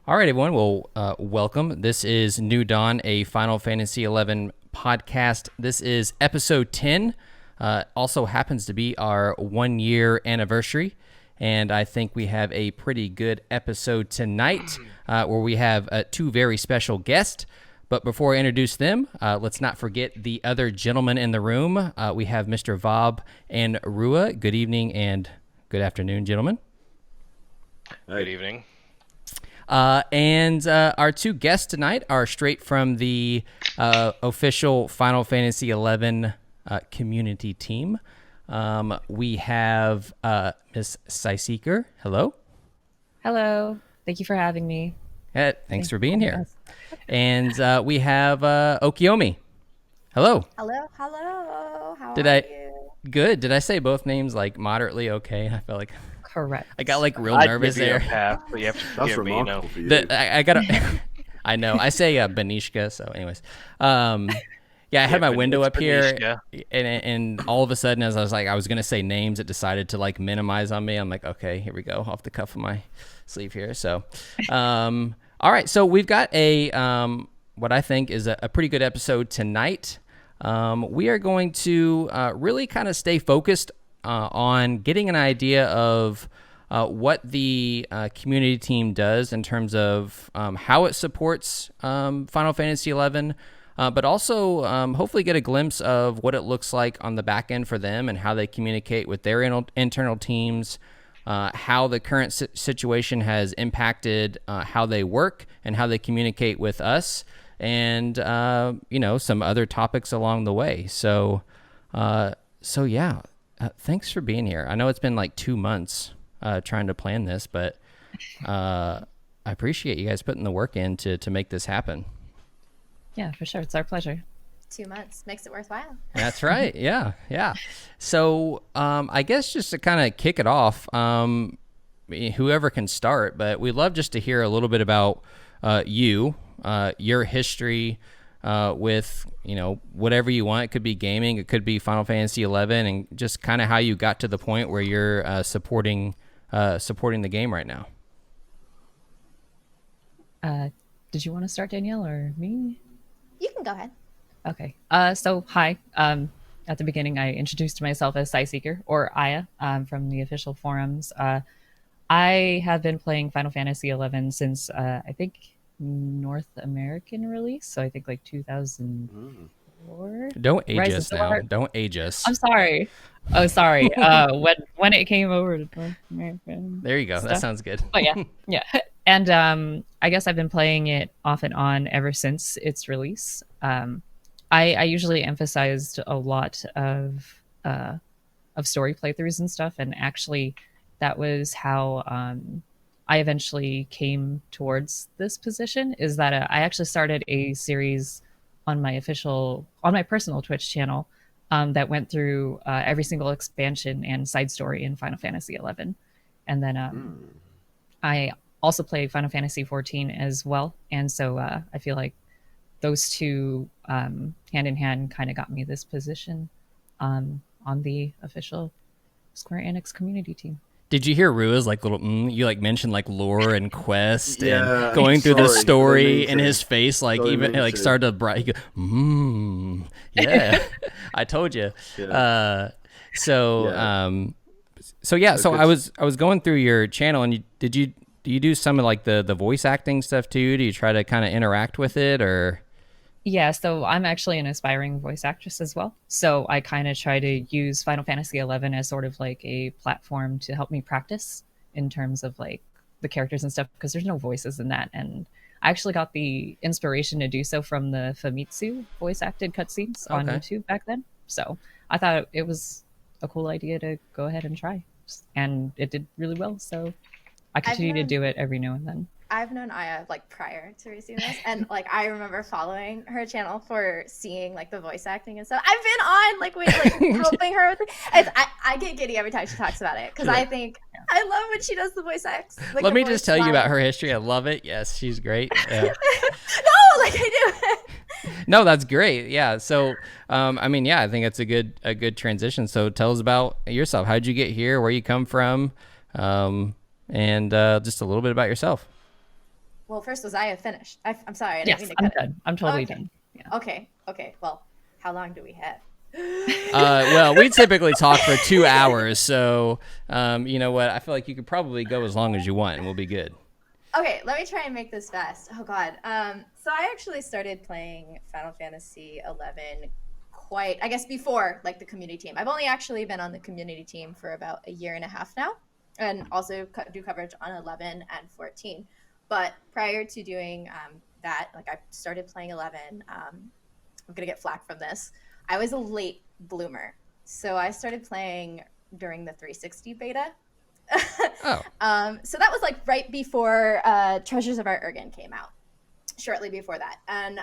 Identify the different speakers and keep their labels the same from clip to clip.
Speaker 1: All right, everyone. Well, welcome. This is Nudawn, a Final Fantasy XI podcast. This is episode 10. Also happens to be our 1-year anniversary. And I think we have a pretty good episode tonight where we have two very special guests. But before I introduce them, let's not forget the other gentlemen in the room. We have Mr. Vob and Rua. Good evening and good afternoon, gentlemen.
Speaker 2: Good evening.
Speaker 1: And our two guests tonight are straight from the official Final Fantasy XI community team. We have Miss Sicycre. Hello.
Speaker 3: Hello. Thank you for having me.
Speaker 1: Thanks for being here. And we have Okieeomi. Hello.
Speaker 4: Hello. How
Speaker 1: Did
Speaker 4: are
Speaker 1: I?
Speaker 4: you?
Speaker 1: Good. Did I say both names like moderately okay? I felt like
Speaker 3: Correct.
Speaker 1: I got like real nervous
Speaker 2: I'd give you a
Speaker 1: there.
Speaker 2: pass, but you have to
Speaker 5: That's
Speaker 2: forgive me,
Speaker 5: remarkable for you.
Speaker 1: I gotta. I know. I say Benishka. So, anyways, yeah, I had my window up here, and all of a sudden, as I was gonna say names, it decided to like minimize on me. I'm like, okay, here we go, off the cuff of my sleeve here. So, all right. So we've got a what I think is a pretty good episode tonight. We are going to really kind of stay focused on getting an idea of what the community team does in terms of how it supports Final Fantasy XI, but also hopefully get a glimpse of what it looks like on the back end for them and how they communicate with their internal teams, how the current situation has impacted how they work and how they communicate with us, and some other topics along the way. So yeah. Thanks for being here. I know it's been like 2 months trying to plan this, but I appreciate you guys putting the work in to make this happen.
Speaker 3: Yeah, for sure. It's our pleasure.
Speaker 4: 2 months makes it worthwhile.
Speaker 1: That's right. Yeah. So I guess just to kind of kick it off, whoever can start, but we'd love just to hear a little bit about your history with whatever you want. It could be gaming, it could be Final Fantasy XI, and just kind of how you got to the point where you're supporting the game right now.
Speaker 3: Did you want to start, Danielle, or me?
Speaker 4: You can go ahead.
Speaker 3: Okay. So hi. At the beginning, I introduced myself as Sicycre, or Aya, from the official forums. I have been playing Final Fantasy XI since I think North American release, so I think like 2004.
Speaker 1: Don't age us now. Don't age us.
Speaker 3: I'm sorry. Oh, sorry. When it came over to North American.
Speaker 1: There you go.
Speaker 3: Stuff.
Speaker 1: That sounds good.
Speaker 3: But yeah. And I guess I've been playing it off and on ever since its release. I usually emphasized a lot of story playthroughs and stuff, and actually that was how I eventually came towards this position, is that I actually started a series on my personal Twitch channel that went through every single expansion and side story in Final Fantasy XI. And then I also played Final Fantasy XIV as well. And so I feel like those two hand in hand kind of got me this position on the official Square Enix community team.
Speaker 1: Did you hear Rua's like little you like mentioned like lore and quest
Speaker 5: Yeah,
Speaker 1: and going through the story in
Speaker 5: to.
Speaker 1: his face, like
Speaker 5: Totally
Speaker 1: even
Speaker 5: mean
Speaker 1: like
Speaker 5: to.
Speaker 1: started to bright. He go, yeah, I told you.
Speaker 5: Yeah.
Speaker 1: So
Speaker 5: good.
Speaker 1: I was going through your channel, and do you do some of like the voice acting stuff too? Do you try to kind of interact with it, or?
Speaker 3: Yeah, so I'm actually an aspiring voice actress as well. So I kind of try to use Final Fantasy XI as sort of like a platform to help me practice in terms of like the characters and stuff, because there's no voices in that. And I actually got the inspiration to do so from the Famitsu voice acted cutscenes on YouTube back then. So I thought it was a cool idea to go ahead and try. And it did really well. So I continue to do it every now and then.
Speaker 4: I've known Aya like prior to receiving this, and like I remember following her channel for seeing like the voice acting and stuff. I've been on helping her with it. I get giddy every time she talks about it, because I think I love when she does the voice acts. Like,
Speaker 1: let me just tell you about her history. I love it. Yes, she's great. Yeah.
Speaker 4: No, like I do.
Speaker 1: No, that's great. Yeah. So, I think it's a good transition. So tell us about yourself. How'd you get here? Where you come from? And just a little bit about yourself.
Speaker 4: well, first was I finished? I'm sorry. I didn't
Speaker 3: Yes,
Speaker 4: mean to
Speaker 3: I'm
Speaker 4: cut
Speaker 3: done. I'm totally
Speaker 4: Okay.
Speaker 3: done. Yeah.
Speaker 4: Okay. Well, how long do we have?
Speaker 1: Well, we typically talk for 2 hours, so you know what? I feel like you could probably go as long as you want, and we'll be good.
Speaker 4: Okay, let me try and make this fast. Oh God. So I actually started playing Final Fantasy 11 quite, I guess, before like the community team. I've only actually been on the community team for about a year and a half now, and also do coverage on 11 and 14. But prior to doing that, like I started playing 11. I'm gonna get flack from this. I was a late bloomer, so I started playing during the 360 beta.
Speaker 1: Oh.
Speaker 4: So that was like right before Treasures of Our Urgen came out, shortly before that. And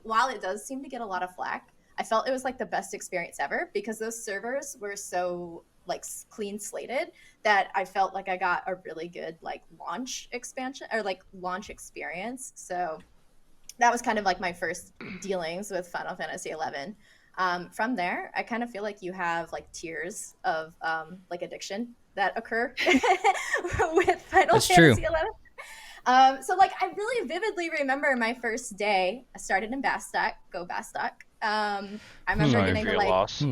Speaker 4: while it does seem to get a lot of flack, I felt it was like the best experience ever because those servers were so like clean slated that I felt like I got a really good like launch expansion or like launch experience. So that was kind of like my first dealings with Final Fantasy 11. From there, I kind of feel like you have like tiers of like addiction that occur with Final
Speaker 1: That's
Speaker 4: Fantasy
Speaker 1: true.
Speaker 4: 11. So like I really vividly remember my first day. I started in Bastok. Go Bastok. I remember
Speaker 2: Sorry
Speaker 4: getting
Speaker 2: for
Speaker 4: to
Speaker 2: your
Speaker 4: like
Speaker 2: loss.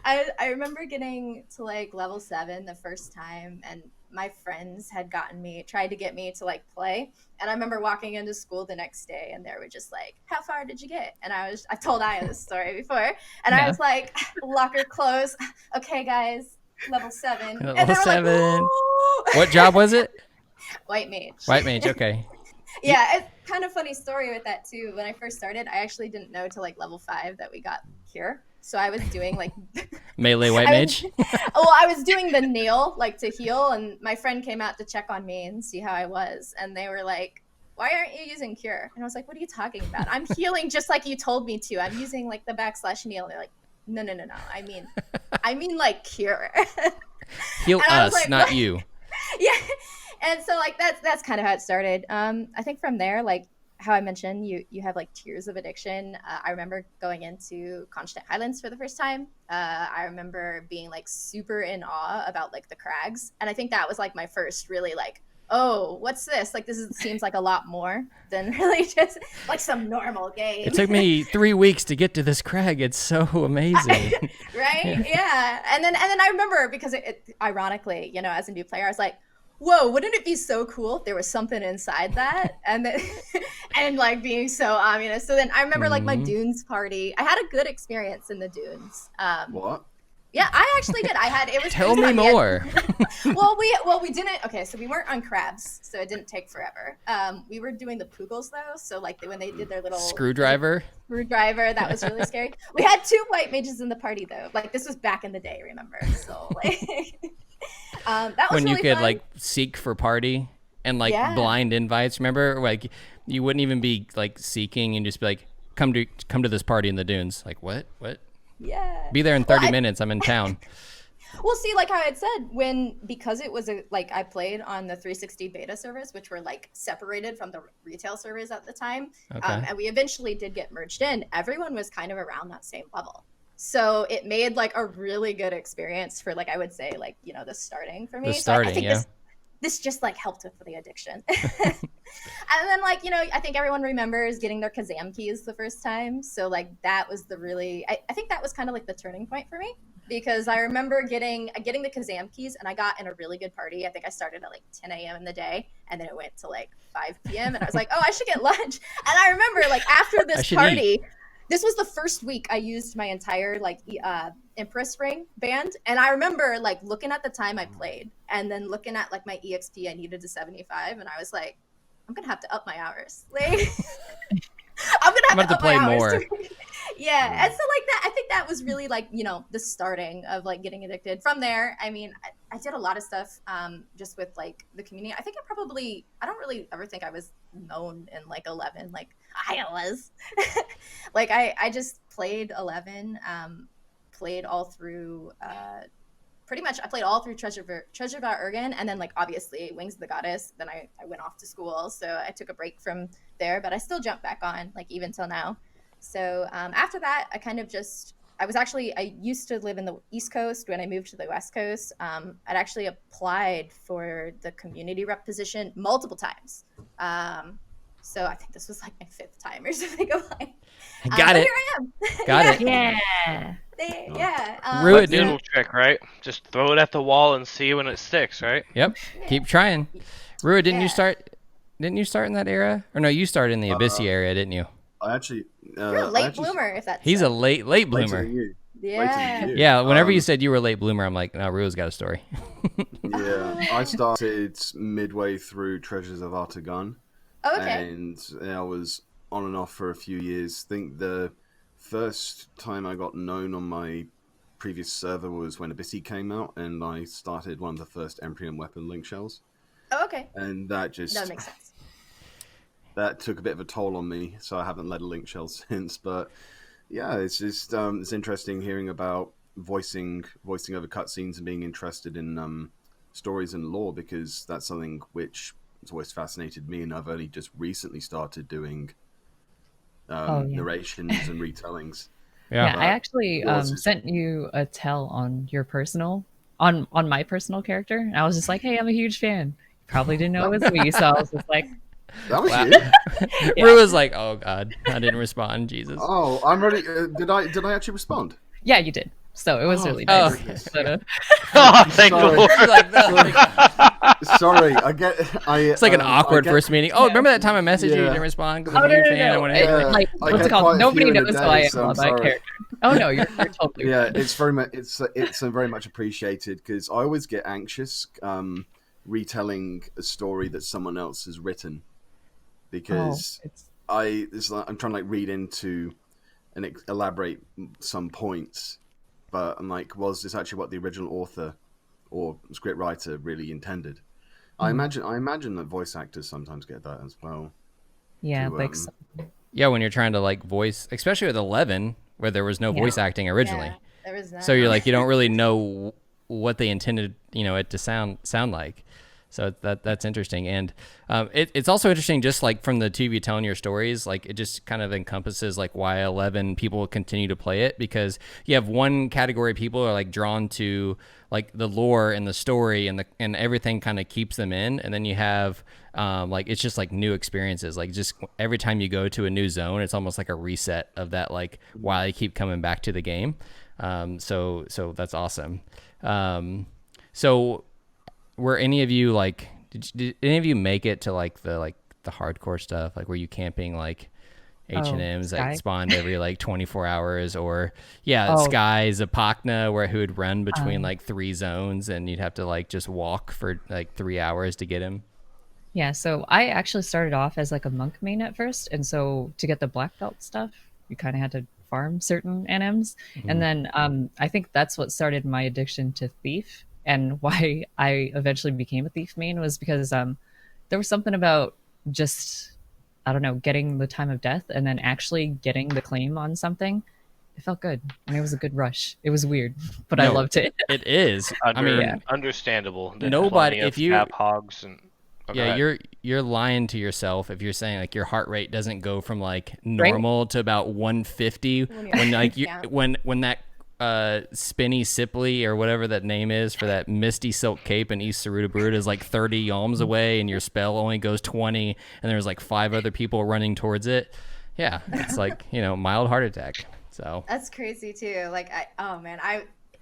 Speaker 4: I remember getting to like level 7 the first time, and my friends had tried to get me to like play. And I remember walking into school the next day, and they were just like, "How far did you get?" And I told Aya this story before, and I was like, "Locker close. Okay, guys, level 7."
Speaker 1: Level
Speaker 4: and they were
Speaker 1: 7.
Speaker 4: like, "Ooh."
Speaker 1: What job was it?
Speaker 4: White mage.
Speaker 1: White mage. Okay.
Speaker 4: Yeah, it's kind of funny story with that too. When I first started, I actually didn't know till like level 5 that we got here. So I was doing like
Speaker 1: Melee white mage.
Speaker 4: I was doing the nail like to heal, and my friend came out to check on me and see how I was, and they were like, "Why aren't you using cure?" And I was like, "What are you talking about? I'm healing just like you told me to. I'm using like the /nail." And they're like, "No. I mean like cure."
Speaker 1: Heal us,
Speaker 4: like,
Speaker 1: not
Speaker 4: what?
Speaker 1: you.
Speaker 4: Yeah. And so like that's kind of how it started. I think from there, like how I mentioned, you have like tiers of addiction. I remember going into Constant Highlands for the first time. I remember being like super in awe about like the crags, and I think that was like my first really like, oh, what's this? Like seems like a lot more than really just like some normal game.
Speaker 1: It took me 3 weeks to get to this crag. It's so amazing.
Speaker 4: Right? Yeah. And then I remember because it ironically, you know, as a new player, I was like, whoa, wouldn't it be so cool if there was something inside that? And then, and like being so ominous. So then I remember like my Dunes party. I had a good experience in the Dunes.
Speaker 6: What?
Speaker 4: Yeah, I actually did. It was
Speaker 1: Tell me more.
Speaker 4: well, we didn't. Okay, so we weren't on crabs, so it didn't take forever. We were doing the Poogles though, so like when they did their little
Speaker 1: Screwdriver,
Speaker 4: that was really scary. We had 2 white mages in the party though. Like this was back in the day, remember? So like that was
Speaker 1: when
Speaker 4: really
Speaker 1: you could
Speaker 4: fun.
Speaker 1: like seek for party and like
Speaker 4: Yeah.
Speaker 1: blind invites. Remember, like you wouldn't even be like seeking and just be like, come to this party in the dunes. Like what?
Speaker 4: Yeah.
Speaker 1: Be there in 30 minutes. I'm in town.
Speaker 4: Well, see, like how I had said, because it was I played on the 360 beta servers, which were like separated from the retail servers at the time,
Speaker 1: Okay.
Speaker 4: and we eventually did get merged in. Everyone was kind of around that same level, so it made like a really good experience for like I would say like you know the starting for me.
Speaker 1: The starting,
Speaker 4: so I think
Speaker 1: yeah.
Speaker 4: this just like helped with the addiction. And then like you know I think everyone remembers getting their Kazam keys the first time, so like that was I think that was kind of like the turning point for me. Because I remember getting the Kazam keys, and I got in a really good party. I think I started at like 10 a.m. in the day, and then it went to like 5 p.m. And I was like, oh, I should get lunch. And I remember like after this party, this was the first week I used my entire like Empress ring band. And I remember like looking at the time I played, and then looking at like my EXP I needed to 75, and I was like, I'm gonna have to up my hours. Like, I'm gonna have to
Speaker 1: play
Speaker 4: my
Speaker 1: more.
Speaker 4: hours. Yeah, and so like that, I think that was really like you know the starting of like getting addicted. From there, I mean, I did a lot of stuff just with like the community. I think I don't really ever think I was known in like 11 like I was. Like I just played 11, played all through pretty much. I played all through Treasure of Our Urgen, and then like obviously Wings of the Goddess. Then I went off to school, so I took a break from there, but I still jump back on like even till now. So after that, I kind of just I used to live in the East Coast. When I moved to the West Coast, I'd actually applied for the community rep position multiple times. So I think this was like my 5th time or something.
Speaker 1: Got it.
Speaker 4: Here I am.
Speaker 1: Got it.
Speaker 3: Yeah.
Speaker 4: Yeah.
Speaker 1: Rue
Speaker 2: But noodle trick, right? Just throw it at the wall and see when it sticks, right?
Speaker 1: Yep. Keep trying. Rua, didn't you start in that era? Or no, you started in the Abyssi area, didn't you?
Speaker 5: I actually.
Speaker 4: You're a late bloomer, if that's.
Speaker 1: He's a late bloomer.
Speaker 4: Yeah.
Speaker 1: Yeah. Whenever you said you were a late bloomer, I'm like, no, Rua's got a story.
Speaker 5: Yeah, I started midway through Treasures of Artagon.
Speaker 4: Oh, okay.
Speaker 5: And I was on and off for a few years. I think the first time I got known on my previous server was when Abyssi came out, and I started one of the first Emprium weapon link shells.
Speaker 4: Oh, okay.
Speaker 5: And that
Speaker 4: makes sense.
Speaker 5: That took a bit of a toll on me, so I haven't led a link shell since. But yeah, it's just it's interesting hearing about voicing over cutscenes and being interested in stories and lore, because that's something which has always fascinated me, and I've only just recently started doing narrations and retellings.
Speaker 3: Yeah, I actually sent you a tell on your personal on my personal character, and I was just like, "Hey, I'm a huge fan." Probably didn't know it was me, so I was just like,
Speaker 5: "That was you."
Speaker 1: Rue was like, "Oh God, I didn't respond." Jesus.
Speaker 5: Oh, I'm ready. Did I actually respond?
Speaker 3: Yeah, you did. So it was really nice.
Speaker 2: Thank the Lord.
Speaker 5: Sorry,
Speaker 1: it's like an awkward first meeting. Oh, remember that time I messaged you? You didn't respond.
Speaker 3: Oh, no. Like, what's it called? Nobody knows who I am on that character. Oh no, you're totally
Speaker 5: yeah. It's very much it's very much appreciated, because I always get anxious retelling a story that someone else has written, because I'm trying to read into and elaborate some points, but I'm like, was this actually what the original author or script writer really intended? I imagine that voice actors sometimes get that as well.
Speaker 3: Yeah,
Speaker 1: when you're trying to voice, especially with 11, where there was no voice acting originally.
Speaker 4: Yeah, there was that.
Speaker 1: So you're you don't really know what they intended, it to sound like. So that's interesting, and it's also interesting just from the two of you telling your stories. It just kind of encompasses why 11 people continue to play it, because you have one category of people who are drawn to the lore and the story and everything kind of keeps them in, and then you have it's just new experiences. Just every time you go to a new zone, it's almost like a reset of that why they keep coming back to the game. So that's awesome. So were any of you did any of you make it to the hardcore stuff, were you camping H&Ms that spawned every 24 hours, or Sky Zapakna who would run between 3 zones and you'd have to just walk for 3 hours to get him?
Speaker 3: Yeah, so I actually started off as a monk main at first, and so to get the black belt stuff, you kind of had to farm certain NMs, and then I think that's what started my addiction to Thief. And why I eventually became a Thief main was because there was something about just, I don't know, getting the time of death and then actually getting the claim on something. It felt good, and it was a good rush. It was weird, but I loved it.
Speaker 1: It is.
Speaker 2: Understandable.
Speaker 1: Nobody, if you
Speaker 2: cap hogs and
Speaker 1: you're lying to yourself if you're saying your heart rate doesn't go from normal to about 150 when that Spinny Sipley or whatever that name is for that Misty Silk Cape in East Sarudabrud is 30 yalms away, and your spell only goes 20, and there's 5 other people running towards it. Yeah, it's mild heart attack. So
Speaker 4: that's crazy too.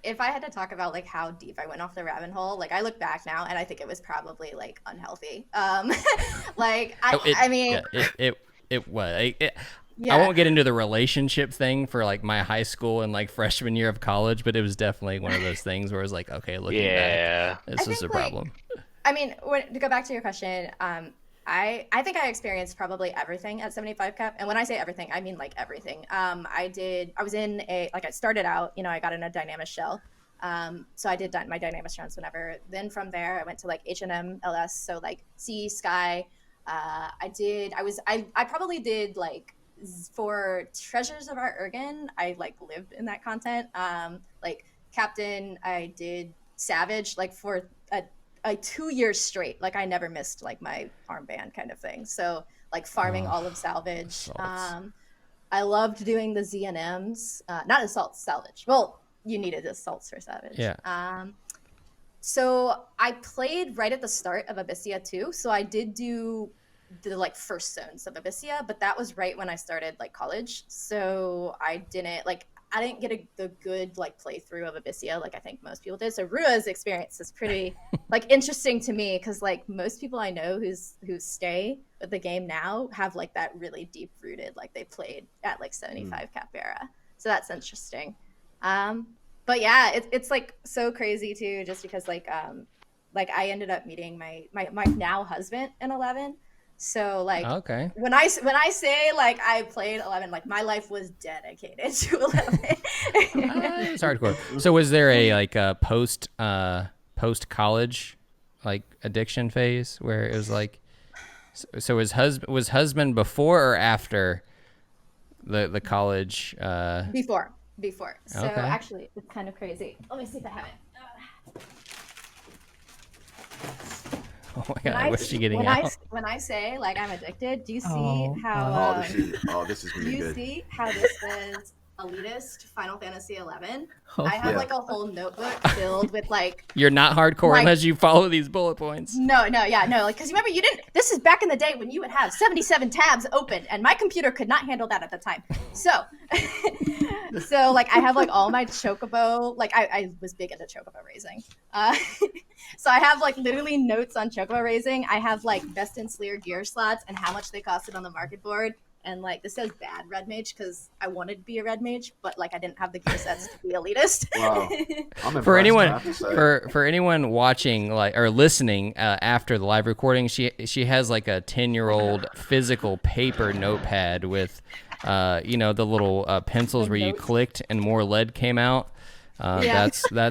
Speaker 4: If I had to talk about how deep I went off the rabbit hole, I look back now and I think it was probably unhealthy.
Speaker 1: It was. I won't get into the relationship thing for my high school and freshman year of college, but it was definitely one of those things where it's okay, looking back, this is a problem.
Speaker 4: To go back to your question, I think I experienced probably everything at 75 cap, and when I say everything, I mean everything. I was in I started out, I got in a Dynamis shell, so I did my Dynamis runs whenever. Then from there, I went to H&M LS, so Sea, Sky. I probably did for Treasures of Art Ergen, I lived in that content. Captain, I did Savage for a 2 years straight. I never missed my armband kind of thing. So farming all of Salvage. I loved doing the ZNMs, not assault, salvage. Well, you needed assaults for salvage.
Speaker 1: Yeah.
Speaker 4: So I played right at the start of Abyssia too. So I did do the like first zones of Abyssia, but that was right when I started like college. So I didn't get a good like playthrough of Abyssia like I think most people did. So Rua's experience is pretty like interesting to me because like most people I know who stay with the game now have like that really deep rooted like they played at like 75 cap era. So that's interesting. But yeah, it's like so crazy too, just because like I ended up meeting my now husband in 11. So like
Speaker 1: okay.
Speaker 4: when I say like I played 11, like my life was dedicated to 11.
Speaker 1: It's hardcore. So was there a like a post college like addiction phase where it was like so was husband before or after the college
Speaker 4: Before. So
Speaker 1: okay.
Speaker 4: Actually, it's kind of crazy. Let me see if I have it.
Speaker 1: Oh my god! I wish you getting out.
Speaker 4: When I say like I'm addicted, do you see how?
Speaker 5: This is really good.
Speaker 4: Do you see how this was elitist Final Fantasy 11? I have like a whole notebook filled with like.
Speaker 1: You're not hardcore unless you follow these bullet points.
Speaker 4: No, like because remember you didn't. This is back in the day when you would have 77 tabs open, and my computer could not handle that at the time. So, so like I have like all my chocobo. Like I was big into chocobo raising. So I have like literally notes on chocobo raising. I have like best in Slayer gear slots and how much they costed on the market board. And like this says bad red mage because I wanted to be a red mage, but like I didn't have the gear sets to be elitist.
Speaker 5: Wow.
Speaker 1: For anyone watching like or listening after the live recording, she has like a 10-year-old physical paper notepad with the little pencils where you clicked and more lead came out. That's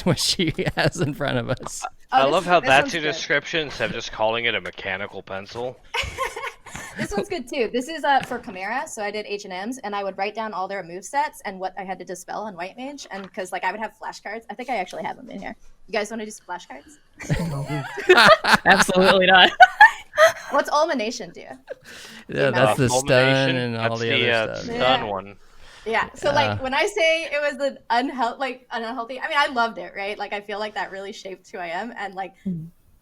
Speaker 1: what she has in front of us.
Speaker 2: I love how that's your description instead of just calling it a mechanical pencil.
Speaker 4: This one's good too. This is for Chimera, so I did H&Ms, and I would write down all their movesets and what I had to dispel on White Mage, and because like I would have flashcards. I think I actually have them in here. You guys want to do some flashcards?
Speaker 3: Absolutely not.
Speaker 4: What's Ulmination do?
Speaker 1: Yeah, that's the stun and all the other stuff.
Speaker 2: Stun one.
Speaker 4: Yeah. So like when I say it was an unhealthy, I mean I loved it, right? Like I feel like that really shaped who I am, and like.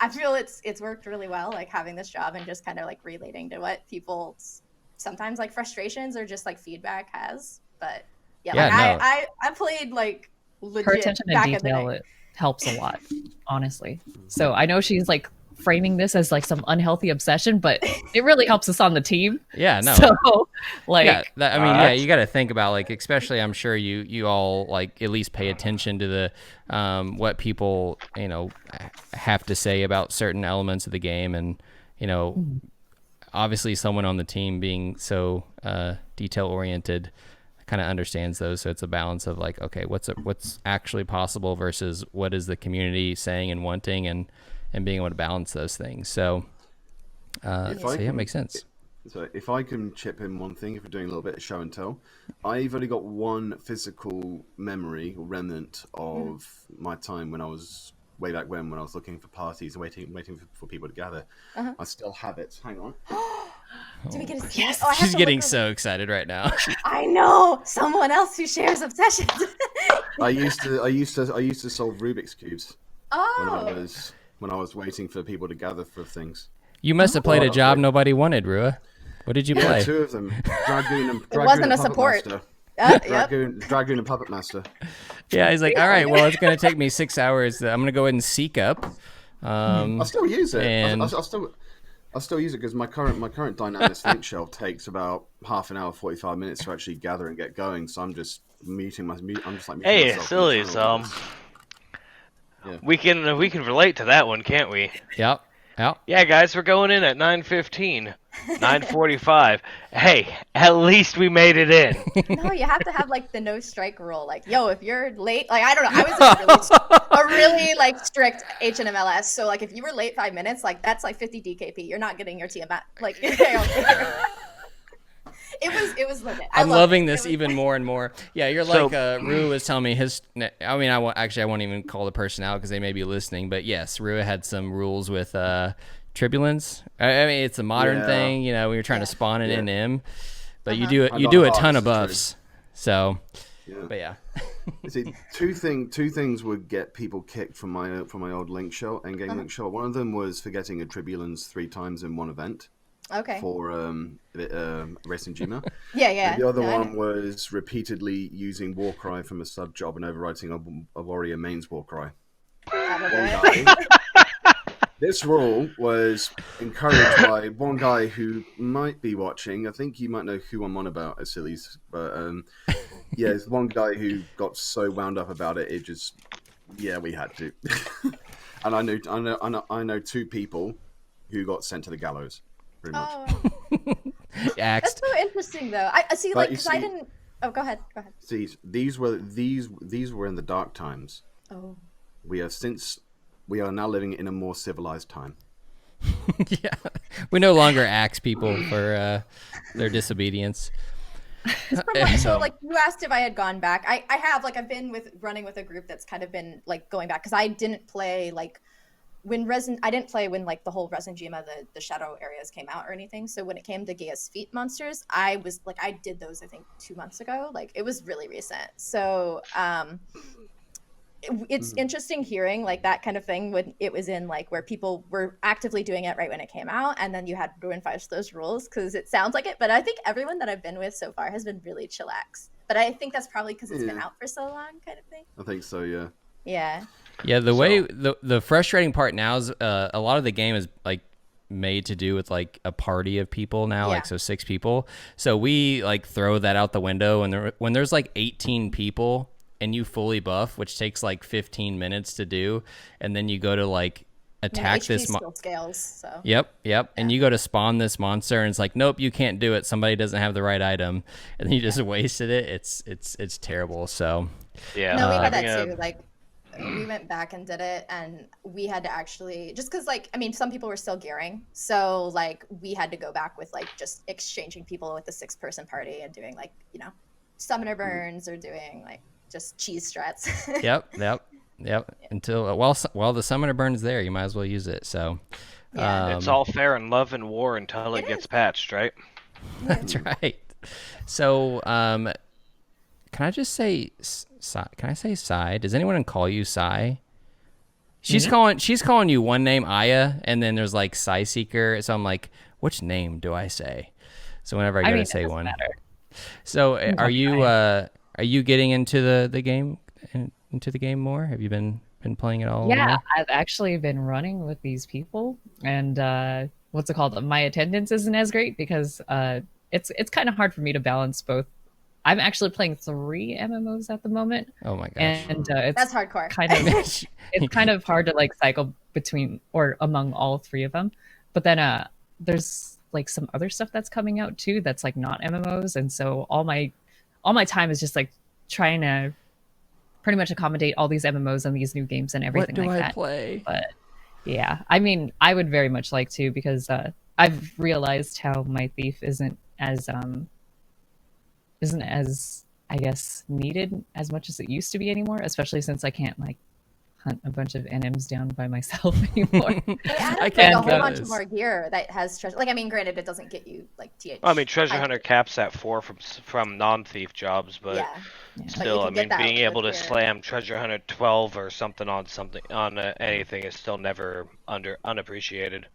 Speaker 4: I feel it's worked really well, like having this job and just kind of like relating to what people's sometimes like frustrations or just like feedback has. But I played like legit.
Speaker 3: Her attention to detail it helps a lot, honestly. So I know she's like framing this as like some unhealthy obsession, but it really helps us on the team.
Speaker 1: Yeah, no.
Speaker 3: So like,
Speaker 1: you got to think about like, especially I'm sure you all like at least pay attention to the what people have to say about certain elements of the game, and obviously someone on the team being so detail oriented kind of understands those. So it's a balance of like, okay, what's actually possible versus what is the community saying and wanting, and being able to balance those things. So, it makes sense.
Speaker 5: So if I can chip in one thing, if we're doing a little bit of show and tell, I've only got one physical memory or remnant of my time when I was way back when I was looking for parties, waiting for people to gather. I still have it. Hang on.
Speaker 4: Do we get a
Speaker 1: yes. She's getting so excited right now.
Speaker 4: I know someone else who shares obsessions.
Speaker 5: I used to solve Rubik's cubes.
Speaker 4: Oh.
Speaker 5: When I was waiting for people to gather for things.
Speaker 1: You must have played a job nobody wanted, Rua. What did you play?
Speaker 5: Two of them. Dragoon and
Speaker 4: it wasn't a support.
Speaker 5: Dragoon and Puppet Master.
Speaker 1: Yeah, he's like, all right, well, it's going to take me 6 hours. I'm going to go ahead and seek up.
Speaker 5: I'll still use it.
Speaker 1: And...
Speaker 5: I'll still use it because my current Dynamics link shelf takes about half an hour, 45 minutes to actually gather and get going. So I'm just muting myself.
Speaker 2: Hey, sillies.
Speaker 5: Yeah.
Speaker 2: We can relate to that one, can't we?
Speaker 1: Yep.
Speaker 2: Yeah, guys, we're going in at 9:15, 9:45. Hey, at least we made it in.
Speaker 4: No, you have to have like the no strike rule. Like, yo, if you're late, like I don't know, I was a really like strict HNMLS. So like, if you were late 5 minutes, like that's like 50 DKP. You're not getting your TMF. Like, it was limit.
Speaker 1: I'm loving this even more and more. Yeah, you're like Rua was telling me his. I mean, I won't even call the person out because they may be listening. But yes, Rua had some rules with tribulins. I mean, it's a modern thing. We were trying to spawn it in M. but you do a ton of buffs. So, but yeah.
Speaker 5: See, two things would get people kicked from my old link shell, Endgame link shell. One of them was forgetting a Tribulans 3 times in one event.
Speaker 4: Okay.
Speaker 5: For Racing Gma.
Speaker 4: Yeah.
Speaker 5: And the other one was repeatedly using Warcry from a sub job and overwriting a warrior main's Warcry. This rule was encouraged by one guy who might be watching. I think you might know who I'm on about, Asilis. But it's one guy who got so wound up about it. It just, we had to. And I know 2 people who got sent to the gallows. Pretty much.
Speaker 1: Axed.
Speaker 4: That's so interesting, though. I see, like, because I didn't. Oh, go ahead.
Speaker 5: See, these were in the dark times.
Speaker 4: Oh.
Speaker 5: We are now living in a more civilized time.
Speaker 1: Yeah, we no longer axe people for their disobedience.
Speaker 4: So, like, you asked if I had gone back. I have, like, I've been running with a group that's kind of been like going back because I didn't play like. I didn't play when like the whole Resin Gma, the shadow areas came out or anything. So when it came to Gaia's Feet monsters, I was like, I did those I think 2 months ago. Like it was really recent. So it's interesting hearing like that kind of thing when it was in like where people were actively doing it right when it came out, and then you had to enforce those rules because it sounds like it. But I think everyone that I've been with so far has been really chillax. But I think that's probably because it's been out for so long, kind of thing.
Speaker 5: I think so, yeah.
Speaker 4: Yeah.
Speaker 1: Yeah, the frustrating part now is a lot of the game is like made to do with like a party of people now, like so 6 people. So we like throw that out the window, and when there's like 18 people and you fully buff, which takes like 15 minutes to do, and then you go to like attack this
Speaker 4: still scales, so.
Speaker 1: Yep. And you go to spawn this monster and it's like, nope, you can't do it. Somebody doesn't have the right item, and then you just wasted it. It's terrible. So
Speaker 2: yeah.
Speaker 4: No, we had that too. Like we went back and did it, and we had to actually just because like I mean some people were still gearing, so like we had to go back with like just exchanging people with the 6-person party and doing like summoner burns or doing like just cheese strats. Yep.
Speaker 1: Until while the summoner burns there, you might as well use it. So
Speaker 2: it's all fair in love and war until it gets patched, right?
Speaker 1: That's right. So can I just say can I say Sai? Does anyone call you Sai? She's calling you one name, Aya, and then there's like Sicycre. So I'm like, which name do I say? So whenever I go to say one. Matter. So are you getting into the game more? Have you been playing it all?
Speaker 3: Yeah, I've actually been running with these people, and what's it called? My attendance isn't as great because it's kind of hard for me to balance both. I'm actually playing 3 MMOs at the moment.
Speaker 1: Oh my gosh!
Speaker 4: And that's hardcore.
Speaker 3: It's kind of hard to like cycle between or among all 3 of them. But then there's like some other stuff that's coming out too that's like not MMOs, and so all my time is just like trying to pretty much accommodate all these MMOs and these new games and everything like that.
Speaker 1: What do I play?
Speaker 3: But yeah, I mean, I would very much like to because I've realized how my thief isn't as I guess needed as much as it used to be anymore, especially since I can't like hunt a bunch of NMs down by myself anymore.
Speaker 4: I can't a whole bunch more gear that has treasure. Like I mean, granted, it doesn't get you like TH.
Speaker 2: I mean, Treasure Hunter caps at 4 from non-thief jobs, but still, I mean, being able to slam Treasure Hunter 12 or something on anything is still never unappreciated.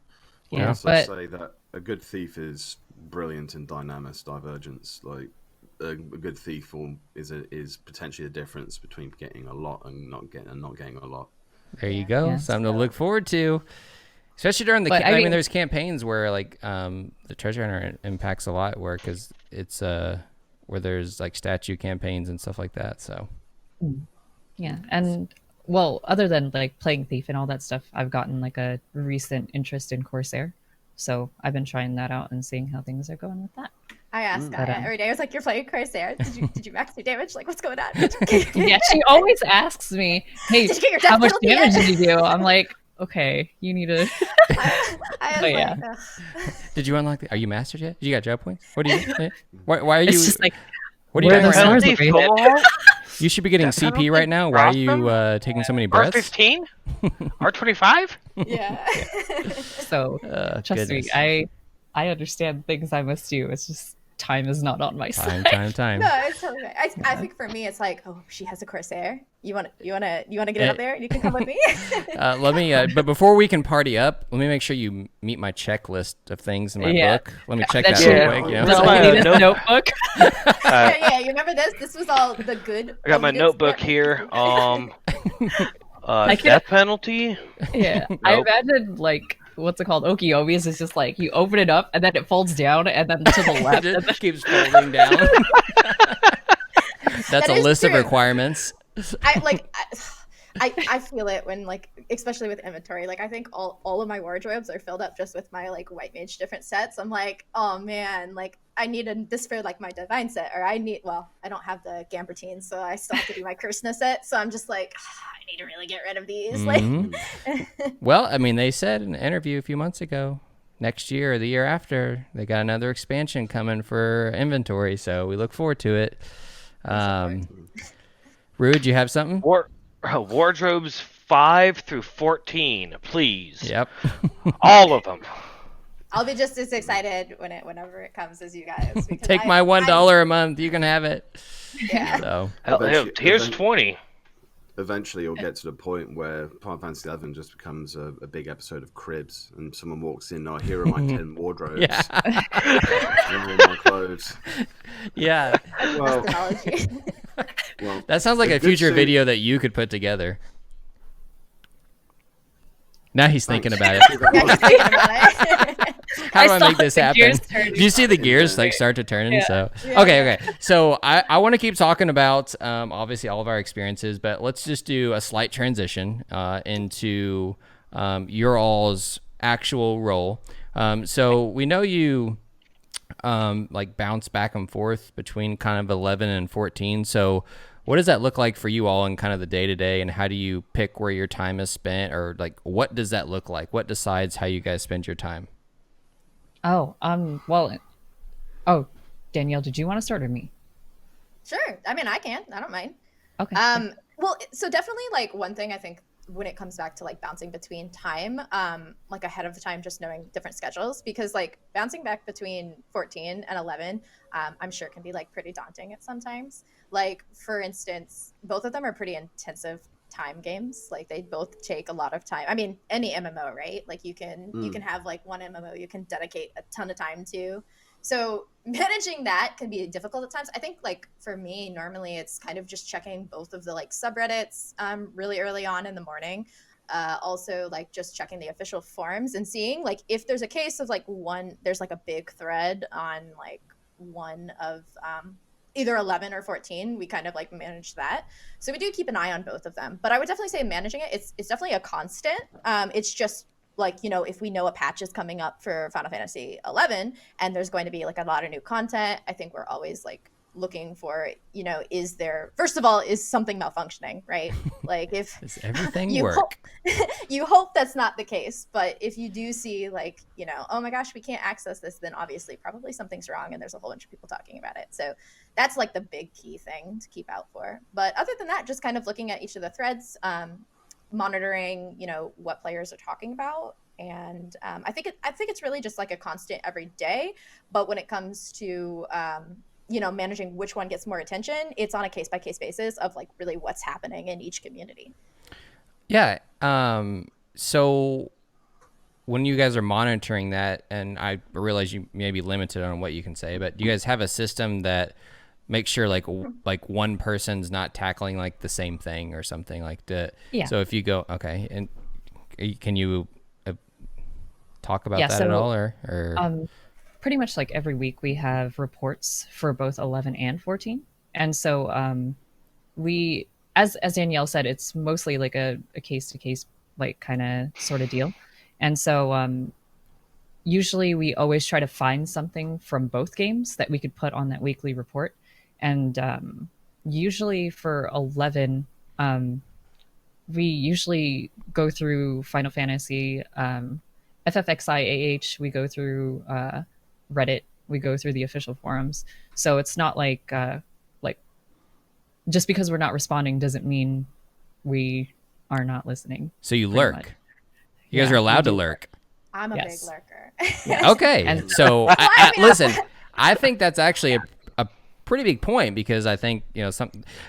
Speaker 5: Well, I also say that a good thief is brilliant in Dynamis Divergence. Like a good thief is potentially the difference between getting a lot and not getting a lot.
Speaker 1: There you go. Yeah, something to look forward to, especially during the. I mean, there's campaigns where like the Treasure Hunter impacts a lot, because it's where there's like statue campaigns and stuff like that. So
Speaker 3: yeah, and well, other than like playing thief and all that stuff, I've gotten like a recent interest in Corsair, so I've been trying that out and seeing how things are going with that.
Speaker 4: I ask Gaia every day. I was like, "You're playing Corsair? Did you max your damage? Like, what's going on?"
Speaker 3: Yeah, she always asks me, "Hey, how much damage did you do?" I'm like, "Okay, you need to."
Speaker 4: I
Speaker 1: Did you unlock Are you mastered yet? You got job points? What do you? Why are you?
Speaker 3: It's just like,
Speaker 1: what are you doing? You should be getting CP right now. Why are you taking so many breaths?
Speaker 2: R15? R25?
Speaker 4: Yeah.
Speaker 3: So trust me, I understand things I must do. It's just time is not on my side.
Speaker 1: Time.
Speaker 4: No, it's totally right. I think for me, it's like, oh, she has a Corsair. You want to get it out there? You can come with me.
Speaker 1: But before we can party up, let me make sure you meet my checklist of things in my book. Let me check that real quick.
Speaker 2: That's my
Speaker 3: notebook.
Speaker 4: Yeah, you remember this? This was all the good.
Speaker 2: I got my notebook here. Death penalty.
Speaker 3: Yeah, nope. I imagine like what's it called? Okieeomi is just like you open it up and then it folds down and then to the left
Speaker 1: it just keeps folding down. That's a list of requirements.
Speaker 4: I feel it when like, especially with inventory, like I think all of my wardrobes are filled up just with my like white mage different sets. I'm like, oh man, like I need this for like my divine set, or I don't have the Gambritine, so I still have to do my Kursna set. So I'm just like, I need to really get rid of these. Like,
Speaker 1: well, I mean, they said in an interview a few months ago, next year or the year after, they got another expansion coming for inventory, so we look forward to it. Rude, you have something?
Speaker 2: Wardrobes 5 through 14, please.
Speaker 1: Yep.
Speaker 2: All of them.
Speaker 4: I'll be just as excited whenever it comes as you guys.
Speaker 1: Take my $1 a month. You can have it.
Speaker 4: Yeah.
Speaker 1: So
Speaker 2: here's 20.
Speaker 5: Eventually, you'll get to the point where Final Fantasy XI just becomes a big episode of Cribs, and someone walks in, "Oh, here are my 10 wardrobes.
Speaker 1: Yeah.
Speaker 5: Here are all my clothes."
Speaker 1: Yeah.
Speaker 5: Well,
Speaker 1: that sounds like a future video that you could put together. Now he's thinking about it. How do I make this happen? Do you see the gears like start to turn? Yeah. So okay. So I want to keep talking about obviously all of our experiences, but let's just do a slight transition into your all's actual role. So we know you like bounce back and forth between kind of 11 and 14. So what does that look like for you all in kind of the day-to-day, and how do you pick where your time is spent, or like what does that look like? What decides how you guys spend your time?
Speaker 3: Danielle, did you want to start or me?
Speaker 4: Sure. I mean, I can. I don't mind.
Speaker 3: Okay.
Speaker 4: Well, so definitely like one thing I think when it comes back to like bouncing between time, like ahead of the time, just knowing different schedules, because like bouncing back between 14 and 11, I'm sure can be like pretty daunting at sometimes. Like for instance, both of them are pretty intensive time games. Like they both take a lot of time. I mean, any MMO, right? Like you can have like one MMO you can dedicate a ton of time to. So managing that can be difficult at times. I think like for me, normally it's kind of just checking both of the like subreddits really early on in the morning. Also like just checking the official forums and seeing like if there's a case of like there's like a big thread on like one of either 11 or 14, we kind of like manage that. So we do keep an eye on both of them. But I would definitely say managing it, it's definitely a constant. It's just like, you know, if we know a patch is coming up for Final Fantasy 11 and there's going to be like a lot of new content, I think we're always like looking for, you know, first of all, is something malfunctioning, right? Like if
Speaker 1: does everything work?
Speaker 4: You hope that's not the case, but if you do see like, you know, oh my gosh, we can't access this, then obviously probably something's wrong and there's a whole bunch of people talking about it. So that's like the big key thing to keep out for. But other than that, just kind of looking at each of the threads, monitoring, you know, what players are talking about. And I think it's really just like a constant every day. But when it comes to, you know, managing which one gets more attention, it's on a case-by-case basis of like really what's happening in each community.
Speaker 1: Yeah. So when you guys are monitoring that, and I realize you may be limited on what you can say, but do you guys have a system that makes sure like one person's not tackling like the same thing or something like that? Yeah. So if you go, okay, and can you talk about that at all, or?
Speaker 3: Pretty much like every week we have reports for both 11 and 14. And so we, as Danielle said, it's mostly like a case-to-case like kind of sort of deal. And so usually we always try to find something from both games that we could put on that weekly report. And usually for 11, we usually go through Final Fantasy, FFXI we go through Reddit, we go through the official forums. So it's not like just because we're not responding doesn't mean we are not listening.
Speaker 1: So you lurk. You guys are allowed to lurk.
Speaker 4: I'm a big lurker.
Speaker 1: Okay. And so listen, I think that's actually a pretty big point, because I think,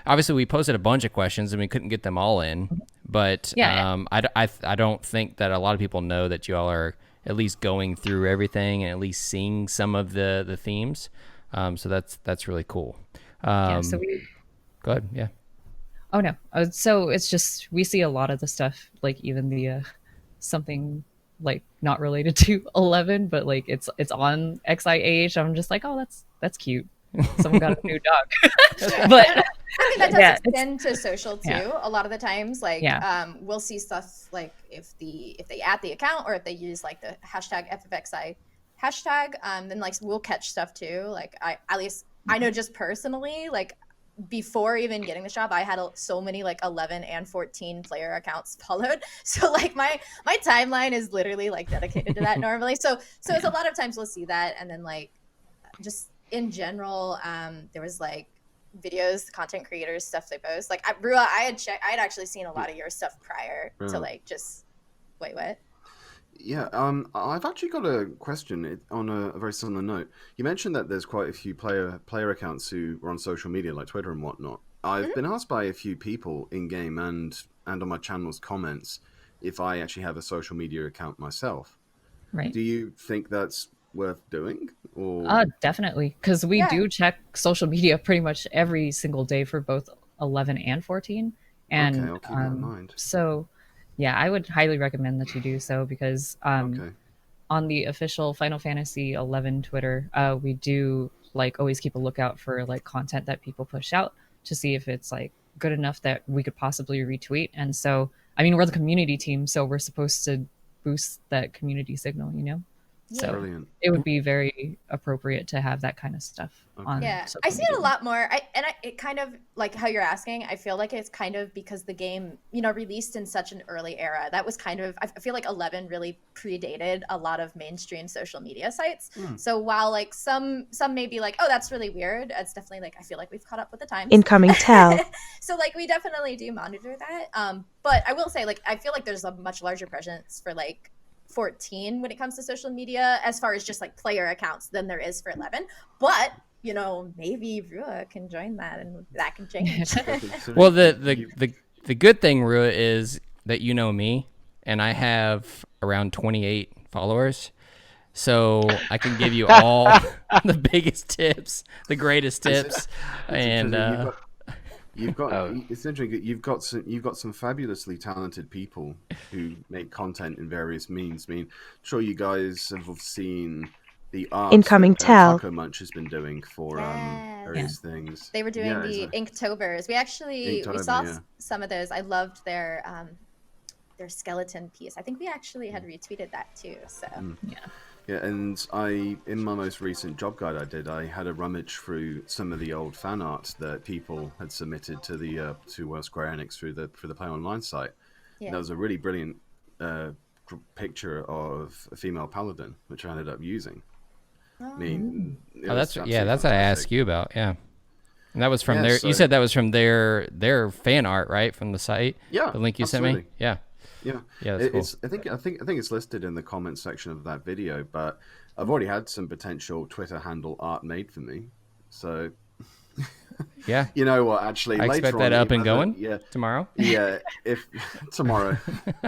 Speaker 1: obviously we posted a bunch of questions and we couldn't get them all in, but I don't think that a lot of people know that you all are at least going through everything and at least seeing some of the themes. So that's really cool.
Speaker 3: So
Speaker 1: go ahead. Yeah.
Speaker 3: Oh no. So it's just, we see a lot of the stuff, like even the something like not related to 11, but like it's on XIH. I'm just like, oh, that's cute. Someone got a new dog. But
Speaker 4: I think that does extend to social too.
Speaker 3: Yeah.
Speaker 4: A lot of the times, like we'll see stuff like if they add the account, or if they use like the hashtag FFXI hashtag, then like we'll catch stuff too. Like I know just personally, like before even getting the job, I had so many like 11 and 14 player accounts followed. So like my timeline is literally like dedicated to that normally. So it's a lot of times we'll see that, and then like just in general, there was like videos, content creators, stuff they post. Like Rua, I had actually seen a lot of your stuff prior to like just wait, what?
Speaker 5: Yeah, I've actually got a question on a very similar note. You mentioned that there's quite a few player accounts who are on social media like Twitter and whatnot. I've been asked by a few people in game and on my channel's comments if I actually have a social media account myself.
Speaker 3: Right.
Speaker 5: Do you think that's worth doing? Or
Speaker 3: definitely, because we do check social media pretty much every single day for both 11 and 14, and
Speaker 5: okay, I'll keep that in mind.
Speaker 3: So yeah, I would highly recommend that you do so, because on the official Final Fantasy 11 Twitter, we do like always keep a lookout for like content that people push out to see if it's like good enough that we could possibly retweet. And so I mean, we're the community team, so we're supposed to boost that community signal, So
Speaker 5: brilliant.
Speaker 3: It would be very appropriate to have that kind of stuff on.
Speaker 4: Yeah, I see it a lot more. It kind of like how you're asking. I feel like it's kind of because the game, released in such an early era. That was kind of, I feel like 11 really predated a lot of mainstream social media sites. So while like some may be like, oh, that's really weird, it's definitely like, I feel like we've caught up with the times.
Speaker 6: Incoming tell.
Speaker 4: So like we definitely do monitor that. But I will say, like, I feel like there's a much larger presence for like 14 when it comes to social media as far as just like player accounts than there is for 11, but maybe Rua can join that and that can change.
Speaker 1: Well, the good thing, Rua, is that you know me and I have around 28 followers, so I can give you all the biggest tips, the greatest tips. And
Speaker 5: you've got it's interesting. You've got some fabulously talented people who make content in various means. I mean, I'm sure you guys have seen the art
Speaker 6: Incoming
Speaker 5: that
Speaker 6: tell.
Speaker 5: Taco Munch has been doing for various things.
Speaker 4: They were doing the Inktober's. We saw some of those. I loved their skeleton piece. I think we actually had retweeted that too. So
Speaker 5: Yeah, and in my most recent job guide I had a rummage through some of the old fan art that people had submitted to the Square Enix through the Play Online site. Yeah. There was a really brilliant picture of a female paladin, which I ended up using.
Speaker 1: I mean, that's what I asked you about. Yeah, and that was from their. So, you said that was from their fan art, right, from the site?
Speaker 5: Yeah,
Speaker 1: the link you sent me. Yeah.
Speaker 5: Yeah, that's cool. I think it's listed in the comments section of that video, but I've already had some potential Twitter handle art made for me. So
Speaker 1: yeah,
Speaker 5: you know what? Actually,
Speaker 1: I expect that up and going. Yeah, tomorrow.
Speaker 5: Yeah, if tomorrow,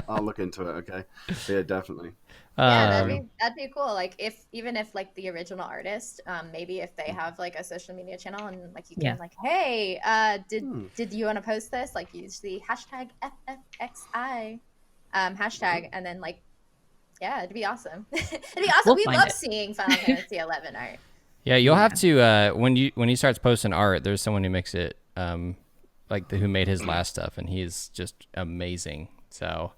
Speaker 5: I'll look into it. Okay, yeah, definitely.
Speaker 4: Yeah, that'd be cool. Like even if like the original artist, maybe if they have like a social media channel and like you can like, hey, did you want to post this? Like use the hashtag FFXI. Hashtag, and then like, yeah, it'd be awesome. It'd be awesome. We love seeing Final Fantasy 11 art.
Speaker 1: Yeah, you'll have to when he starts posting art. There's someone who makes it, like who made his last stuff, and he's just amazing. So,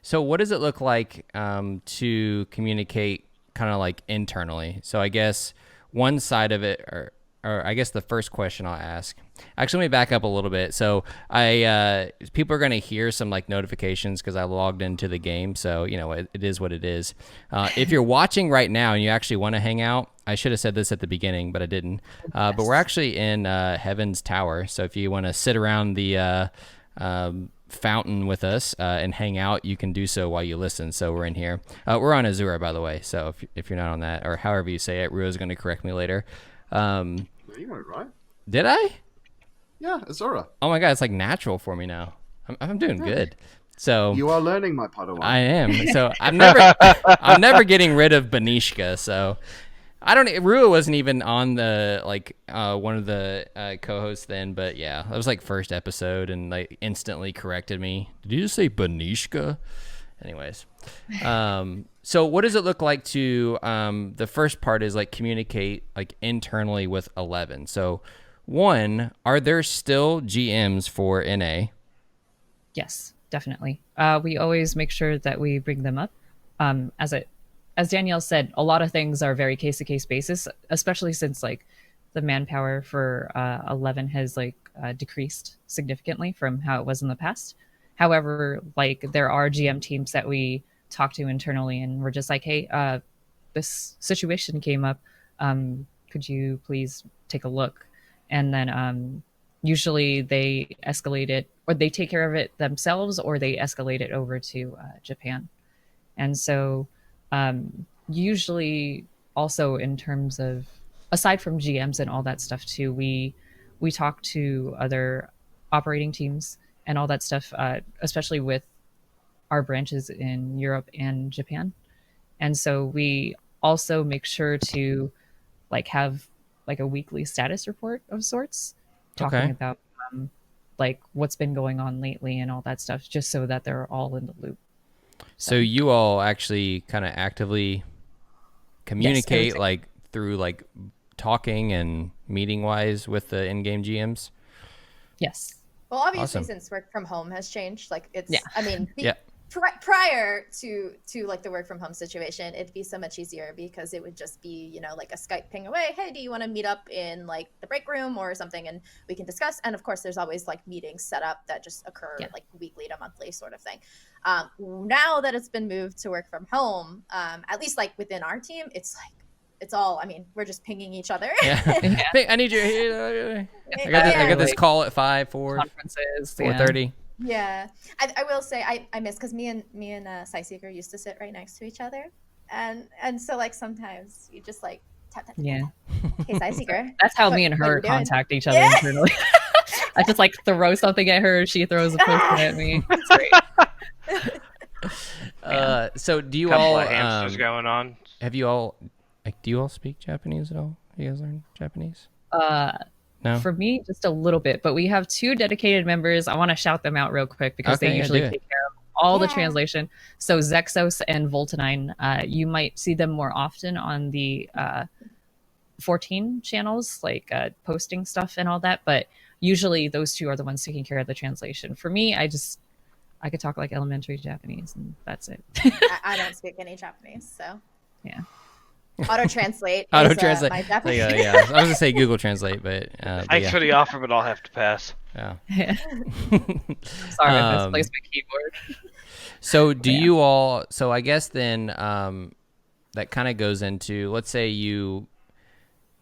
Speaker 1: so what does it look like to communicate kind of like internally? So I guess one side of it, or I guess the first question I'll ask. Actually, let me back up a little bit. So people are going to hear some like notifications because I logged into the game. So, it is what it is. If you're watching right now and you actually want to hang out, I should have said this at the beginning, but I didn't. But we're actually in Heaven's Tower. So if you want to sit around the fountain with us and hang out, you can do so while you listen. So we're in here. We're on Azura, by the way. So if you're not on that, or however you say it, Rua's going to correct me later.
Speaker 5: You went right.
Speaker 1: Did I?
Speaker 5: Yeah, Azura.
Speaker 1: Oh my god, it's like natural for me now. I'm doing good. So
Speaker 5: you are learning, my Padawan.
Speaker 1: I am. So I'm never getting rid of Banishka. So I don't. Rua wasn't even on the one of the co-hosts then, but yeah, that was like first episode, and like instantly corrected me. Did you just say Banishka? Anyways, so what does it look like to the first part is like communicate like internally with 11. So one, are there still GMs for NA?
Speaker 3: Yes, definitely. We always make sure that we bring them up. As Danielle said, a lot of things are very case-to-case basis, especially since like the manpower for 11 has decreased significantly from how it was in the past. However, like there are GM teams that we talk to internally, and we're just like, hey, this situation came up. Could you please take a look? And then usually they escalate it, or they take care of it themselves, or they escalate it over to Japan. And so usually also in terms of, aside from GMs and all that stuff too, we talk to other operating teams and all that stuff, especially with our branches in Europe and Japan. And so we also make sure to like have like a weekly status report of sorts, talking about like what's been going on lately and all that stuff, just so that they're all in the loop.
Speaker 1: So you all actually kind of actively communicate, yes, like through like talking and meeting wise with the in-game GMs?
Speaker 3: Yes.
Speaker 4: Well, obviously, since work from home has changed, like it's,
Speaker 3: yeah.
Speaker 4: I mean, prior to like the work from home situation, it'd be so much easier because it would just be, you know, like a Skype ping away. Hey, do you want to meet up in like the break room or something? And we can discuss. And of course, there's always like meetings set up that just occur like weekly to monthly sort of thing. Now that it's been moved to work from home, at least like within our team, it's like, it's all, I mean, we're just pinging each other.
Speaker 1: Hey, I need you here. I got this call at 4
Speaker 3: conferences,
Speaker 1: 4:30.
Speaker 4: Yeah, I will say I miss, because me and Sicycre used to sit right next to each other, and so like sometimes you just like tap. Hey, Sicycre.
Speaker 3: That's how me and her contact each other internally. I just like throw something at her, she throws a post at me. It's
Speaker 1: great. So do you
Speaker 2: all hamsters going on?
Speaker 1: Have you all? Like, do you all speak Japanese at all? You guys learn Japanese? No?
Speaker 3: For me, just a little bit. But we have 2 dedicated members. I want to shout them out real quick because they usually take care of all the translation. So Zexos and Voltanine, you might see them more often on the 14 channels, like posting stuff and all that. But usually those 2 are the ones taking care of the translation. For me, I could talk like elementary Japanese, and that's it.
Speaker 4: I don't speak any Japanese, so
Speaker 3: yeah.
Speaker 4: Auto translate.
Speaker 1: My Japanese.
Speaker 4: Yeah.
Speaker 1: I was gonna say Google Translate, but
Speaker 2: thanks for the offer, but I'll have to pass.
Speaker 3: Yeah. Sorry, I misplaced my keyboard.
Speaker 1: So do you all? So I guess then that kind of goes into, let's say you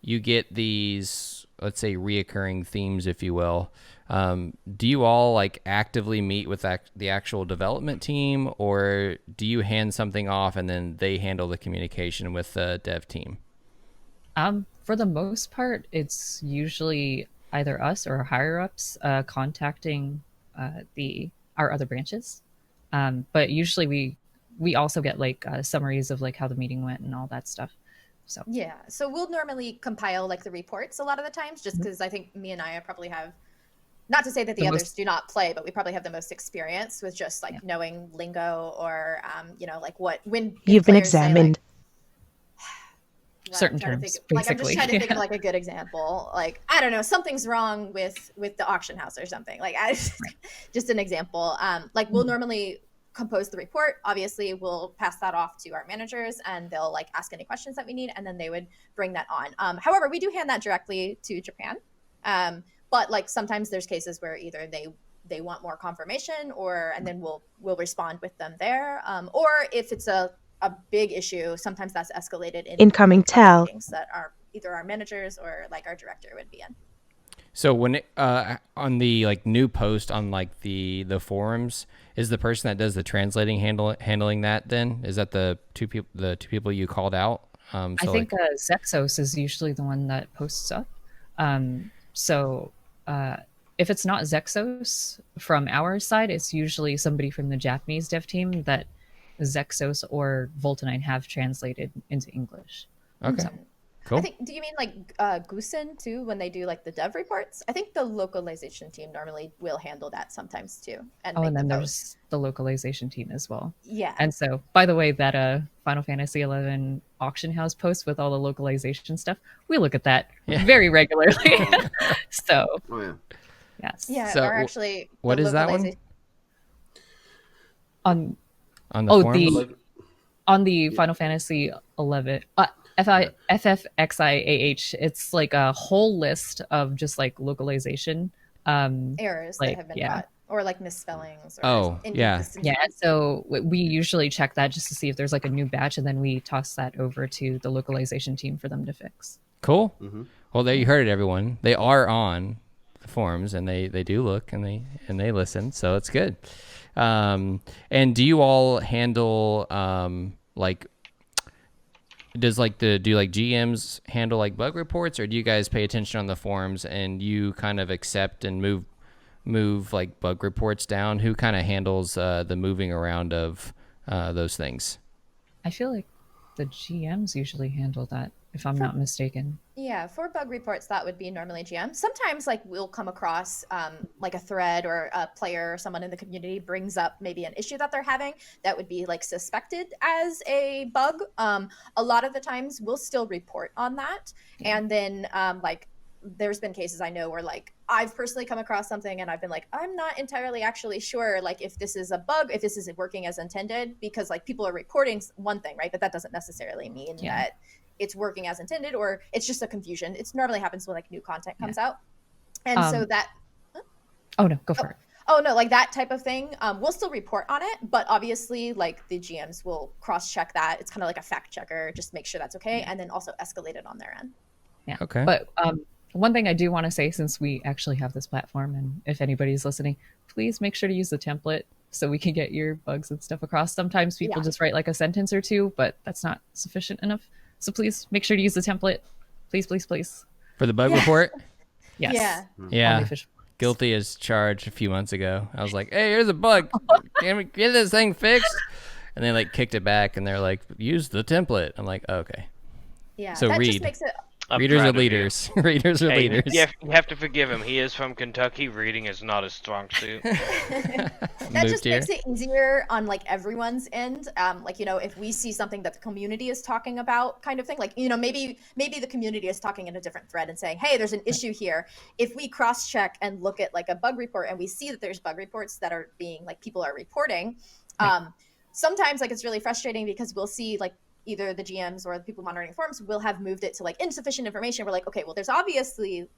Speaker 1: get these, let's say, reoccurring themes, if you will. Do you all like actively meet with the actual development team, or do you hand something off and then they handle the communication with the dev team?
Speaker 3: For the most part, it's usually either us or higher ups contacting our other branches. But usually we also get like summaries of like how the meeting went and all that stuff. So
Speaker 4: yeah, so we'll normally compile like the reports a lot of the times, just because I think me and Aya probably have, not to say that the others do not play, but we probably have the most experience with just like knowing lingo, or you know, like when
Speaker 6: you've been examined.
Speaker 4: Say, like,
Speaker 3: certain terms,
Speaker 4: like I'm just trying to think of like a good example. Like, I don't know, something's wrong with the auction house or something. Like, just an example. Like we'll normally compose the report. Obviously, we'll pass that off to our managers, and they'll like ask any questions that we need, and then they would bring that on. However, we do hand that directly to Japan. But like sometimes there's cases where either they want more confirmation, and then we'll respond with them there. Or if it's a big issue, sometimes that's escalated in
Speaker 6: incoming tell
Speaker 4: meetings that are either our managers or like our director would be in.
Speaker 1: So when it, on the like new post on like the forums, is the person that does the translating handling that? Then is that the two people you called out?
Speaker 3: I think Zexos is usually the one that posts up. So if it's not Zexos from our side, it's usually somebody from the Japanese dev team that Zexos or Volta9 have translated into English.
Speaker 1: Okay. So, cool.
Speaker 4: I think, do you mean like Goosen too, when they do like the dev reports? I think the localization team normally will handle that sometimes too.
Speaker 3: And then there's the localization team as well.
Speaker 4: Yeah.
Speaker 3: And so, by the way, that Final Fantasy XI auction house post with all the localization stuff, we look at that very regularly. So, yes.
Speaker 4: Yeah,
Speaker 1: so,
Speaker 4: or actually,
Speaker 1: what is that one?
Speaker 3: On
Speaker 1: the forums?
Speaker 3: On the Final Fantasy XI. FFXI, it's like a whole list of just like localization
Speaker 4: errors that have been caught, or like misspellings. Or
Speaker 3: yeah. So we usually check that just to see if there's like a new batch, and then we toss that over to the localization team for them to fix.
Speaker 1: Cool. Mm-hmm. Well, there you heard it, everyone. They are on the forums, and they do look and they listen, so it's good. And do you all handle like? Does like do like GMs handle like bug reports, or do you guys pay attention on the forums and you kind of accept and move like bug reports down? Who kind of handles the moving around of those things?
Speaker 3: I feel like the GMs usually handle that, if I'm not mistaken.
Speaker 4: Yeah, for bug reports, that would be normally GM. Sometimes like we'll come across like a thread or a player or someone in the community brings up maybe an issue that they're having that would be like suspected as a bug. A lot of the times we'll still report on that. And then like there's been cases I know where like I've personally come across something and I've been like, I'm not entirely actually sure like if this is a bug, if this isn't working as intended, because like people are reporting one thing, right? But that doesn't necessarily mean that it's working as intended, or it's just a confusion. It's normally happens when like new content comes out. And so that
Speaker 3: oh no, go for it.
Speaker 4: Oh no, like that type of thing. We'll still report on it, but obviously like the GMs will cross check that. It's kind of like a fact checker, just make sure that's okay, and then also escalate it on their end.
Speaker 3: Yeah.
Speaker 1: Okay.
Speaker 3: But one thing I do want to say, since we actually have this platform, and if anybody's listening, please make sure to use the template so we can get your bugs and stuff across. Sometimes people just write like a sentence or two, but that's not sufficient enough. So please make sure to use the template. Please, please, please.
Speaker 1: For the bug report?
Speaker 3: Yes.
Speaker 1: Yeah. Guilty as charged a few months ago. I was like, hey, here's a bug. Can we get this thing fixed? And they like kicked it back and they're like, use the template. I'm like, oh, okay.
Speaker 4: Yeah.
Speaker 1: So
Speaker 4: that
Speaker 1: read.
Speaker 4: Just makes it
Speaker 1: Readers are leaders. Readers are leaders.
Speaker 2: You have to forgive him. He is from Kentucky. Reading is not his strong suit.
Speaker 4: That just makes it easier on like everyone's end. Like, you know, if we see something that the community is talking about, kind of thing, like, you know, maybe the community is talking in a different thread and saying, hey, there's an issue here. If we cross check and look at like a bug report and we see that there's bug reports that are being like people are reporting, sometimes like it's really frustrating because we'll see like either the GMs or the people monitoring forums will have moved it to like insufficient information. We're like, okay, well, there's obviously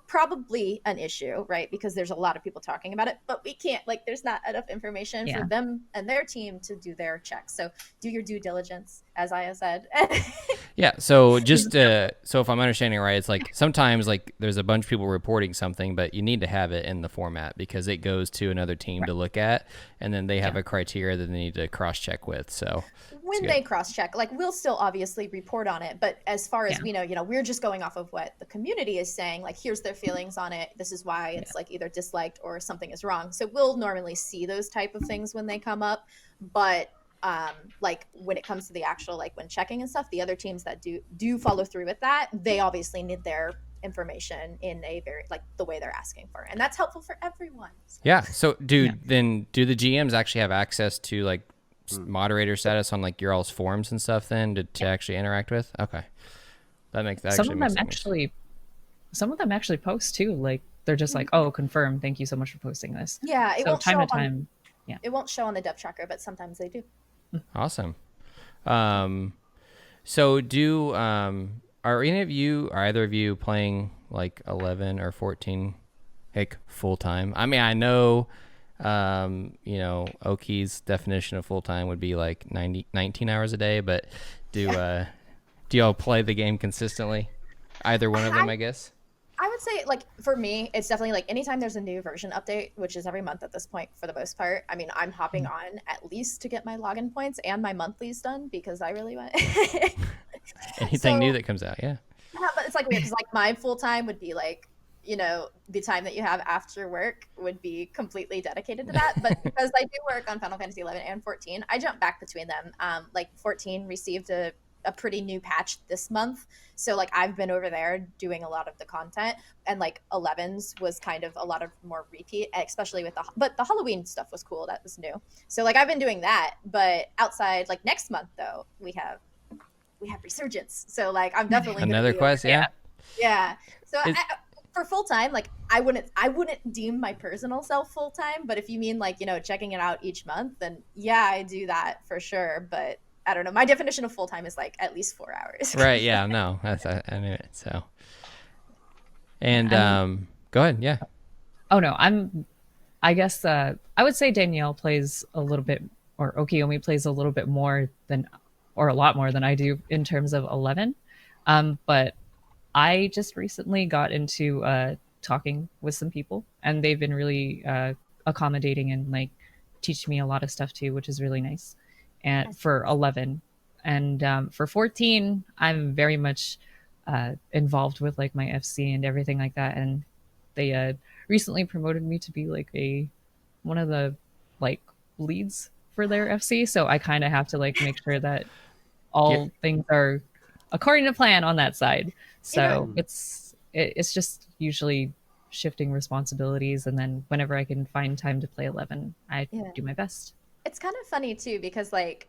Speaker 4: probably an issue, right? Because there's a lot of people talking about it, but we can't, like, there's not enough information for them and their team to do their checks. So do your due diligence, as I have said.
Speaker 1: Yeah. So just, so if I'm understanding right, it's like sometimes like there's a bunch of people reporting something, but you need to have it in the format because it goes to another team to look at, and then they have a criteria that they need to cross check with. So
Speaker 4: when they cross check, like we'll still obviously report on it, but as far as we know, you know, we're just going off of what the community is saying, like here's their feelings on it, this is why it's like either disliked or something is wrong. So we'll normally see those type of things when they come up, but like when it comes to the actual, like when checking and stuff, the other teams that do follow through with that, they obviously need their information in a very, like the way they're asking for, and that's helpful for everyone. So.
Speaker 1: Yeah. So then do the GMs actually have access to like moderator status on like your all's forums and stuff then to actually interact with? Okay. That makes that
Speaker 3: some of them actually post too, like they're just like, oh, confirm, thank you so much for posting this.
Speaker 4: Yeah, it
Speaker 3: so
Speaker 4: won't
Speaker 3: time
Speaker 4: show
Speaker 3: to time
Speaker 4: it won't show on the dev tracker, but sometimes they do.
Speaker 1: Awesome. So do are either of you playing like 11 or 14 like full time? I mean, I know you know, Okie's definition of full time would be like 19 hours a day, but do y'all play the game consistently? Either one of them, I guess.
Speaker 4: I would say, like, for me, it's definitely like anytime there's a new version update, which is every month at this point for the most part. I mean, I'm hopping on at least to get my login points and my monthlies done because I really want
Speaker 1: anything new that comes out. Yeah,
Speaker 4: but it's like weird because like my full time would be like, you know, the time that you have after work would be completely dedicated to that. But because I do work on Final Fantasy 11 and 14, I jump back between them. Like 14 received a pretty new patch this month, so like I've been over there doing a lot of the content, and like 11's was kind of a lot of more repeat, especially with the Halloween stuff was cool, that was new, so like I've been doing that. But outside, like next month though, we have Resurgence, so like I'm definitely
Speaker 1: another quest.
Speaker 4: Yeah. So for full time, like I wouldn't deem my personal self full time, but if you mean like, you know, checking it out each month, then yeah, I do that for sure. But I don't know. My definition of full time is like at least 4 hours.
Speaker 1: Right. Yeah. No, I knew it. So, and go ahead. Yeah.
Speaker 3: Oh no, I guess I would say Danielle plays a little bit, or Okieeomi plays a little bit more than, or a lot more than I do in terms of 11. But I just recently got into talking with some people, and they've been really accommodating and like teaching me a lot of stuff too, which is really nice. And for 11, and for 14, I'm very much involved with like my FC and everything like that. And they recently promoted me to be like one of the like leads for their FC. So I kind of have to like make sure that all things are according to plan on that side. So it's just usually shifting responsibilities, and then whenever I can find time to play 11, I do my best.
Speaker 4: It's kind of funny too because like,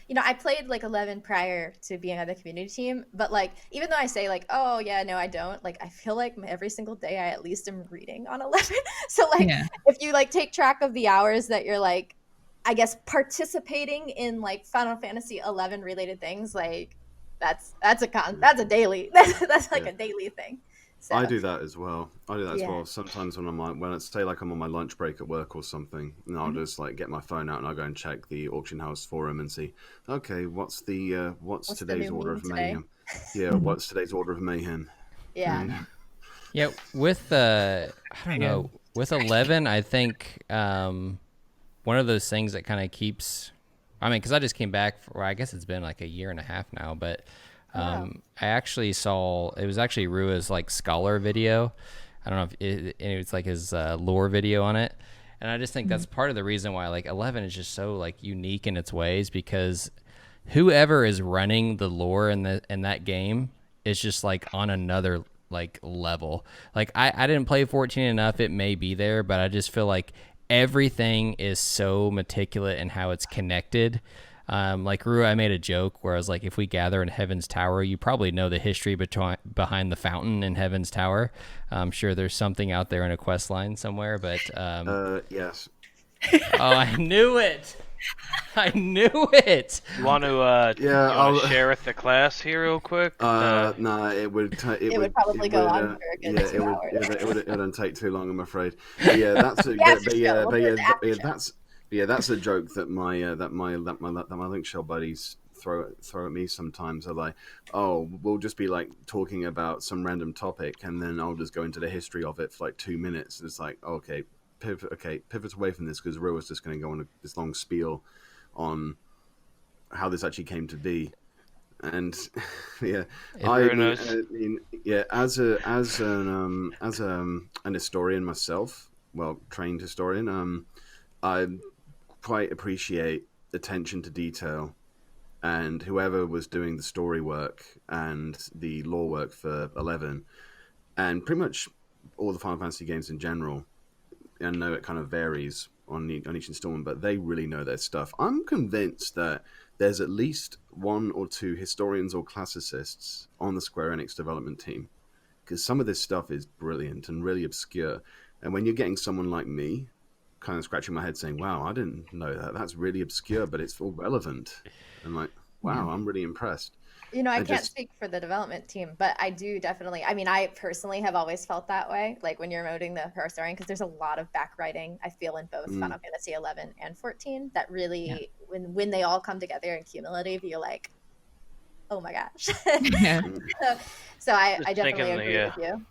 Speaker 4: you know, I played like 11 prior to being on the community team, but like even though I say like, oh yeah, no I don't, like I feel like every single day I at least am reading on 11. So like if you like take track of the hours that you're like, I guess participating in like Final Fantasy 11 related things, like that's a daily that's like a daily thing. So.
Speaker 5: I do that as well. Sometimes when I say like I'm on my lunch break at work or something, and I'll just like get my phone out and I'll go and check the auction house forum and see, okay, what's today's order of mayhem? Yeah, what's today's order of mayhem?
Speaker 4: Yeah.
Speaker 1: Yeah, with I don't know, with 11, I think one of those things that kind of keeps, I mean, because I just came back I guess it's been like a year and a half now, but I actually saw, it was actually Rua's like scholar video. I don't know if it's like his lore video on it. And I just think that's part of the reason why like 11 is just so like unique in its ways, because whoever is running the lore in that game is just like on another like level. Like I didn't play 14 enough. It may be there, but I just feel like everything is so meticulous in how it's connected. Like Rua, I made a joke where I was like, if we gather in Heaven's Tower, you probably know the history behind the fountain in Heaven's Tower. I'm sure there's something out there in a quest line somewhere, but
Speaker 5: yes.
Speaker 1: Oh, I knew it. I knew it.
Speaker 2: You want to share with the class here real quick?
Speaker 5: No, it would
Speaker 4: probably go on for a good 2 hours.
Speaker 5: It wouldn't take too long, I'm afraid. But yeah, that's that's a joke that my link shell buddies throw at me sometimes. They're like, oh, we'll just be like talking about some random topic, and then I'll just go into the history of it for like 2 minutes. It's like, okay, pivot away from this, because Rua's just going to go on this long spiel on how this actually came to be. And as an historian myself, well, trained historian, I quite appreciate attention to detail, and whoever was doing the story work and the lore work for 11, and pretty much all the Final Fantasy games in general, I know it kind of varies on each installment, but they really know their stuff. I'm convinced that there's at least 1 or 2 historians or classicists on the Square Enix development team, because some of this stuff is brilliant and really obscure. And when you're getting someone like me kind of scratching my head saying, wow, I didn't know that. That's really obscure, but it's all relevant. I'm like, wow, I'm really impressed.
Speaker 4: You know, I can't speak for the development team, but I do definitely, I mean, I personally have always felt that way, like when you're emoting the historian, because there's a lot of backwriting, I feel, in both Final Fantasy 11 and 14 that really, when they all come together in cumulative, you're like, oh my gosh. So I definitely agree with you.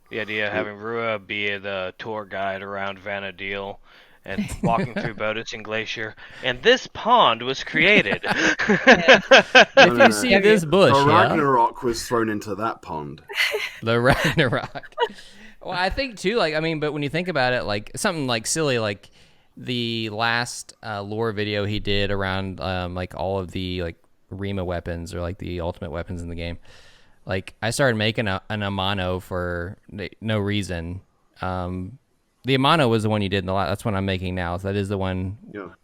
Speaker 2: The idea of having Rua be the tour guide around Vanadil and walking through Bodicing Glacier, and this pond was created.
Speaker 1: If you see this bush,
Speaker 5: the Ragnarok was thrown into that pond.
Speaker 1: The Ragnarok. Well, I think too, like, I mean, but when you think about it, like something like silly, like the last lore video he did around like all of the like Rima weapons or like the ultimate weapons in the game. Like I started making an Amano for no reason. The Amano was the one you did in the last. That's what I'm making now. So that is the one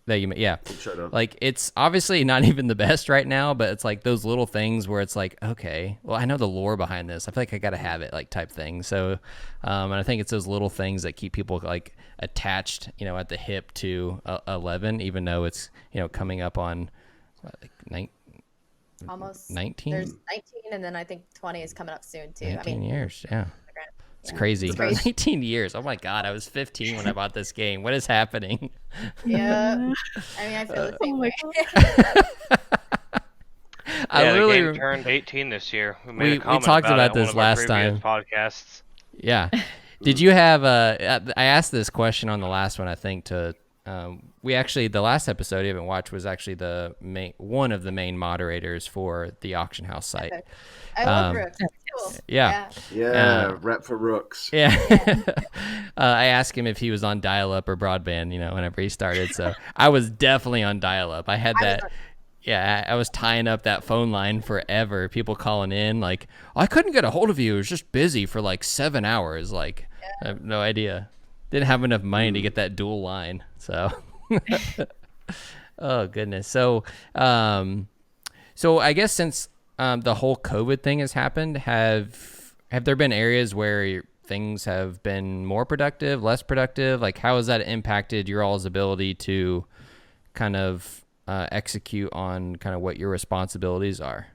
Speaker 1: that you made. Yeah.
Speaker 5: Shut up.
Speaker 1: Like it's obviously not even the best right now, but it's like those little things where it's like, okay, well, I know the lore behind this. I feel like I got to have it, like type thing. So, and I think it's those little things that keep people like attached, you know, at the hip to 11, even though it's, you know, coming up on what, like
Speaker 4: almost
Speaker 1: 19.
Speaker 4: There's 19, and then I think 20 is coming up soon too.
Speaker 1: 19 years, yeah. It's crazy. 19 years. Oh my God, I was 15 when I bought this game. What is happening?
Speaker 4: Yeah. I mean, I feel the same way.
Speaker 2: The game turned 18 this year.
Speaker 1: We talked about this last time.
Speaker 2: Podcasts.
Speaker 1: Yeah. Did you have I asked this question on the last one, I think, to we actually, the last episode you haven't watched was actually one of the main moderators for the auction house site.
Speaker 4: Okay. I love Rooks. Cool.
Speaker 1: Yeah.
Speaker 5: Rep for Rooks.
Speaker 1: Yeah. I asked him if he was on dial-up or broadband, you know, whenever he started. So I was definitely on dial-up. I had that. Yeah, I was tying up that phone line forever. People calling in like, I couldn't get a hold of you. It was just busy for like 7 hours. Like, I have no idea. Didn't have enough money to get that dual line. So, oh goodness. So I guess since the whole COVID thing has happened, have there been areas where things have been more productive, less productive? Like, how has that impacted your all's ability to kind of execute on kind of what your responsibilities are?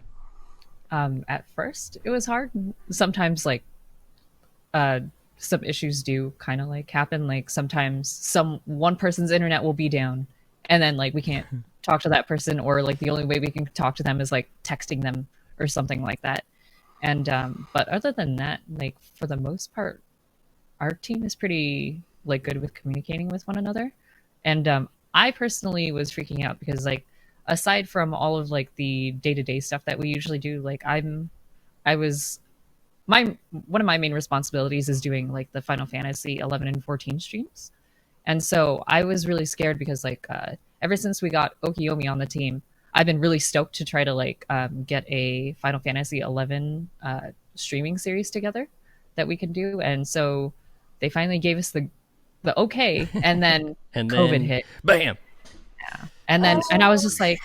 Speaker 3: At first, it was hard. Sometimes, like, some issues do kind of like happen. Like sometimes one person's internet will be down, and then like we can't talk to that person, or like the only way we can talk to them is like texting them or something like that. And but other than that, like for the most part, our team is pretty like good with communicating with one another. And I personally was freaking out because like aside from all of like the day-to-day stuff that we usually do, like one of my main responsibilities is doing like the Final Fantasy 11 and 14 streams. And so I was really scared because like ever since we got Okieeomi on the team, I've been really stoked to try to like get a Final Fantasy 11 streaming series together that we can do. And so they finally gave us the okay, and then COVID hit.
Speaker 1: Bam.
Speaker 3: Yeah. And then and I was just like,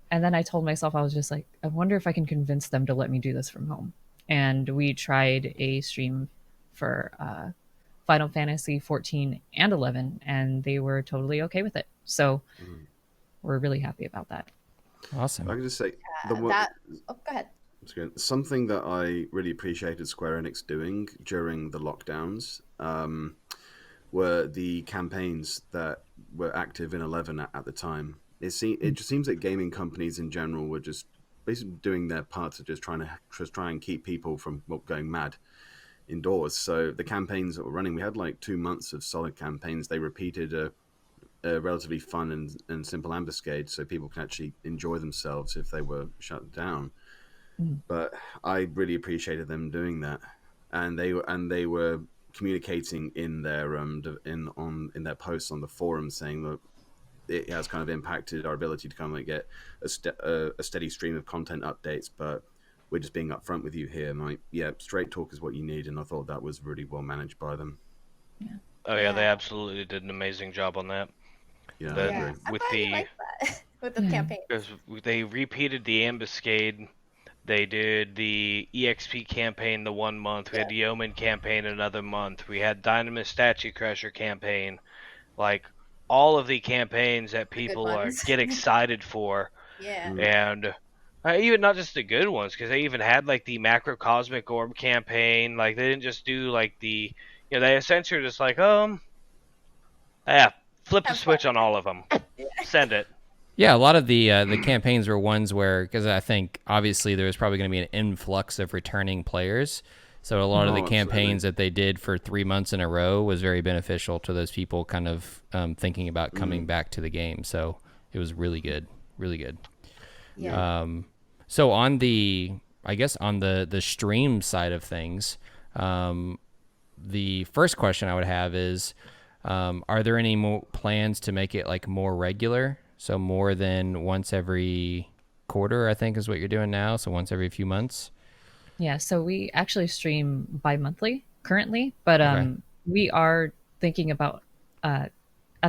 Speaker 3: and then I told myself, I was just like, I wonder if I can convince them to let me do this from home. And we tried a stream for Final Fantasy 14 and 11, and they were totally okay with it. So we're really happy about that.
Speaker 1: Awesome.
Speaker 5: I can just say,
Speaker 4: go ahead.
Speaker 5: Something that I really appreciated Square Enix doing during the lockdowns were the campaigns that were active in 11 at the time. It just seems that gaming companies in general were just basically doing their part to just try and keep people from going mad indoors. So the campaigns that were running, we had like 2 months of solid campaigns. They repeated a relatively fun and simple ambuscade, so people can actually enjoy themselves if they were shut down. But I really appreciated them doing that, and they were communicating in their in their posts on the forum saying that it has kind of impacted our ability to kind of get a steady stream of content updates, but we're just being upfront with you here. Like, yeah, straight talk is what you need, and I thought that was really well managed by them.
Speaker 2: Yeah. Oh yeah, they absolutely did an amazing job on that.
Speaker 5: Yeah,
Speaker 4: with the campaign.
Speaker 2: Because they repeated the ambuscade. They did the EXP campaign the 1 month. We had the Omen campaign another month. We had Dynamis Statue Crusher campaign. Like, all of the campaigns that people get excited for.
Speaker 4: Yeah.
Speaker 2: And even not just the good ones, because they even had like the Macrocosmic Orb campaign. Like, they didn't just do like the, they essentially were just like, flip the switch on all of them. Send it.
Speaker 1: Yeah, a lot of the campaigns were ones where, because I think obviously there was probably going to be an influx of returning players. So a lot of the campaigns that they did for 3 months in a row was very beneficial to those people kind of thinking about coming back to the game. So it was really good, really good.
Speaker 4: Yeah.
Speaker 1: So on the stream side of things, the first question I would have is, are there any more plans to make it like more regular? So more than once every quarter, I think is what you're doing now. So once every few months.
Speaker 3: Yeah, so we actually stream bi-monthly currently, but we are thinking about at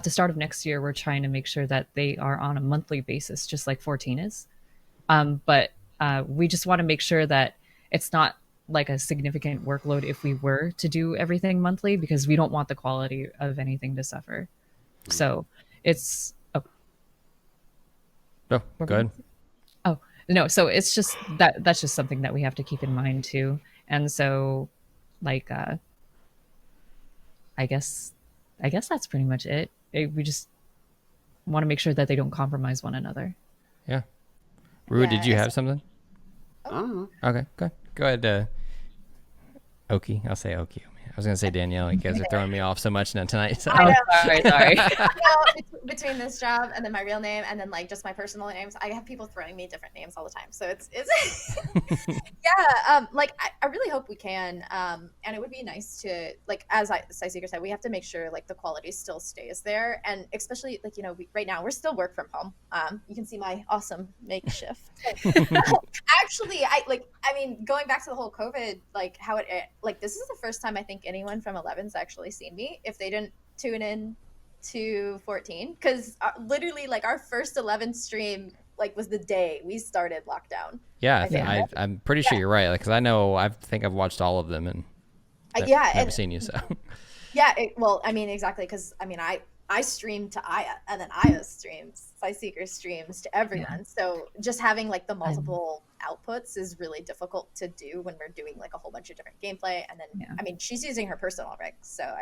Speaker 3: the start of next year, we're trying to make sure that they are on a monthly basis, just like 14 is. But we just want to make sure that it's not like a significant workload if we were to do everything monthly, because we don't want the quality of anything to suffer. So it's...
Speaker 1: Oh, good.
Speaker 3: Oh, no, so it's just that's just something that we have to keep in mind too. And so like I guess that's pretty much it. We just want to make sure that they don't compromise one another.
Speaker 1: Yeah. Rue, did you have something?
Speaker 5: Oh.
Speaker 1: Okay, go ahead. Oki, I'll say Okieeomi. I was gonna say Danielle. You guys are throwing me off so much now tonight. So.
Speaker 3: Oh, sorry.
Speaker 4: Between this job and then my real name and then like just my personal names, I have people throwing me different names all the time. So it's yeah. Like I really hope we can. And it would be nice to, like, as Sicycre said, we have to make sure like the quality still stays there, and especially like, you know, right now we're still work from home. You can see my awesome makeshift. Actually, going back to the whole COVID, like how it like this is the first time I think anyone from 11's actually seen me if they didn't tune in to 14, because literally like our first 11 stream like was the day we started lockdown.
Speaker 1: Yeah, I'm pretty sure you're right, because I think I've watched all of them and I've never seen you. So
Speaker 4: exactly, because I stream to Aya, and then Aya streams, Sicycre streams to everyone. Yeah. So just having like the multiple outputs is really difficult to do when we're doing like a whole bunch of different gameplay. And then, she's using her personal rig. So,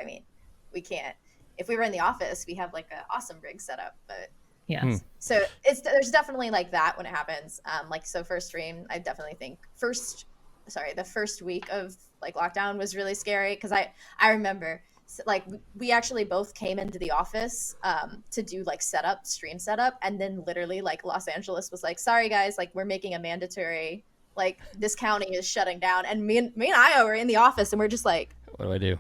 Speaker 4: we can't, if we were in the office, we have like an awesome rig set up, but so there's definitely like that when it happens. So first stream, I definitely think the first week of like lockdown was really scary. Cause I remember, like we actually both came into the office to do like stream setup, and then literally like Los Angeles was like, sorry guys, like we're making a mandatory, like this county is shutting down, and me and Io were in the office and we're just like,
Speaker 1: what do I do?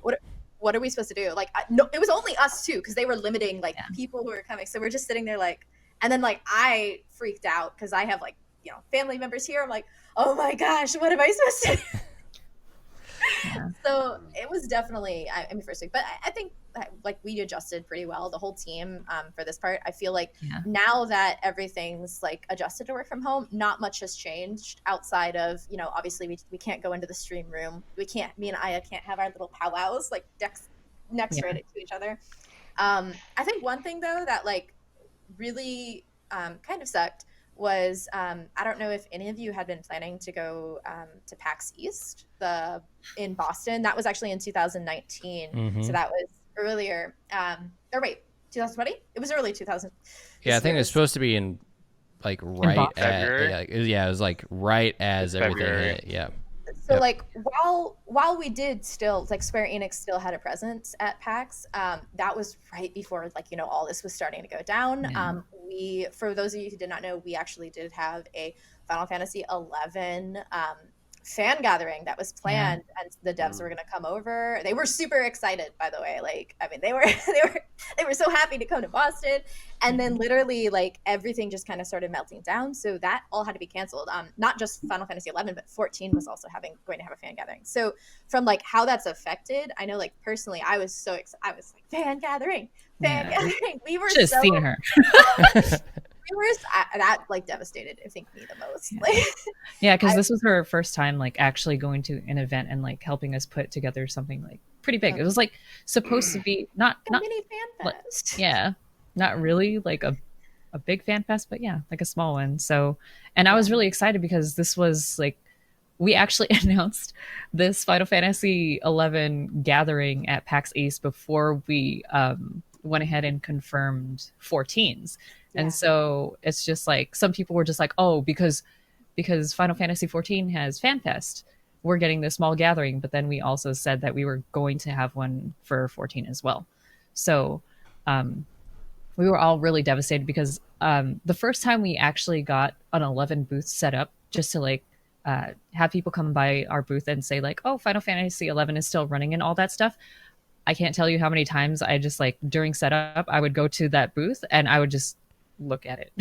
Speaker 4: What are we supposed to do? Like no, it was only us two, because they were limiting like people who were coming, so we're just sitting there like, and then like I freaked out because I have like, you know, family members here. I'm like, oh my gosh, what am I supposed to do? So it was definitely, first week, but I think like we adjusted pretty well, the whole team, for this part. I feel like now that everything's like adjusted to work from home, not much has changed outside of, you know, obviously we can't go into the stream room. Me and Aya can't have our little powwows like next right to each other. I think one thing though that like really kind of sucked was I don't know if any of you had been planning to go to PAX East in Boston. That was actually in 2019, so that was earlier. 2020? It was early 2000.
Speaker 1: Yeah, I think it was supposed to be in like right at it was like right as everything hit. Yeah.
Speaker 4: So like while we did still, like Square Enix still had a presence at PAX, that was right before like, you know, all this was starting to go down. We, for those of you who did not know, we actually did have a Final Fantasy 11 fan gathering that was planned, and the devs were going to come over. They were super excited, by the way. Like, they were so happy to come to Boston, and then literally like everything just kind of started melting down. So that all had to be canceled. Not just Final Fantasy 11, but 14 was also going to have a fan gathering. So from like how that's affected, I know like personally, I was so excited. I was like, fan gathering. We were
Speaker 3: just seeing her.
Speaker 4: That like devastated, I think, me the most.
Speaker 3: Because this was her first time like actually going to an event and like helping us put together something like pretty big. It was like supposed to be not
Speaker 4: mini fan fest.
Speaker 3: Not really like a big fan fest, but like a small one. So, and I was really excited because this was like, we actually announced this Final Fantasy 11 gathering at PAX East before we went ahead and confirmed 14s. And so it's just like, some people were just like, oh, because Final Fantasy 14 has FanFest, we're getting this small gathering, but then we also said that we were going to have one for 14 as well. So we were all really devastated because the first time we actually got an 11 booth set up just to like have people come by our booth and say like, oh, Final Fantasy 11 is still running and all that stuff. I can't tell you how many times I just like during setup, I would go to that booth and I would just look at it.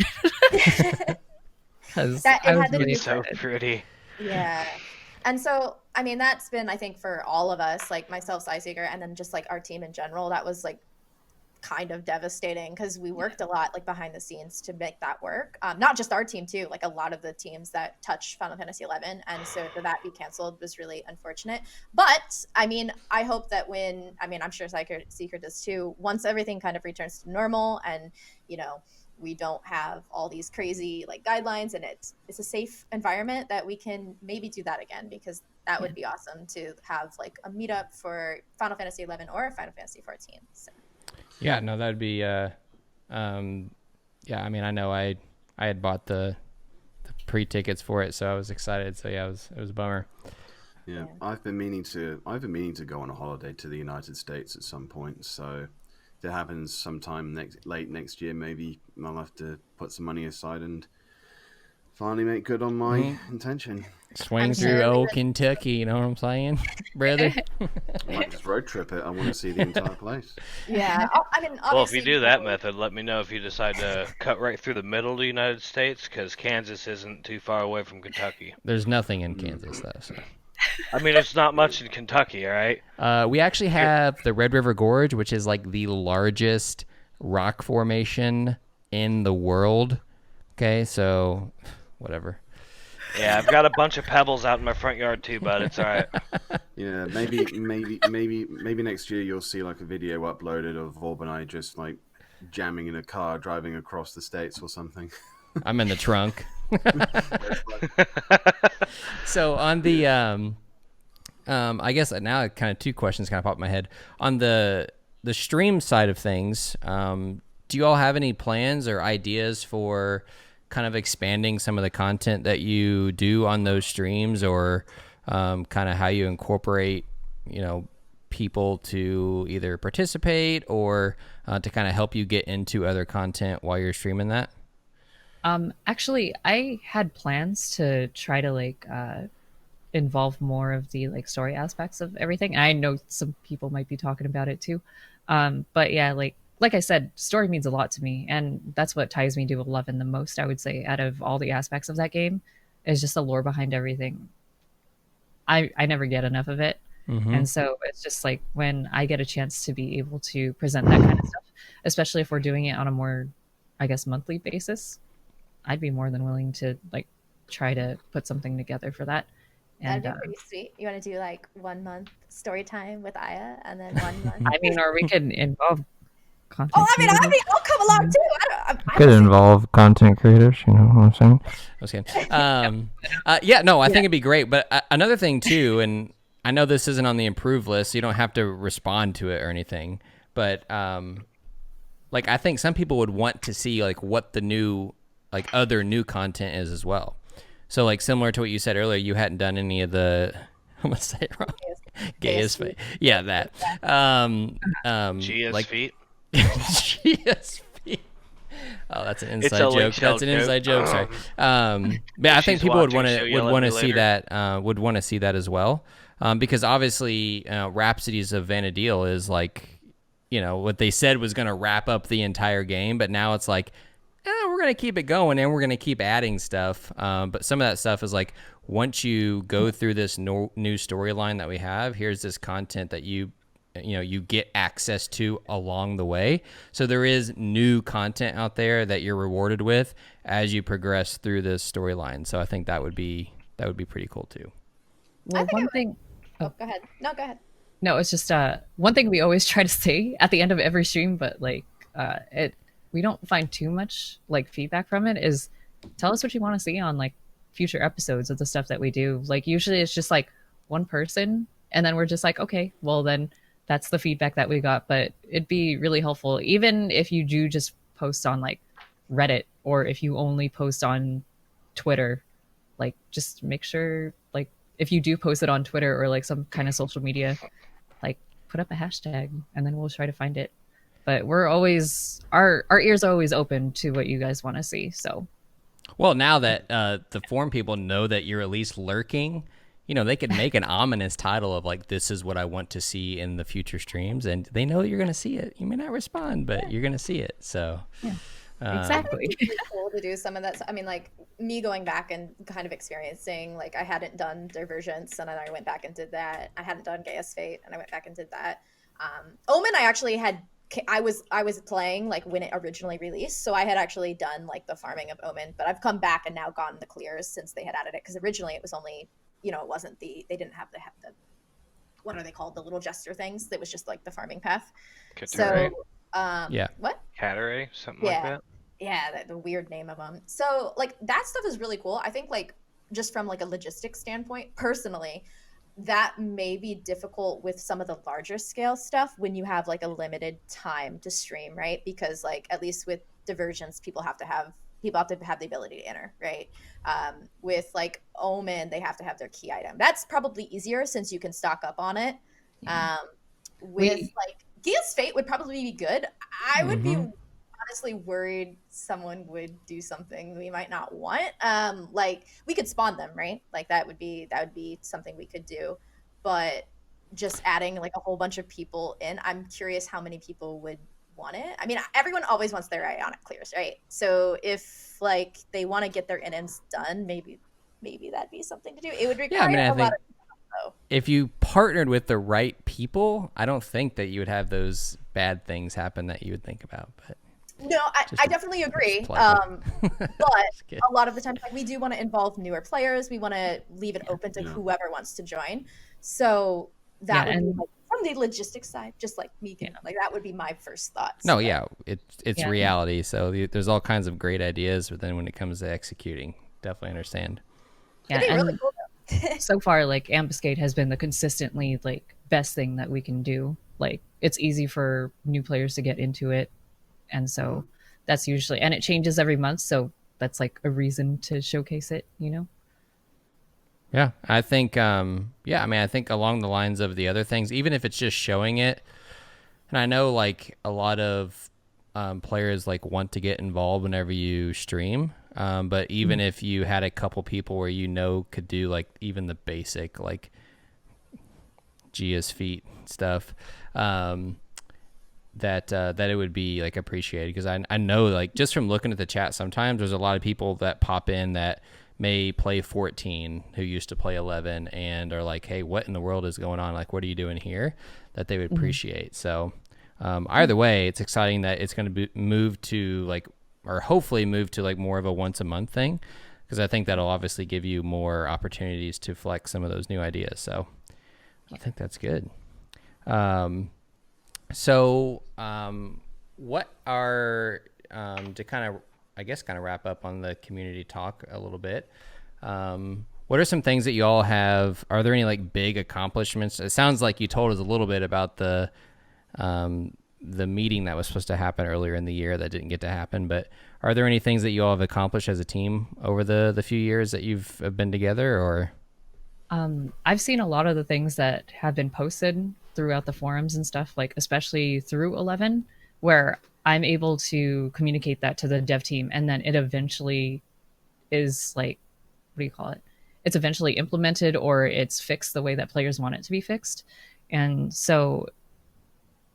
Speaker 3: Because I was really
Speaker 2: so pretty.
Speaker 4: Yeah. And so, I mean, that's been, I think, for all of us, like myself, Sicycre, and then just like our team in general, that was like kind of devastating because we worked a lot like behind the scenes to make that work. Not just our team too, like a lot of the teams that touch Final Fantasy 11, and so for that be canceled was really unfortunate. But I mean, I hope that I'm sure Sicycre does too, once everything kind of returns to normal and we don't have all these crazy like guidelines and it's a safe environment, that we can maybe do that again, because that would be awesome to have like a meetup for Final Fantasy 11 or Final Fantasy 14. So.
Speaker 1: Yeah, no, that'd be yeah, I mean, I know I had bought the pre-tickets for it, so I was excited. So yeah, it was a bummer.
Speaker 5: Yeah, I've been meaning to go on a holiday to the United States at some point, so if it happens sometime late next year, maybe I'll have to put some money aside and finally make good on my intention.
Speaker 1: Swing through old Kentucky, you know what I'm saying, brother?
Speaker 5: I might just road trip it. I want to see the entire place.
Speaker 4: Yeah, I mean,
Speaker 2: well, if you do that method, let me know if you decide to cut right through the middle of the United States, because Kansas isn't too far away from Kentucky.
Speaker 1: There's nothing in Kansas, though. So.
Speaker 2: I mean, it's not much in Kentucky, all right?
Speaker 1: We actually have the Red River Gorge, which is like the largest rock formation in the world. Okay, so whatever.
Speaker 2: Yeah, I've got a bunch of pebbles out in my front yard too, but it's all right.
Speaker 5: Yeah, maybe next year you'll see like a video uploaded of Vorb and I just like jamming in a car driving across the states or something.
Speaker 1: I'm in the trunk. So on the I guess now kind of two questions kind of popped in my head. On the stream side of things, do you all have any plans or ideas for kind of expanding some of the content that you do on those streams, or kind of how you incorporate, people to either participate or to kind of help you get into other content while you're streaming that?
Speaker 3: Actually, I had plans to try to like involve more of the like story aspects of everything. And I know some people might be talking about it too. But yeah, like I said, story means a lot to me, and that's what ties me to 11 the most, I would say, out of all the aspects of that game, is just the lore behind everything. I never get enough of it. Mm-hmm. And so it's just like when I get a chance to be able to present that kind of stuff, especially if we're doing it on a more, I guess, monthly basis, I'd be more than willing to like try to put something together for that.
Speaker 4: And that'd be pretty sweet. You want to do like 1 month story time with Aya, and then 1 month.
Speaker 3: I mean, or we could involve content.
Speaker 4: Oh, I mean, I'll come along too.
Speaker 6: I could involve content creators. You know what I'm saying?
Speaker 1: Okay. Yeah, no, I think it'd be great. But another thing too, and I know this isn't on the approved list, so you don't have to respond to it or anything. But like, I think some people would want to see like what the new, like other new content is as well. So like similar to what you said earlier, you hadn't done any of the, I'm gonna say it wrong. Gayest feet. Yeah, that.
Speaker 2: Gia's
Speaker 1: like,
Speaker 2: feet.
Speaker 1: Gia's feet. Oh, that's an inside joke. That's an inside joke. Sorry. But I think people would want to see that. Would want to see that as well, because obviously, Rhapsodies of Vana'diel is like, what they said was going to wrap up the entire game, but now it's like, we're going to keep it going and we're going to keep adding stuff. But some of that stuff is like, once you go through this new storyline that we have, here's this content that you get access to along the way. So there is new content out there that you're rewarded with as you progress through this storyline. So I think that would be pretty cool too.
Speaker 3: Well, one thing.
Speaker 4: Oh, go ahead. No, go ahead.
Speaker 3: No, it's just one thing we always try to say at the end of every stream, but like we don't find too much like feedback from it, is tell us what you want to see on like future episodes of the stuff that we do. Like usually it's just like one person, and then we're just like, okay, well then that's the feedback that we got. But it'd be really helpful, even if you do just post on like Reddit, or if you only post on Twitter, like just make sure like if you do post it on Twitter or like some kind of social media, like put up a hashtag and then we'll try to find it. But we're always, our ears are always open to what you guys want to see. So,
Speaker 1: well, now that the forum people know that you're at least lurking, you know, they could make an ominous title of like, this is what I want to see in the future streams, and they know you're going to see it. You may not respond, but you're going to see it. So
Speaker 3: exactly.
Speaker 4: It's really cool to do some of that. I mean, like me going back and kind of experiencing, like I hadn't done Divergence and then I went back and did that. I hadn't done Gaia's Fate and I went back and did that. Omen, I actually had, I was playing like when it originally released, so I had actually done like the farming of Omen, but I've come back and now gotten the clears since they had added it, because originally it was only, you know, it wasn't they didn't have the what are they called, the little jester things, that was just like the farming path.
Speaker 2: Catare.
Speaker 4: So
Speaker 1: yeah,
Speaker 4: what,
Speaker 2: Catare, something like that.
Speaker 4: Yeah, the weird name of them. So like that stuff is really cool. I think like just from like a logistics standpoint, personally, that may be difficult with some of the larger scale stuff when you have like a limited time to stream, right? Because like at least with Divergence, people have to have the ability to enter, right? With like Omen, they have to have their key item. That's probably easier since you can stock up on it. With like Gaia's Fate would probably be good. I would be honestly worried someone would do something we might not want. Like we could spawn them, right? Like that would be something we could do. But just adding like a whole bunch of people in, I'm curious how many people would want it. I mean, everyone always wants their Ionic clears, right? So if like they want to get their NMs done, maybe that'd be something to do. It would require a lot of people,
Speaker 1: if you partnered with the right people, I don't think that you would have those bad things happen that you would think about. But
Speaker 4: no, I definitely agree. But a lot of the time, like, we do want to involve newer players. We want to leave it open to whoever wants to join. So that would be like, from the logistics side, just like me, like that would be my first thoughts.
Speaker 1: No, it's reality. So there's all kinds of great ideas, but then when it comes to executing, definitely understand.
Speaker 3: Yeah,
Speaker 4: it'd be really cool though.
Speaker 3: So far, like Ambuscade has been the consistently like best thing that we can do. Like it's easy for new players to get into it. And so that's usually, and it changes every month. So that's like a reason to showcase it, you know?
Speaker 1: Yeah, I think, I mean, I think along the lines of the other things, even if it's just showing it, and I know like a lot of players like want to get involved whenever you stream, but even if you had a couple people where you know could do like even the basic like Gia's feet stuff, that it would be like appreciated, because I know like just from looking at the chat sometimes there's a lot of people that pop in that may play 14 who used to play 11 and are like, hey, what in the world is going on, like what are you doing here, that they would appreciate. So either way, it's exciting that it's going to be moved to like, or hopefully move to like more of a once a month thing, because I think that'll obviously give you more opportunities to flex some of those new ideas. So I think that's good. So what are, to kind of, I guess, kind of wrap up on the community talk a little bit, what are some things that you all have? Are there any like big accomplishments? It sounds like you told us a little bit about the meeting that was supposed to happen earlier in the year that didn't get to happen, but are there any things that you all have accomplished as a team over the few years that you've been together? Or
Speaker 3: I've seen a lot of the things that have been posted throughout the forums and stuff, like especially through 11, where I'm able to communicate that to the dev team, and then it eventually is like, what do you call it? It's eventually implemented, or it's fixed the way that players want it to be fixed. And so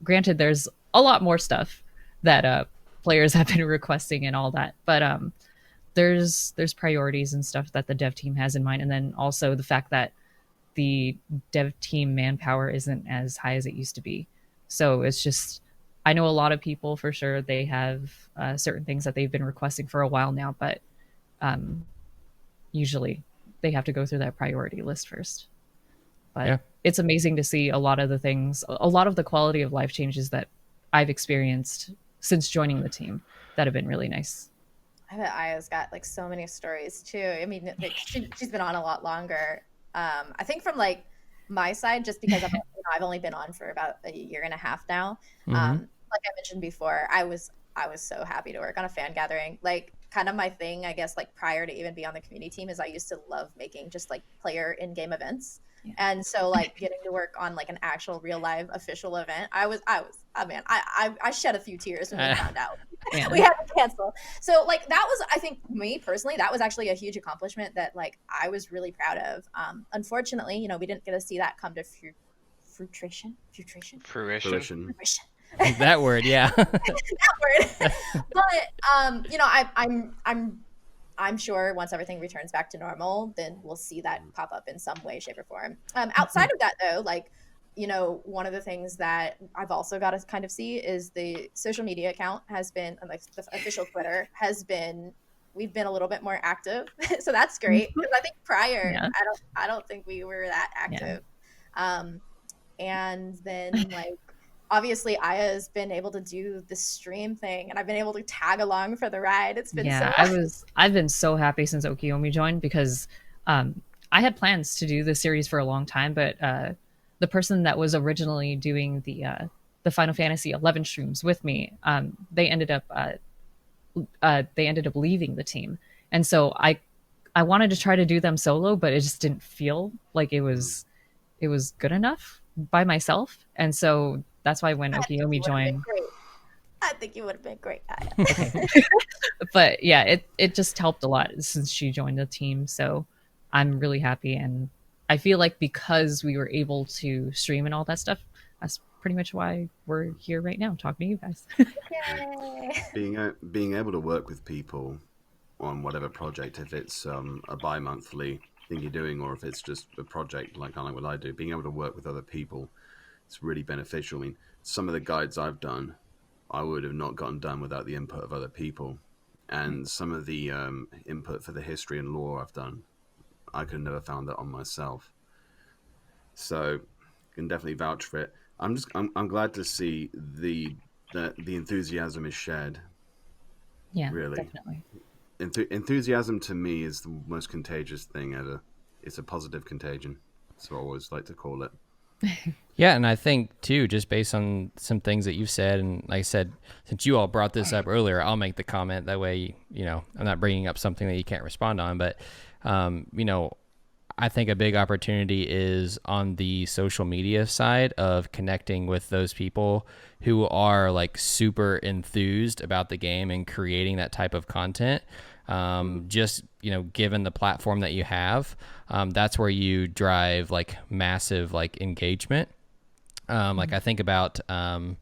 Speaker 3: granted, there's a lot more stuff that players have been requesting and all that, but there's priorities and stuff that the dev team has in mind. And then also the fact that the dev team manpower isn't as high as it used to be. So it's just, I know a lot of people for sure, they have certain things that they've been requesting for a while now, but usually they have to go through that priority list first. But it's amazing to see a lot of the things, a lot of the quality of life changes that I've experienced since joining the team that have been really nice.
Speaker 4: I bet Aya's got like so many stories too. I mean, like, she's been on a lot longer. I think from like my side, just because I've only been on for about a year and a half now. Like I mentioned before, I was so happy to work on a fan gathering. Like kind of my thing, I guess, like prior to even being on the community team, is I used to love making just like player in-game events. Yeah. And so like getting to work on like an actual real live official event, I shed a few tears when we found out we had to cancel. So like that was, I think, me personally, that was actually a huge accomplishment that like I was really proud of. Unfortunately, you know, we didn't get to see that come to fruition.
Speaker 1: That word, yeah.
Speaker 4: That word. But you know, I'm sure once everything returns back to normal, then we'll see that pop up in some way, shape, or form. Outside of that, though, like, you know, one of the things that I've also got to kind of see is the social media account has been, like the official Twitter has been, we've been a little bit more active. So that's great, because I think prior, I don't think we were that active. And then like, obviously Aya's been able to do the stream thing, and I've been able to tag along for the ride. It's been
Speaker 3: I've been so happy since Okieeomi joined, because I had plans to do this series for a long time, but the person that was originally doing the Final Fantasy 11 streams with me, they ended up leaving the team, and so I wanted to try to do them solo, but it just didn't feel like it was good enough by myself, and so that's why when Okieeomi joined,
Speaker 4: I think you would have been great.
Speaker 3: But yeah, it just helped a lot since she joined the team. So I'm really happy, and I feel like because we were able to stream and all that stuff, that's pretty much why we're here right now talking to you guys.
Speaker 5: Being able to work with people on whatever project, if it's a bi-monthly thing you're doing, or if it's just a project like what I do, being able to work with other people, it's really beneficial. I mean, some of the guides I've done, I would have not gotten done without the input of other people, and some of the input for the history and lore I've done, I could have never found that on myself. So I can definitely vouch for it. I'm glad to see the enthusiasm is shared.
Speaker 3: Yeah,
Speaker 5: really,
Speaker 3: definitely.
Speaker 5: Enthusiasm to me is the most contagious thing ever. It's a positive contagion. That's what I always like to call it.
Speaker 1: Yeah, and I think too, just based on some things that you've said, and like I said, since you all brought this up earlier, I'll make the comment. That way, you know, I'm not bringing up something that you can't respond on. But, you know, I think a big opportunity is on the social media side of connecting with those people who are like super enthused about the game and creating that type of content. Just, you know, given the platform that you have, that's where you drive like massive like engagement. Like I think about I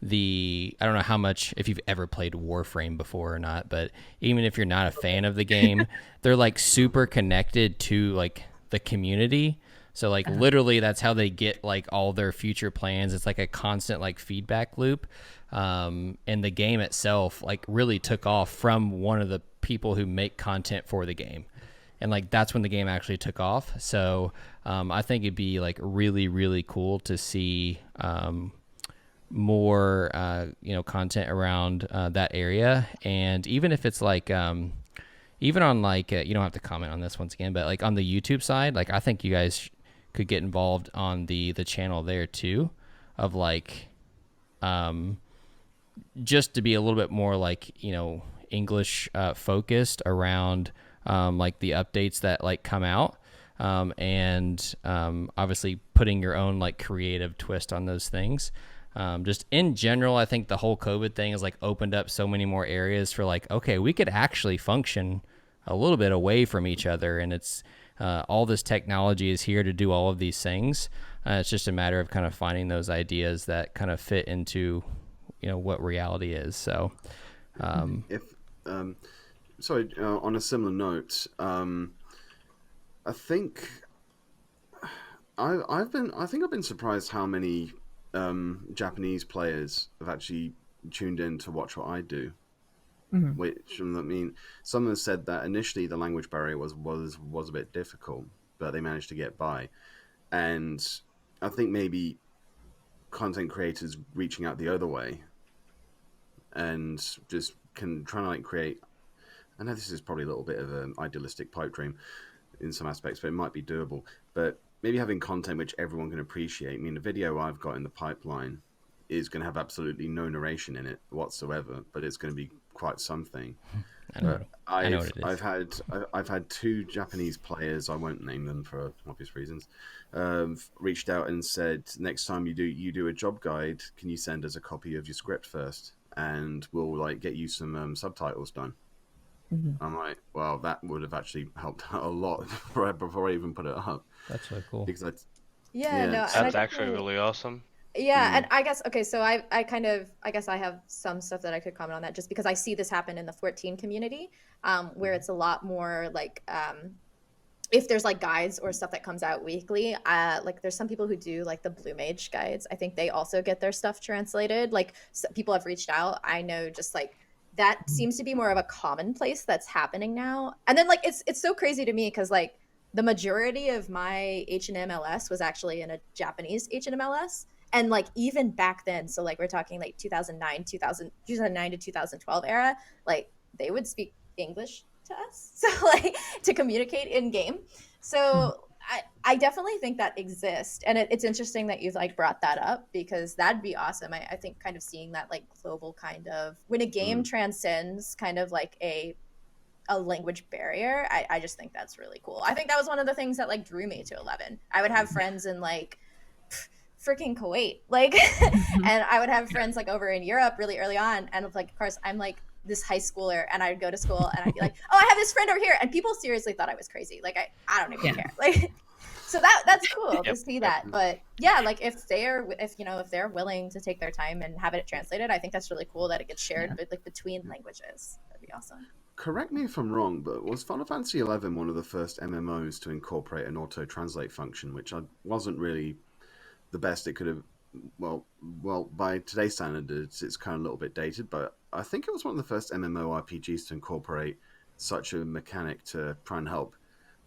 Speaker 1: don't know how much, if you've ever played Warframe before or not, but even if you're not a fan of the game, they're like super connected to like the community. So like literally that's how they get like all their future plans. It's like a constant like feedback loop. And the game itself like really took off from one of the people who make content for the game. And like that's when the game actually took off. So I think it'd be like really, really cool to see more you know, content around that area. And even if it's like even on like you don't have to comment on this once again, but like on the YouTube side, like I think you guys could get involved on the channel there too, of like just to be a little bit more like, you know, English focused around like the updates that like come out, and obviously putting your own like creative twist on those things. Just in general, I think the whole COVID thing has like opened up so many more areas for like, okay, we could actually function a little bit away from each other, and it's all this technology is here to do all of these things. It's just a matter of kind of finding those ideas that kind of fit into, you know, what reality is. So on
Speaker 5: a similar note, I think I've been surprised how many Japanese players have actually tuned in to watch what I do. Which, I mean, someone said that initially the language barrier was a bit difficult, but they managed to get by. And I think maybe content creators reaching out the other way and just trying to like create. I know this is probably a little bit of an idealistic pipe dream in some aspects, but it might be doable. But maybe having content which everyone can appreciate. I mean, the video I've got in the pipeline is going to have absolutely no narration in it whatsoever, but it's going to be quite something.
Speaker 1: I know what it
Speaker 5: is. I've had two Japanese players, I won't name them for obvious reasons, reached out and said, next time you do a job guide, can you send us a copy of your script first, and we'll like get you some subtitles done. Mm-hmm. I'm like, well, that would have actually helped out a lot before I even put it up.
Speaker 1: That's really cool.
Speaker 5: Because
Speaker 2: that's actually really awesome.
Speaker 4: Yeah, and I guess so I guess I have some stuff that I could comment on that, just because I see this happen in the 14 community, where it's a lot more like if there's like guides or stuff that comes out weekly, like there's some people who do like the Blue Mage guides. I think they also get their stuff translated. Like people have reached out. I know, just like that seems to be more of a commonplace that's happening now. And then like it's so crazy to me because like the majority of my H&M-LS was actually in a Japanese H&M-LS. And like even back then, so like we're talking like 2009 to 2012 era, like they would speak English to us, so like to communicate in game. So I definitely think that exists, and it's interesting that you've like brought that up, because that'd be awesome. I think kind of seeing that like global kind of, when a game transcends kind of like a language barrier, I just think that's really cool. I think that was one of the things that like drew me to 11. I would have friends in like freaking Kuwait, like, and I would have friends like over in Europe really early on, and like of course I'm like this high schooler, and I'd go to school and I'd be like, oh, I have this friend over here, and people seriously thought I was crazy. Like I don't even care. Like, so that's cool to see that. But yeah, like if they're willing to take their time and have it translated, I think that's really cool that it gets shared like between languages. That'd be awesome.
Speaker 5: Correct me if I'm wrong, but was Final Fantasy XI one of the first MMOs to incorporate an auto-translate function, which wasn't really the best it could have? Well, by today's standards, it's kind of a little bit dated, but I think it was one of the first MMORPGs to incorporate such a mechanic to try and help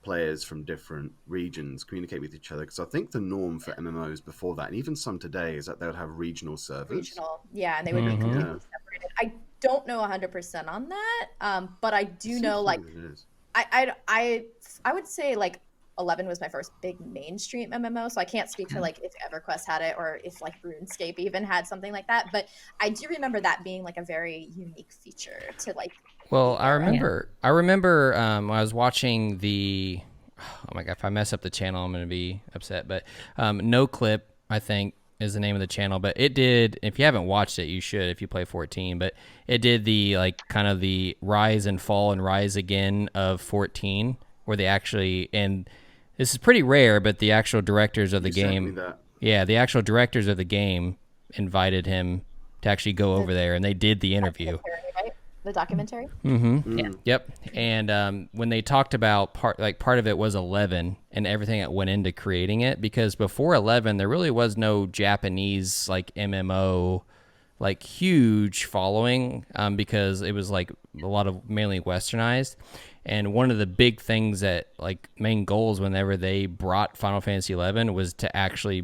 Speaker 5: players from different regions communicate with each other. Because I think the norm for MMOs before that, and even some today, is that they would have regional servers.
Speaker 4: And they would be completely separated. I don't know 100% on that, but I do know like I would say like 11 was my first big mainstream MMO, so I can't speak for like if EverQuest had it or if like RuneScape even had something like that, but I do remember that being like a very unique feature to like.
Speaker 1: Well, I remember when I was watching the, oh my god, if I mess up the channel I'm going to be upset, but No Clip, I think, is the name of the channel, but it did, if you haven't watched it, you should if you play 14, but it did the like kind of the rise and fall and rise again of 14, where they actually, and this is pretty rare, but the actual directors of the game, the actual directors of the game invited him to actually go over there, and they did the interview.
Speaker 4: The documentary?
Speaker 1: Mm-hmm. Yeah. Yep. And when they talked about part of it was 11 and everything that went into creating it, because before 11 there really was no Japanese like MMO like huge following, because it was like a lot of mainly westernized. And one of the big things that like main goals whenever they brought Final Fantasy 11 was to actually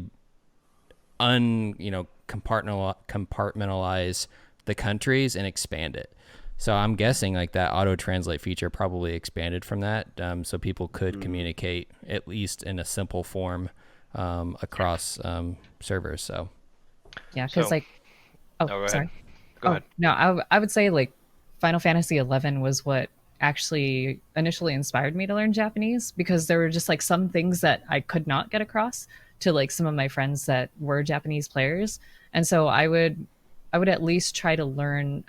Speaker 1: compartmentalize the countries and expand it. So I'm guessing like that auto translate feature probably expanded from that, so people could communicate at least in a simple form across servers. So
Speaker 3: yeah, because sorry.
Speaker 2: Go ahead.
Speaker 3: No, I would say like Final Fantasy 11 was what actually initially inspired me to learn Japanese, because there were just like some things that I could not get across to like some of my friends that were Japanese players, and so I would at least try to learn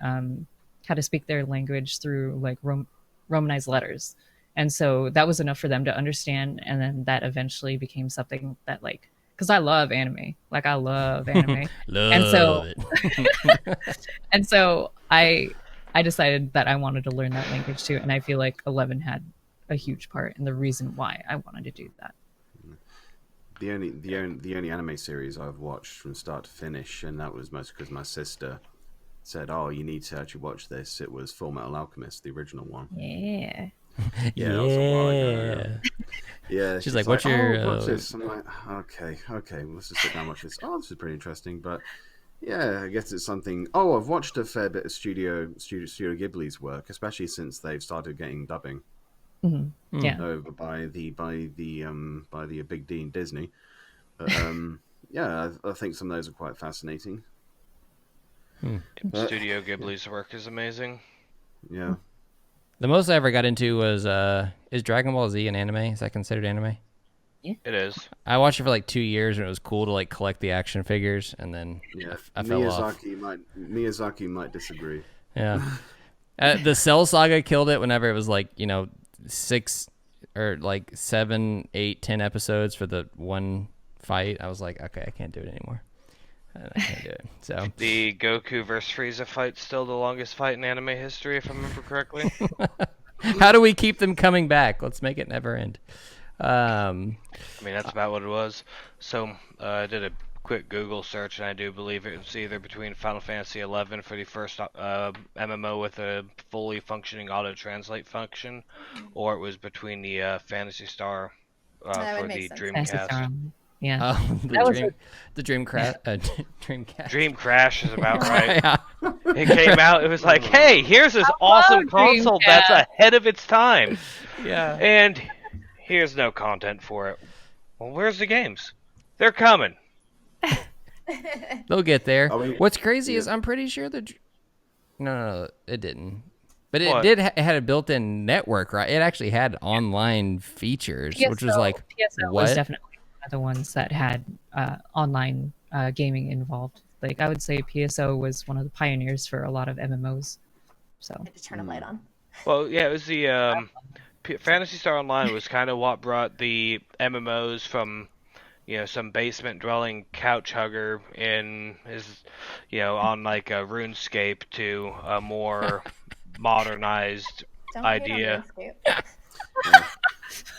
Speaker 3: how to speak their language through like Romanized letters. And so that was enough for them to understand. And then that eventually became something that like, cause I love anime. Like I love anime. And so I decided that I wanted to learn that language too. And I feel like 11 had a huge part in the reason why I wanted to do that.
Speaker 5: The only anime series I've watched from start to finish, and that was mostly because my sister said, "Oh, you need to actually watch this." It was Full Metal Alchemist, the original one.
Speaker 3: Yeah.
Speaker 5: That was a while ago. Yeah.
Speaker 1: She's like, "What's your?"
Speaker 5: Watch this. I'm like, "Okay, let's just sit down and watch this." Oh, this is pretty interesting, but yeah, I guess it's something. Oh, I've watched a fair bit of Studio Ghibli's work, especially since they've started getting dubbing.
Speaker 3: Mm-hmm. Yeah.
Speaker 5: Over by the Big D and Disney. Yeah, I think some of those are quite fascinating.
Speaker 2: Studio Ghibli's work is amazing.
Speaker 5: Yeah.
Speaker 1: The most I ever got into was is Dragon Ball Z an anime? Is that considered anime?
Speaker 2: Yeah. It is.
Speaker 1: I watched it for like 2 years, and it was cool to like collect the action figures, and then I fell off.
Speaker 5: Miyazaki might disagree.
Speaker 1: Yeah. The Cell Saga killed it whenever it was like 6 or like 7, 8, 10 episodes for the one fight. I was like, okay, I can't do it anymore. I can't do it. So
Speaker 2: the Goku versus Frieza fight's still the longest fight in anime history, if I remember correctly.
Speaker 1: How do we keep them coming back? Let's make it never end.
Speaker 2: I mean, that's about what it was. So I did a quick Google search, and I do believe it was either between Final Fantasy XI for the first MMO with a fully functioning auto-translate function, or it was between the Phantasy Star for the Dreamcast.
Speaker 3: Yeah.
Speaker 1: The Dream Crash. Dreamcast.
Speaker 2: Dream Crash is about right. Yeah. It came out. It was like, hey, here's this awesome console that's ahead of its time.
Speaker 1: Yeah.
Speaker 2: And here's no content for it. Well, where's the games? They're coming.
Speaker 1: They'll get there. What's crazy is I'm pretty sure no, it didn't. But it had a built-in network, right? It actually had online features, which was like
Speaker 3: PSO
Speaker 1: what?
Speaker 3: Was definitely one of the ones that had online gaming involved. Like I would say PSO was one of the pioneers for a lot of MMOs. So
Speaker 4: I had to turn a light on.
Speaker 2: Well, yeah, it was the Phantasy Star Online was kind of what brought the MMOs from some basement dwelling couch hugger on like a RuneScape to a more modernized idea.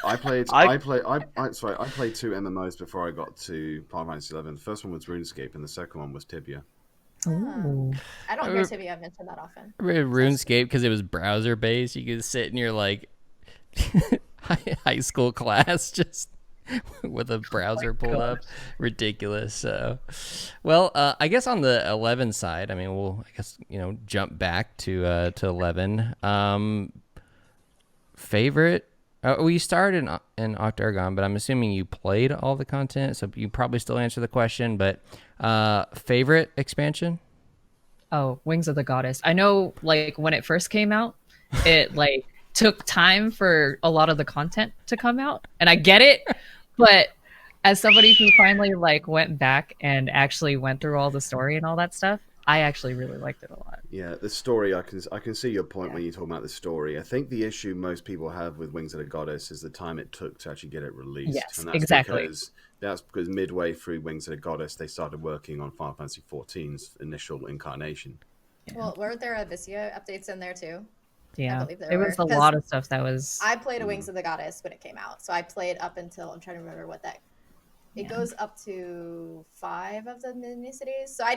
Speaker 5: I played 2 MMOs before I got to Final Fantasy XI. The first one was RuneScape, and the second one was Tibia.
Speaker 3: Ooh.
Speaker 4: I don't hear Tibia mentioned that often.
Speaker 1: RuneScape, because it was browser based, you could sit in your like high school class just with a browser pulled up. Ridiculous. So, well, I guess on the 11 side, I mean, we'll jump back to 11. Favorite. We started in Octagon, but I'm assuming you played all the content, so you probably still answer the question. But favorite expansion?
Speaker 3: Oh, Wings of the Goddess. I know, like when it first came out, it like took time for a lot of the content to come out, and I get it. But as somebody who finally like went back and actually went through all the story and all that stuff, I actually really liked it a lot.
Speaker 5: Yeah, the story, I can see your point when you talk about the story. I think the issue most people have with Wings of the Goddess is the time it took to actually get it released.
Speaker 3: Yes,
Speaker 5: and that's
Speaker 3: exactly.
Speaker 5: That's because midway through Wings of the Goddess, they started working on Final Fantasy XIV's initial incarnation.
Speaker 4: Yeah. Well, weren't there Avisia updates in there too?
Speaker 3: Yeah, I believe there was a lot of stuff that was...
Speaker 4: I played a Wings of the Goddess when it came out, so I played up until, I'm trying to remember what that... It goes up to 5 of the mini-cities. So I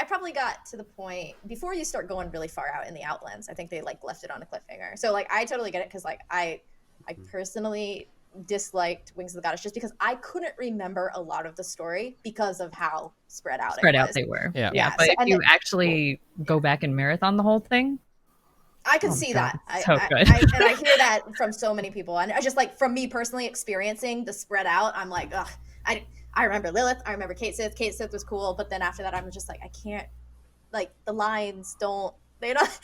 Speaker 4: probably got to the point, before you start going really far out in the Outlands, I think they like left it on a cliffhanger. So like, I totally get it, because like, I personally disliked Wings of the Goddess just because I couldn't remember a lot of the story because of how spread out
Speaker 3: they were.
Speaker 1: Yeah.
Speaker 3: But if you actually go back and marathon the whole thing,
Speaker 4: I could see that.
Speaker 3: So good.
Speaker 4: And I hear that from so many people. And I just like, from me personally experiencing the spread out, I'm like, ugh, I remember Lilith. I remember Kate Sith. Kate Sith was cool. But then after that, I'm just like, I can't, like, the lines they're not.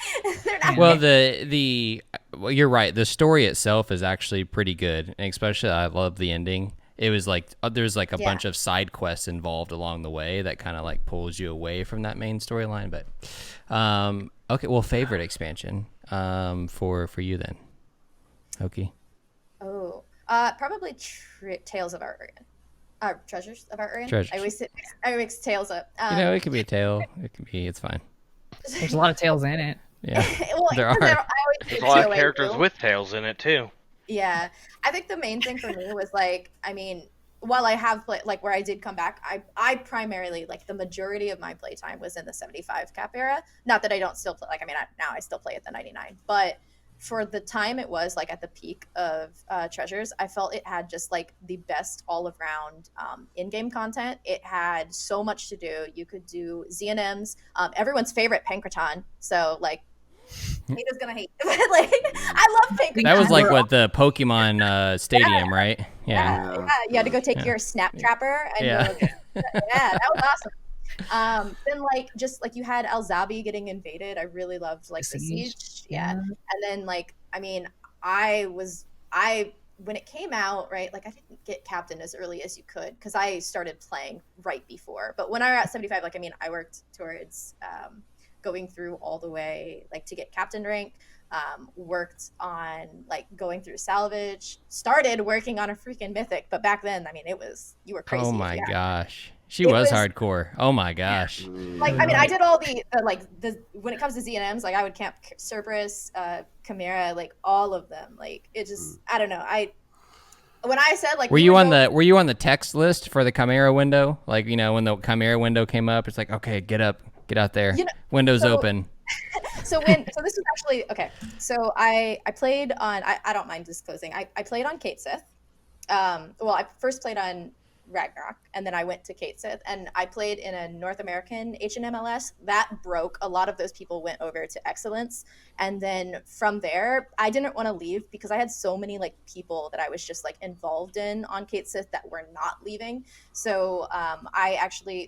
Speaker 1: Well, well, you're right. The story itself is actually pretty good. And especially, I love the ending. It was like, there's like a bunch of side quests involved along the way that kind of like pulls you away from that main storyline. But, okay, well, favorite expansion for you then, Okie?
Speaker 4: Oh, probably Tales of Art-Urian. Treasures of Art-Urian.
Speaker 1: Treasures.
Speaker 4: I mix Tales up.
Speaker 1: It could be a tale. It's fine.
Speaker 3: There's a lot of tales in it.
Speaker 1: Yeah,
Speaker 4: well,
Speaker 1: there are.
Speaker 2: There's a lot of characters with tails in it too.
Speaker 4: Yeah, I think the main thing for me was like, I mean, while I have played, like where I did come back, I primarily, like the majority of my playtime was in the 75 cap era. Not that I don't still play, like, I mean, now I still play at the 99, but for the time it was like at the peak of Treasures, I felt it had just like the best all around in-game content. It had so much to do. You could do ZNMs, everyone's favorite Pankration. So like, Nita's gonna hate it. Like, I love Pankration.
Speaker 1: That was like what the Pokemon Stadium, right?
Speaker 4: Yeah. You had to go take your Snap Trapper and go, that was awesome. Then like just like you had Al Zabi getting invaded. I really loved like the siege. Yeah. And then like I mean I when it came out, right, like I didn't get captain as early as you could because I started playing right before. But when I was at 75, like I mean I worked towards going through all the way like to get captain rank. Worked on like going through salvage, started working on a freaking mythic, but back then I mean you were crazy.
Speaker 1: Oh my gosh, she was hardcore. Oh my gosh.
Speaker 4: Like I mean I did all the when it comes to ZNMs, like I would camp Cerberus, Chimera, like all of them. Like it just I don't know. When I said like
Speaker 1: were you on the text list for the Chimera window? Like, you know, when the Chimera window came up, it's like, okay, get out there. Window's open.
Speaker 4: So this was actually okay. So I played on I don't mind disclosing. I played on Kate Sith. Well, I first played on Ragnarok, and then I went to Kate Sith, and I played in a North American HNMLS. That broke. A lot of those people went over to Excellence, and then from there, I didn't want to leave because I had so many like people that I was just like involved in on Kate Sith that were not leaving. So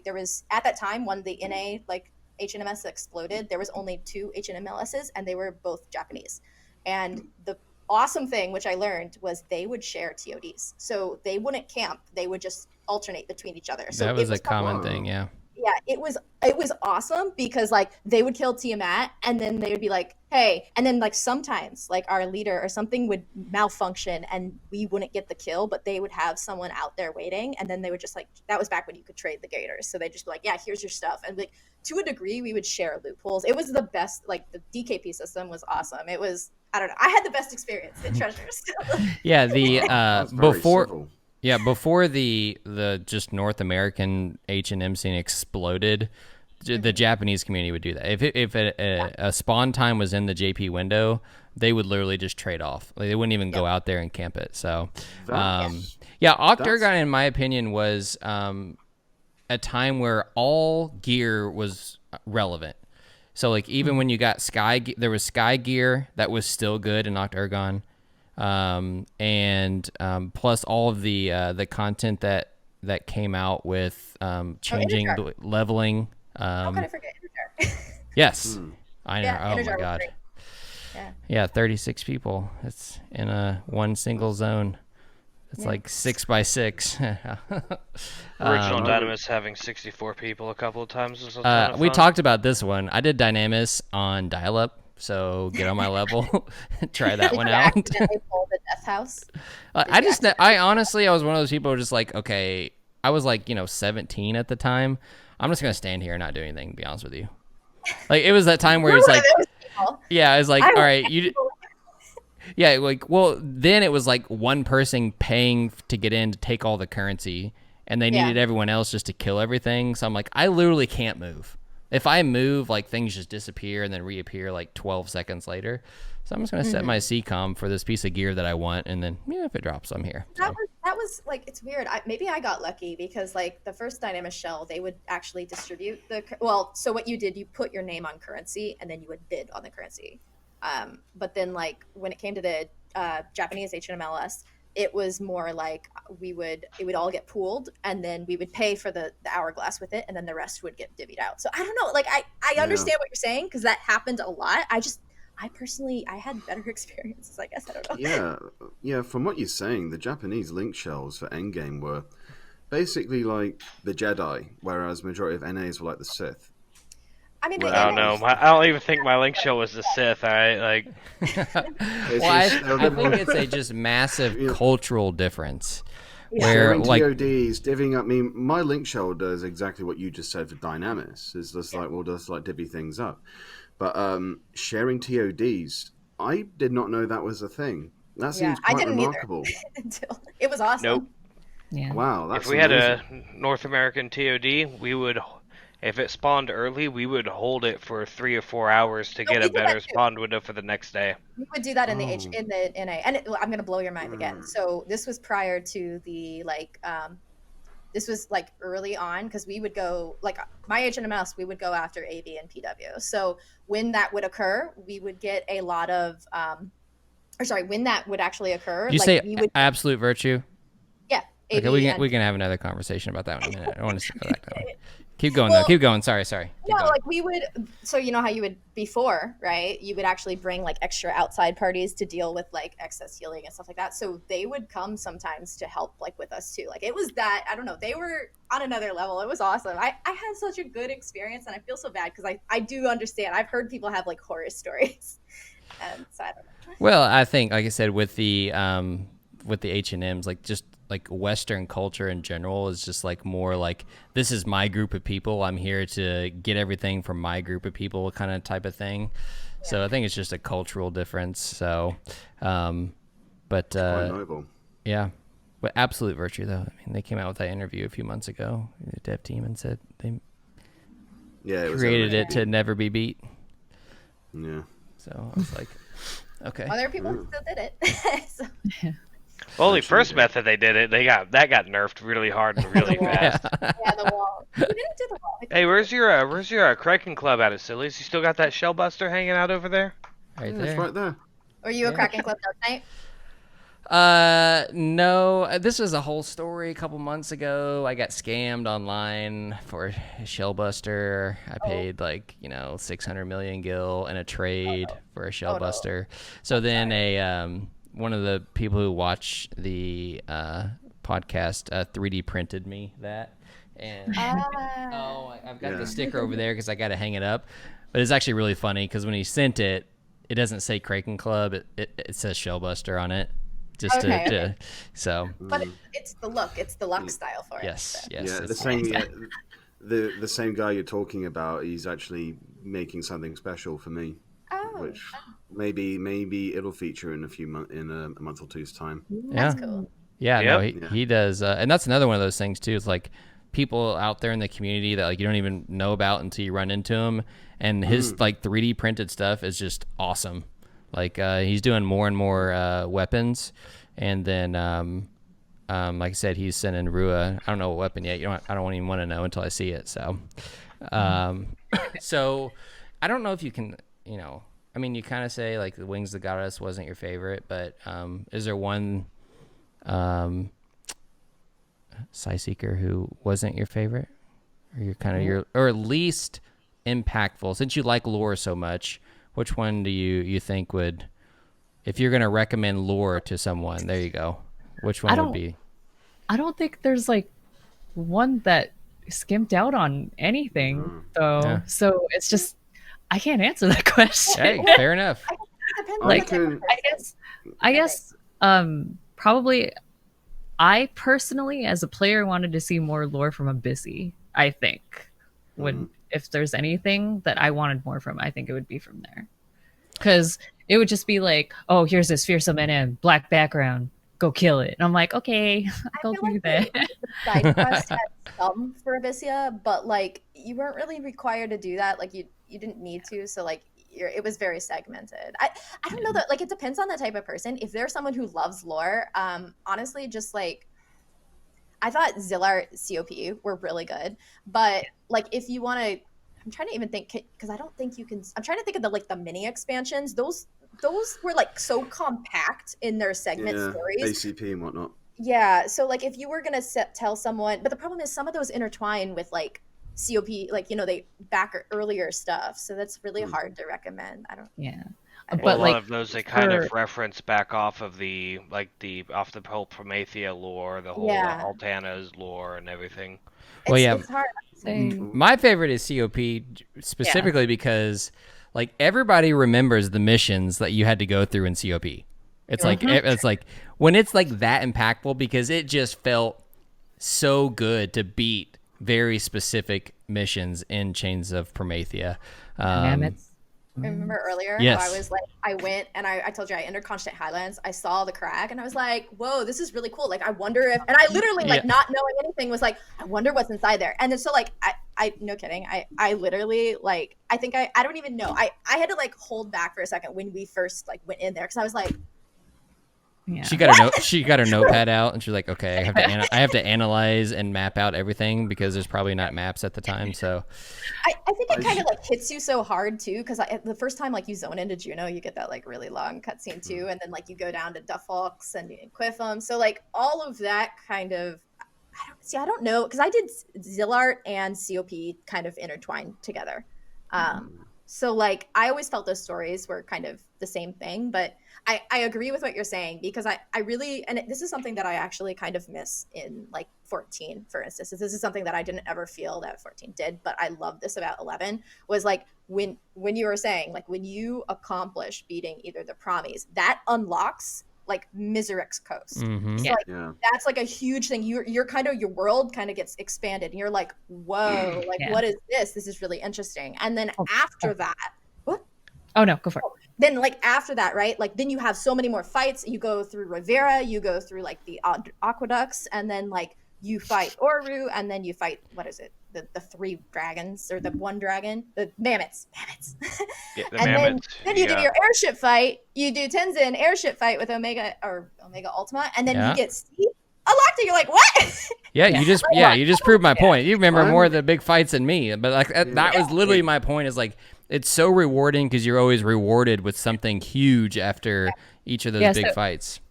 Speaker 4: there was at that time when the NA like HNMS exploded, there was only 2 HNMLSs, and they were both Japanese. And the awesome thing, which I learned, was they would share TODs. So they wouldn't camp; they would just alternate between each other. So
Speaker 1: that was a common thing, yeah.
Speaker 4: Yeah, it was awesome because like they would kill Tiamat, and then they would be like, "Hey," and then like sometimes like our leader or something would malfunction, and we wouldn't get the kill, but they would have someone out there waiting, and then they would just like that was back when you could trade the gators, so they just be like, "Yeah, here's your stuff," and like to a degree we would share loopholes. It was the best. Like the DKP system was awesome. It was I don't know. I had the best experience in Treasures.
Speaker 1: Yeah, the before. Yeah, before the just North American H&M scene exploded, the Japanese community would do that. If a spawn time was in the JP window, they would literally just trade off. Like, they wouldn't even go out there and camp it. So, Octagon, in my opinion, was a time where all gear was relevant. So, like, even when you got there was Sky gear that was still good in Octagon. Plus all of the content that came out with changing the leveling.
Speaker 4: How could I forget Integer?
Speaker 1: Yes, I know.
Speaker 4: Yeah,
Speaker 1: oh my god. Yeah, 36 people. It's in one single zone. It's like 6x6.
Speaker 2: Original Dynamis having 64 people a couple of times was a ton of fun.
Speaker 1: We talked about this one. I did Dynamis on dial-up. So get on my level, try that one out.
Speaker 4: Accidentally pull the death house.
Speaker 1: I honestly, I was one of those people who were just like, okay, I was like, 17 at the time. I'm just going to stand here and not do anything, to be honest with you. Like, it was that time where it's like, yeah, I was like, all right, yeah, like, well, then it was like one person paying to get in to take all the currency, and they needed everyone else just to kill everything. So I'm like, I literally can't move. If I move, like, things just disappear and then reappear like 12 seconds later. So I'm just going to set my CCOM for this piece of gear that I want, and then if it drops, I'm here.
Speaker 4: That was like, it's weird. Maybe I got lucky because like the first Dynamis shell, they would actually distribute so what you did, you put your name on currency and then you would bid on the currency. But then like when it came to the Japanese HNMLS, it was more like it would all get pooled, and then we would pay for the hourglass with it, and then the rest would get divvied out. So I don't know, like I understand what you're saying because that happened a lot. I personally had better experiences, I guess. I don't
Speaker 5: know. Yeah. From what you're saying, the Japanese link shells for endgame were basically like the Jedi, whereas majority of NAs were like the Sith.
Speaker 4: I mean,
Speaker 2: I don't know. I don't even think my link shell was the Sith. I think
Speaker 1: it's a just massive cultural difference.
Speaker 5: Where like TODs, divvying up. I mean, my link shell does exactly what you just said for Dynamis. It's just like we'll just like divvy things up. But sharing TODs, I did not know that was a thing. That seems quite remarkable.
Speaker 4: Until it was awesome.
Speaker 2: Nope.
Speaker 3: Yeah.
Speaker 5: Wow. That's
Speaker 2: if we
Speaker 5: amazing.
Speaker 2: had a North American TOD, we would. If it spawned early, we would hold it for 3 or 4 hours to get a better spawn window for the next day.
Speaker 4: We would do that in the NA, and I'm gonna blow your mind again. So this was prior to the this was like early on because we would go like my HNMS, we would go after AB and PW. So when that would occur, we would get a lot of when that would actually occur.
Speaker 1: Did you say absolute virtue?
Speaker 4: Yeah.
Speaker 1: Okay, we can have another conversation about that one in a minute. I don't want to go back to that one. Keep going though. Keep going. Sorry. Keep going.
Speaker 4: Like we would. So you know how you would before, right? You would actually bring like extra outside parties to deal with like excess healing and stuff like that. So they would come sometimes to help like with us too. Like it was that, I don't know. They were on another level. It was awesome. I had such a good experience, and I feel so bad because I do understand. I've heard people have like horror stories, and so I don't know.
Speaker 1: Well, I think, like I said, with the H&Ms, like just like Western culture in general is just like more like, this is my group of people. I'm here to get everything from my group of people kind of type of thing. Yeah. So I think it's just a cultural difference. So, but yeah, but absolute virtue though. I mean, they came out with that interview a few months ago, the dev team, and said they created it to never be beat.
Speaker 5: Yeah.
Speaker 1: So I was like, okay.
Speaker 4: Other people still did it. So.
Speaker 2: Well, the first method they did it, that got nerfed really hard and really fast.
Speaker 4: Yeah, the wall. We didn't do the wall.
Speaker 2: Hey, where's your Kraken Club out of Sillies? You still got that Shellbuster hanging out over there?
Speaker 1: Right there.
Speaker 5: It's right there.
Speaker 4: Were you a Kraken Club Dark Knight?
Speaker 1: No. This was a whole story a couple months ago. I got scammed online for a Shellbuster. I paid 600 million gil in a trade for a Shellbuster. So then one of the people who watch the podcast 3D printed me that. And I've got the sticker over there because I got to hang it up. But it's actually really funny because when he sent it, it doesn't say Kraken Club. It says Shellbuster on it. Just so.
Speaker 4: But it's the look. It's the luck style for it.
Speaker 1: Yes,
Speaker 4: so.
Speaker 1: yes.
Speaker 5: Yeah, the same guy you're talking about, he's actually making something special for me. Which maybe it'll feature in a month or two's time.
Speaker 1: Yeah.
Speaker 4: That's cool.
Speaker 1: Yeah, yep. No, he does, and that's another one of those things too. It's like people out there in the community that like you don't even know about until you run into him, and his like 3D printed stuff is just awesome. Like he's doing more and more weapons, and then like I said, he's sending Rua. I don't know what weapon yet. I don't even want to know until I see it. So, so I don't know if you can, I mean, you kind of say like the Wings of the Goddess wasn't your favorite, but is there one Sicycre who wasn't your favorite, or you're kind of or least impactful? Since you like lore so much, which one do you think would, if you're going to recommend lore to someone, there you go. Which one would be?
Speaker 3: I don't think there's like one that skimped out on anything though. Yeah. So it's just, I can't answer that question.
Speaker 1: Hey, fair enough.
Speaker 3: I guess probably I personally as a player wanted to see more lore from Abyssy. I think if there's anything that I wanted more from, I think it would be from there. Because it would just be like, oh, here's this fearsome NM, black background, go kill it. And I'm like, okay, I'll do that.
Speaker 4: Side quest had some for Abyssia, but like you weren't really required to do that. Like you didn't need to. So like it was very segmented. I don't know that, like it depends on the type of person. If there's someone who loves lore, honestly, just like I thought Zillar COP were really good, but like if you want to, I'm trying to even think because I don't think you can. I'm trying to think of the mini expansions. Those were like so compact in their segment stories,
Speaker 5: ACP and whatnot.
Speaker 4: Yeah, so like if you were gonna tell someone, but the problem is some of those intertwine with like COP, like they back earlier stuff, so that's really hard to recommend. I don't.
Speaker 3: Yeah.
Speaker 2: But a lot of those they kind of reference back off of the whole Promethea lore, the whole Altana's lore and everything.
Speaker 4: It's hard.
Speaker 1: My favorite is COP specifically because like everybody remembers the missions that you had to go through in COP. It's like when it's like that impactful because it just felt so good to beat very specific missions in Chains of Promethea.
Speaker 4: Remember earlier
Speaker 1: yes.
Speaker 4: how I was like, I went and I told you I entered Constant Highlands. I saw the crag and I was like, whoa, this is really cool. Like, I wonder if, and I literally like not knowing anything was like, I wonder what's inside there. And then so like, I no kidding. I literally like, I think I don't even know. I had to like hold back for a second when we first like went in there. Cause I was like,
Speaker 3: Yeah.
Speaker 1: She got her notepad out, and she's like, "Okay, I have to analyze and map out everything because there's probably not maps at the time." So,
Speaker 4: I think it kind of like hits you so hard too, because the first time like you zone into Juno, you get that like really long cutscene too, and then like you go down to Duffalks and Quiffum, so like all of that kind of. I don't know, because I did Zillart and COP kind of intertwined together. So like I always felt those stories were kind of the same thing, but I agree with what you're saying, because I really, and this is something that I actually kind of miss in like 14, for instance. This is something that I didn't ever feel that 14 did, but I love this about 11, was like when you were saying, like when you accomplish beating either the Promies, that unlocks like Miserex Coast.
Speaker 1: mm-hmm.
Speaker 4: So like that's like a huge thing. You're kind of, your world kind of gets expanded and you're like, whoa, like what is this? This is really interesting. And then after that, what?
Speaker 3: Oh no, go for it.
Speaker 4: Then like after that, right? Like then you have so many more fights. You go through Rivera, you go through like the aqueducts, and then like you fight Oru, and then you fight, what is it? The 3 dragons, or the 1 dragon, the mammoths.
Speaker 2: Yeah, the
Speaker 4: and
Speaker 2: mammoths.
Speaker 4: Then you do your airship fight. You do Tenzin airship fight with Omega Ultima, and then you get Steve unlocked. You're like, what?
Speaker 1: Yeah, you just proved my point. You remember more of the big fights than me, but like that was literally my point. Is like it's so rewarding because you're always rewarded with something huge after each of those big fights.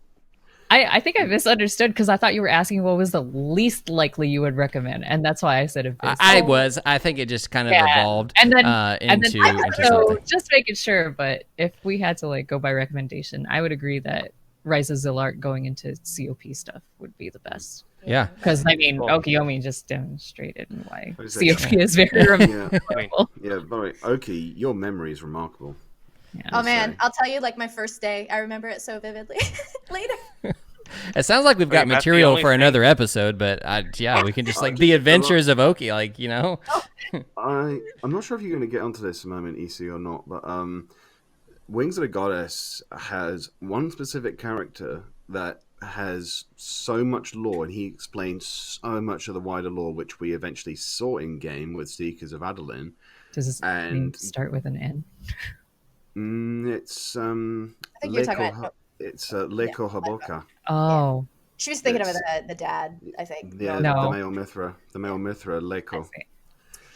Speaker 3: I think I misunderstood, because I thought you were asking what was the least likely you would recommend, and that's why I said Abyss.
Speaker 1: I think it just kind of evolved into
Speaker 3: so just making sure. But if we had to like go by recommendation, I would agree that Rise of Zillart going into COP stuff would be the best.
Speaker 1: Yeah,
Speaker 3: because I mean, Okieeomi just demonstrated why COP is very remarkable.
Speaker 5: Yeah, by the way, Oki, your memory is remarkable.
Speaker 3: Yeah.
Speaker 4: Oh man, I'll tell you, like my first day, I remember it so vividly. Later.
Speaker 1: It sounds like we've got material for another episode, but we can just like the adventures of Oki, like, you know.
Speaker 5: I'm not sure if you're going to get onto this a moment, EC, or not, but Wings of the Goddess has one specific character that has so much lore, and he explains so much of the wider lore, which we eventually saw in game with Seekers of Adolin.
Speaker 3: Does his name start with an N?
Speaker 5: It's
Speaker 4: I think you're talking about.
Speaker 5: It's Leko Haboka.
Speaker 3: Oh,
Speaker 4: she was thinking of the dad, I think.
Speaker 5: Yeah, the male Mithra, Leko.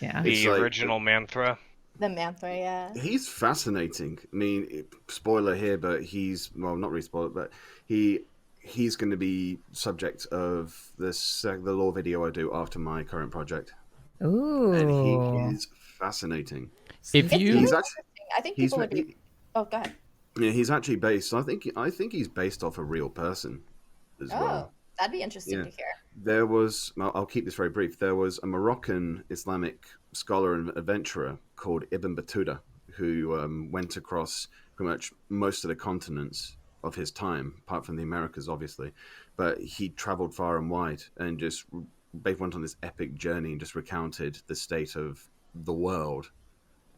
Speaker 3: Yeah,
Speaker 2: the original Manthra.
Speaker 4: The Manthra, yeah.
Speaker 5: He's fascinating. I mean, spoiler here, but he's not really spoiler, but he's going to be subject of the lore video I do after my current project.
Speaker 3: Ooh,
Speaker 5: and he is fascinating.
Speaker 1: I
Speaker 4: think people would be. Oh, go ahead.
Speaker 5: Yeah, he's actually based. I think he's based off a real person as well.
Speaker 4: That'd be interesting to hear.
Speaker 5: There was. I'll keep this very brief. There was a Moroccan Islamic scholar and adventurer called Ibn Batuda who went across pretty much most of the continents of his time, apart from the Americas, obviously. But he traveled far and wide and just went on this epic journey and just recounted the state of the world.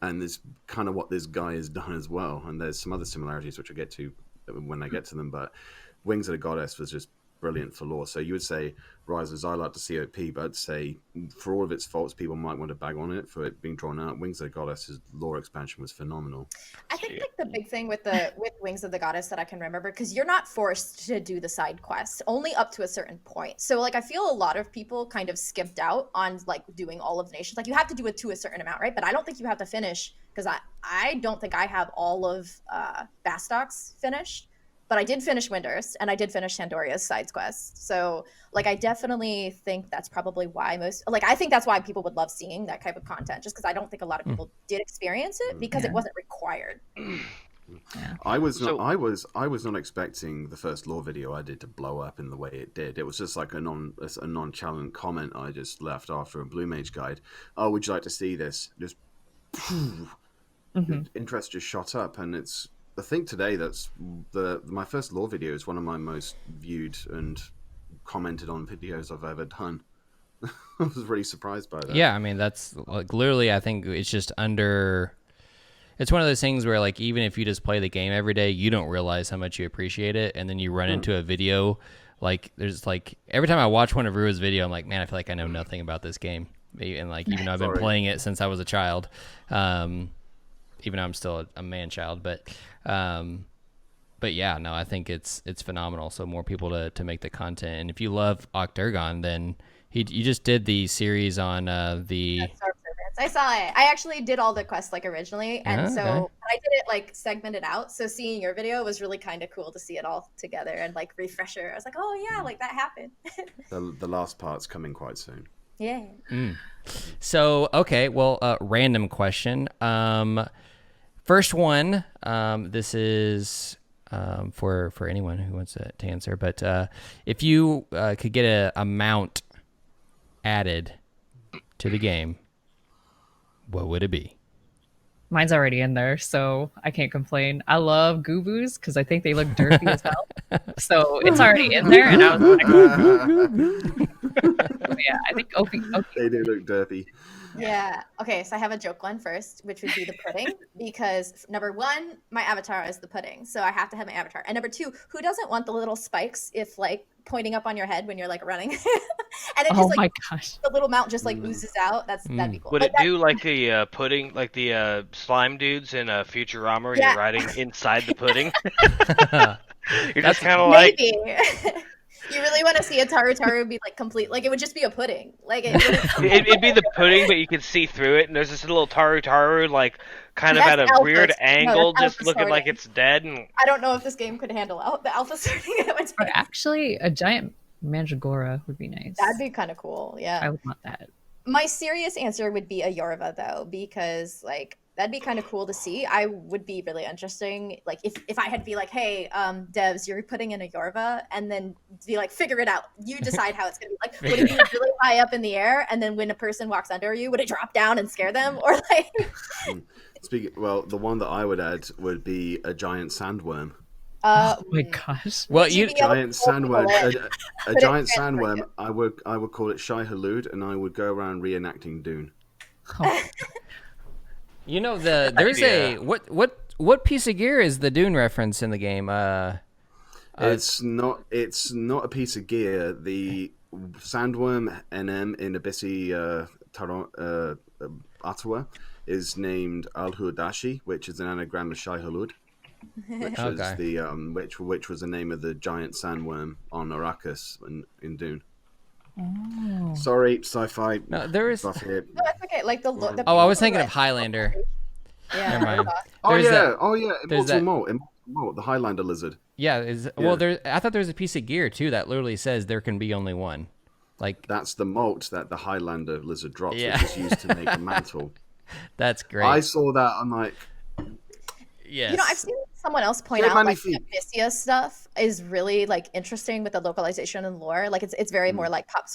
Speaker 5: And it's kind of what this guy has done as well. And there's some other similarities, which I'll get to when I get to them. But Wings of the Goddess was just brilliant for lore. So you would say Rise of Zillart to COP, but I'd say for all of its faults, people might want to bag on it for it being drawn out. Wings of the Goddess's lore expansion was phenomenal.
Speaker 4: I think like the big thing with Wings of the Goddess that I can remember, because you're not forced to do the side quests, only up to a certain point. So like I feel a lot of people kind of skipped out on like doing all of the nations. Like you have to do it to a certain amount, right? But I don't think you have to finish, because I don't think I have all of Bastock's finished. But I did finish Windurst, and I did finish Sandoria's side quest. So, like, I definitely think that's probably why I think that's why people would love seeing that type of content, just because I don't think a lot of people did experience it because it wasn't required.
Speaker 3: Yeah.
Speaker 5: I was not expecting the first lore video I did to blow up in the way it did. It was just like a nonchalant comment I just left after a Blue Mage guide. Oh, would you like to see this? Just interest just shot up, and it's. I think today that's my first lore video is one of my most viewed and commented on videos I've ever done. I was really surprised by that.
Speaker 1: Yeah, I mean that's like literally. I think it's just under. It's one of those things where like even if you just play the game every day, you don't realize how much you appreciate it, and then you run into a video like there's like every time I watch one of Rua's video, I'm like, man, I feel like I know nothing about this game, and like even though I've been playing it since I was a child. Even though I'm still a man child, but but yeah, no, I think it's phenomenal. So more people to make the content, and if you love Octurgon, then you just did the series on the.
Speaker 4: I saw it. I actually did all the quests like originally, and so I did it like segmented out. So seeing your video was really kind of cool to see it all together and like refresher. I was like, oh yeah, like that happened.
Speaker 5: The last part's coming quite soon.
Speaker 4: Yeah.
Speaker 1: So okay, well, random question. First one. This is for anyone who wants to answer, but if you could get a mount added to the game, what would it be?
Speaker 3: Mine's already in there, so I can't complain. I love Goobus because I think they look derpy as hell. So it's already in there, and I was like, yeah, I think Opie.
Speaker 5: They do look derpy.
Speaker 4: Yeah. Okay, so I have a joke one first, which would be the pudding, because number one, my avatar is the pudding, so I have to have my avatar. And number two, who doesn't want the little spikes if like pointing up on your head when you're like running? And it just
Speaker 3: my gosh,
Speaker 4: the little mount just like oozes out. That'd be cool.
Speaker 2: Would it do like the pudding, like the slime dudes in Futurama where you're riding inside the pudding? You're just kind of like.
Speaker 4: You really want to see a Taru be like complete? Like it would just be a pudding. Like
Speaker 2: it'd be the pudding, but you could see through it, and there's this little Taru like kind of at a weird angle, just looking like it's dead. And
Speaker 4: I don't know if this game could handle the alpha sorting.
Speaker 3: Actually, a giant Mandragora would be nice.
Speaker 4: That'd be kind of cool. Yeah,
Speaker 3: I would want that.
Speaker 4: My serious answer would be a Yorva though, because like that'd be kind of cool to see. I would be really interesting. Like if I had to be like, hey, devs, you're putting in a Yorva, and then be like, figure it out. You decide how it's gonna be. Like, would it be really high up in the air, and then when a person walks under you, would it drop down and scare them, or like?
Speaker 5: Well, the one that I would add would be a giant sandworm.
Speaker 3: Oh my gosh!
Speaker 1: Well,
Speaker 5: giant sandworm. A giant sandworm. I would call it Shai Hulud, and I would go around reenacting Dune.
Speaker 3: Oh.
Speaker 1: You know there's a what piece of gear is the Dune reference in the game?
Speaker 5: It's not a piece of gear. The sandworm NM in Abyssi Ottawa is named Al-Hudashi, which is an anagram of Shai Hulud, which was the which was the name of the giant sandworm on Arrakis in Dune.
Speaker 3: Oh.
Speaker 5: Sorry, sci-fi.
Speaker 1: No, there is.
Speaker 4: No, that's okay. Like the
Speaker 1: I was thinking of Highlander.
Speaker 4: Yeah.
Speaker 1: Never mind.
Speaker 5: Immortal Molt, the Highlander lizard.
Speaker 1: Yeah. I thought there was a piece of gear too that literally says there can be only one. Like
Speaker 5: that's the molt that the Highlander lizard drops, which is used to make a mantle.
Speaker 1: That's great.
Speaker 5: I saw that. I'm like,
Speaker 1: yes.
Speaker 4: You know, I've seen someone else point out like the Abyssia stuff is really like interesting with the localization and lore. Like it's very more like pop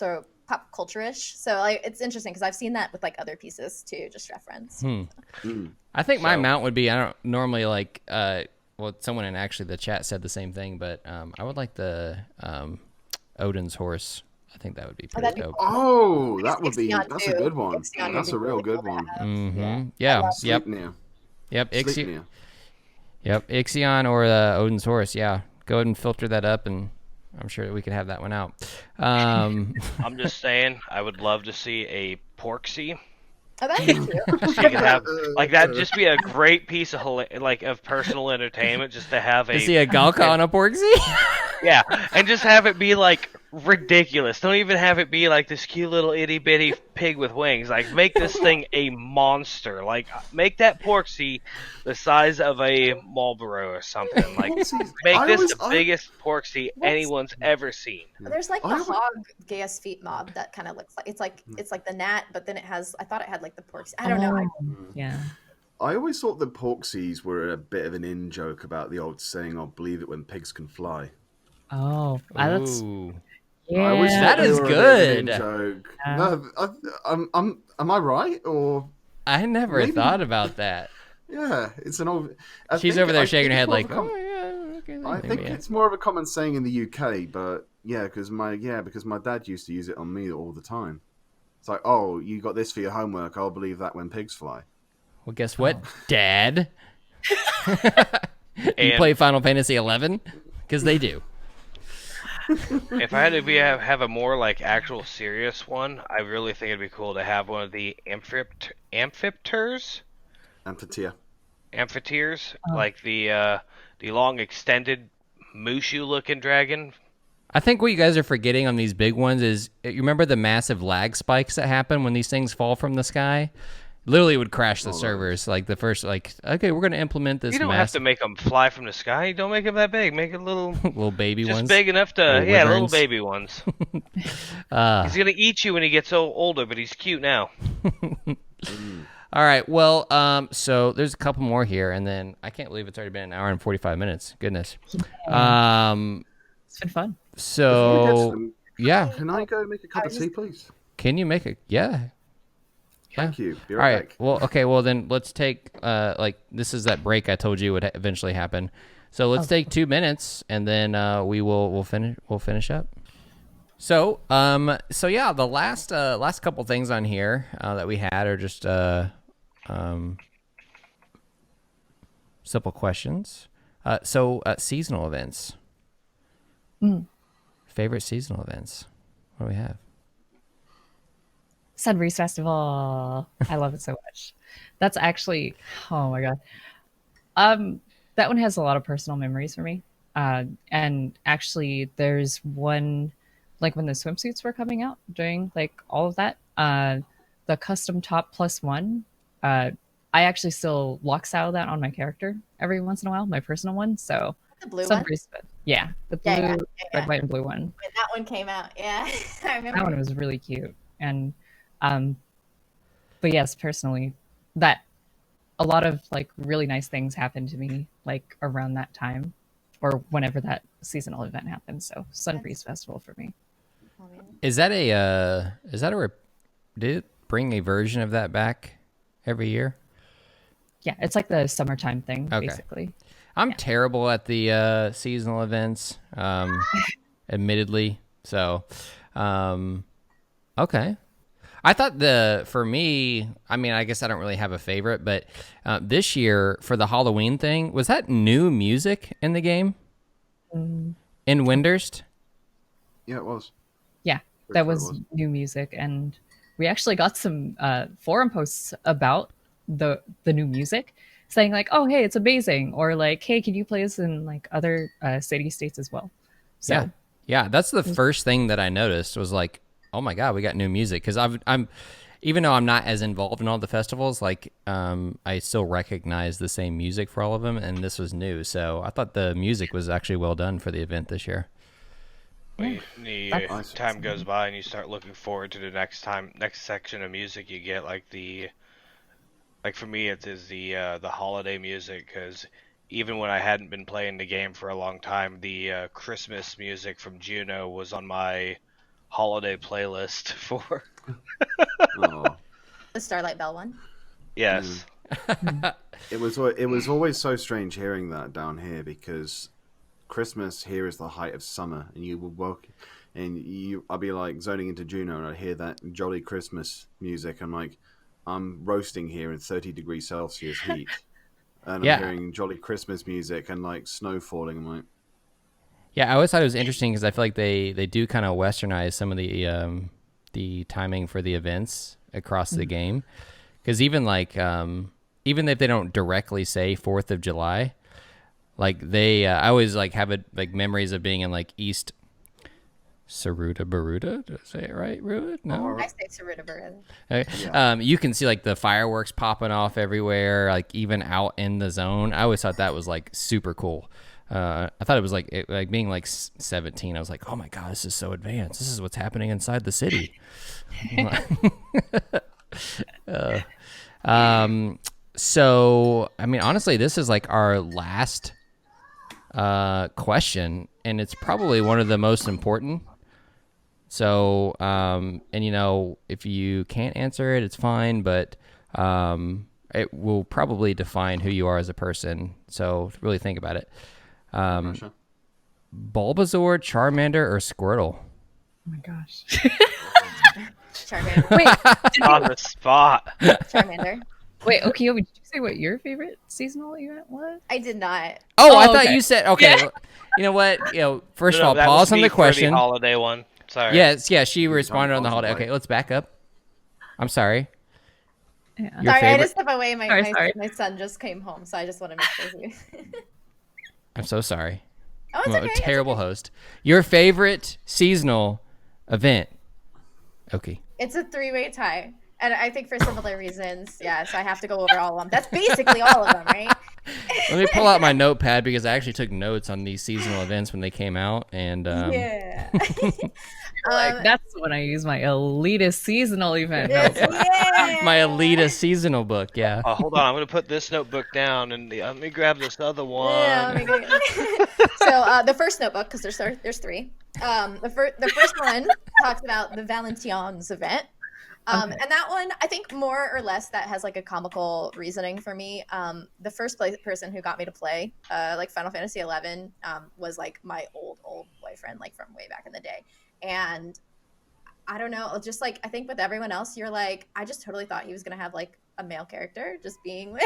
Speaker 4: culture-ish. So like it's interesting because I've seen that with like other pieces too, just reference.
Speaker 1: I think my mount would be, I don't normally like well, someone in actually the chat said the same thing, but I would like the Odin's horse. I think that would be pretty dope.
Speaker 5: Oh, that would be. That's a good one. That's a real good one.
Speaker 1: Mm-hmm. Yeah. Yep. Ixion. Yep. Ixion or Odin's horse. Yeah. Go ahead and filter that up, and I'm sure that we could have that one out.
Speaker 2: I'm just saying, I would love to see a Porksy.
Speaker 4: Oh, that'd be cute.
Speaker 2: So you could have like that. Just be a great piece of of personal entertainment, just to have
Speaker 1: see a Galka on a Porksy.
Speaker 2: Yeah, and just have it be like ridiculous. Don't even have it be like this cute little itty bitty pig with wings. Like make this thing a monster. Like make that Porksy the size of a Marlboro or something. Like make this the biggest Porksy anyone's ever seen.
Speaker 4: There's like the hog Gaius feet mob that kind of looks like it's like the gnat, but then I thought it had like the Porksy. I don't know.
Speaker 3: Yeah.
Speaker 5: I always thought the Porksies were a bit of an in joke about the old saying, "I'll believe it when pigs can fly."
Speaker 3: Oh, that's
Speaker 1: yeah. That is good.
Speaker 5: Joke. No, am I right or?
Speaker 1: I never thought about that.
Speaker 5: Yeah, it's an old.
Speaker 1: She's over there shaking her head like, "Oh yeah, okay."
Speaker 5: I think it's more of a common saying in the UK, but because my dad used to use it on me all the time. It's like, "Oh, you got this for your homework. I'll believe that when pigs fly."
Speaker 1: Well, guess what, Dad? You play Final Fantasy 11 because they do.
Speaker 2: If I had to have a more like actual serious one, I really think it'd be cool to have one of the amphipters.
Speaker 5: Amphitheater.
Speaker 2: amphitheaters, like the long extended Mushu looking dragon.
Speaker 1: I think what you guys are forgetting on these big ones is, you remember the massive lag spikes that happen when these things fall from the sky? Literally would crash the servers. Like the first, like, okay, we're going to implement this.
Speaker 2: You don't have to make them fly from the sky. Don't make them that big. Make it little
Speaker 1: baby ones.
Speaker 2: Just big enough to, little baby ones. He's going to eat you when he gets older, but he's cute now.
Speaker 1: All right. Well, so there's a couple more here, and then I can't believe it's already been an hour and 45 minutes. Goodness.
Speaker 3: It's been fun.
Speaker 1: So, yeah.
Speaker 5: Can I go make a cup of tea, please?
Speaker 1: Can you make it? Yeah.
Speaker 5: Thank you. Be right back.
Speaker 1: Well, okay. Well, then let's take this is that break I told you would eventually happen. So let's take 2 minutes, and then we'll finish up. So yeah, the last couple things on here that we had are just simple questions. Seasonal events. Favorite seasonal events. What do we have?
Speaker 3: Sunbreeze Festival. I love it so much. That's actually, oh my god. That one has a lot of personal memories for me. And actually, there's one, like when the swimsuits were coming out, during like all of that, the custom top +1. I actually still lock style that on my character every once in a while, my personal one. So
Speaker 4: the blue one?
Speaker 3: Yeah, the blue, red, white, and blue one.
Speaker 4: When that one came out, yeah, I remember.
Speaker 3: That one was really cute. And but yes, personally, that a lot of like really nice things happened to me like around that time, or whenever that seasonal event happened. So Sunbreeze Festival for me.
Speaker 1: Is that did it bring a version of that back every year?
Speaker 3: Yeah, it's like the summertime thing, basically.
Speaker 1: I'm terrible at the seasonal events, admittedly. So, okay. I thought for me, I mean, I guess I don't really have a favorite, but this year for the Halloween thing, was that new music in the game? In Windurst?
Speaker 5: Yeah, it was.
Speaker 3: Yeah, that was new music, and we actually got some forum posts about the new music, saying like, "Oh, hey, it's amazing," or like, "Hey, can you play this in like other city states as well?" So,
Speaker 1: yeah, that's the first thing that I noticed was like, oh my god, we got new music, because I'm even though I'm not as involved in all the festivals, like I still recognize the same music for all of them, and this was new, so I thought the music was actually well done for the event this year.
Speaker 2: Time goes by and you start looking forward to the next section of music you get, like for me it is the holiday music, because even when I hadn't been playing the game for a long time, the Christmas music from Juno was on my holiday playlist for
Speaker 4: the Starlight Bell one.
Speaker 2: Yes.
Speaker 5: It was always so strange hearing that down here, because Christmas here is the height of summer, and you would I'd be like zoning into Juno, and I'd hear that jolly Christmas music. I'm like, I'm roasting here in 30 degrees Celsius heat, and I'm hearing jolly Christmas music and like snow falling. I'm like,
Speaker 1: yeah, I always thought it was interesting, because I feel like they do kind of westernize some of the timing for the events across the game, because even like even if they don't directly say 4th of July, like they I always like have it like memories of being in like East Saruta Baruta. Did I say it right, Ruud? No,
Speaker 4: I say Saruta Baruta.
Speaker 1: Okay. You can see like the fireworks popping off everywhere, like even out in the zone. I always thought that was like super cool. I thought it was like being like 17. I was like, oh my god, this is so advanced. This is what's happening inside the city. So I mean, honestly, this is like our last question, and it's probably one of the most important. So, and you know, if you can't answer it, it's fine, but it will probably define who you are as a person. So really think about it. Bulbasaur, Charmander, or Squirtle?
Speaker 3: Oh my gosh.
Speaker 4: Charmander.
Speaker 3: Wait,
Speaker 2: on the spot.
Speaker 4: Charmander.
Speaker 3: Wait, Okieeomi, did you say what your favorite seasonal event was?
Speaker 4: I did not.
Speaker 1: Oh, I thought you said, okay. Yeah. You know what? First of all, pause on the question.
Speaker 2: The holiday one. Sorry.
Speaker 1: Yes, yeah, she responded on the holiday. Okay, let's back up. I'm sorry.
Speaker 4: Yeah. Sorry, I had to step away. My son just came home, so I just want to make sure he...
Speaker 1: I'm so sorry.
Speaker 4: Oh, it's okay.
Speaker 1: A terrible host. Your favorite seasonal event? Okay.
Speaker 4: It's a 3-way tie. And I think for similar reasons, yeah, so I have to go over all of them. That's basically all of them, right?
Speaker 1: Let me pull out my notepad because I actually took notes on these seasonal events when they came out. And
Speaker 4: yeah.
Speaker 3: That's when I use my elitist seasonal event.
Speaker 4: Yeah.
Speaker 1: My elitist seasonal book, yeah.
Speaker 2: Hold on, I'm going to put this notebook down and let me grab this other one.
Speaker 4: Yeah, so the first notebook, because there's 3. The first one talks about the Valentine's event. And that one, I think more or less that has like a comical reasoning for me. The first person who got me to play like Final Fantasy 11 was like my old boyfriend, like from way back in the day. And I don't know, just like I think with everyone else, you're like, I just totally thought he was gonna have like a male character just being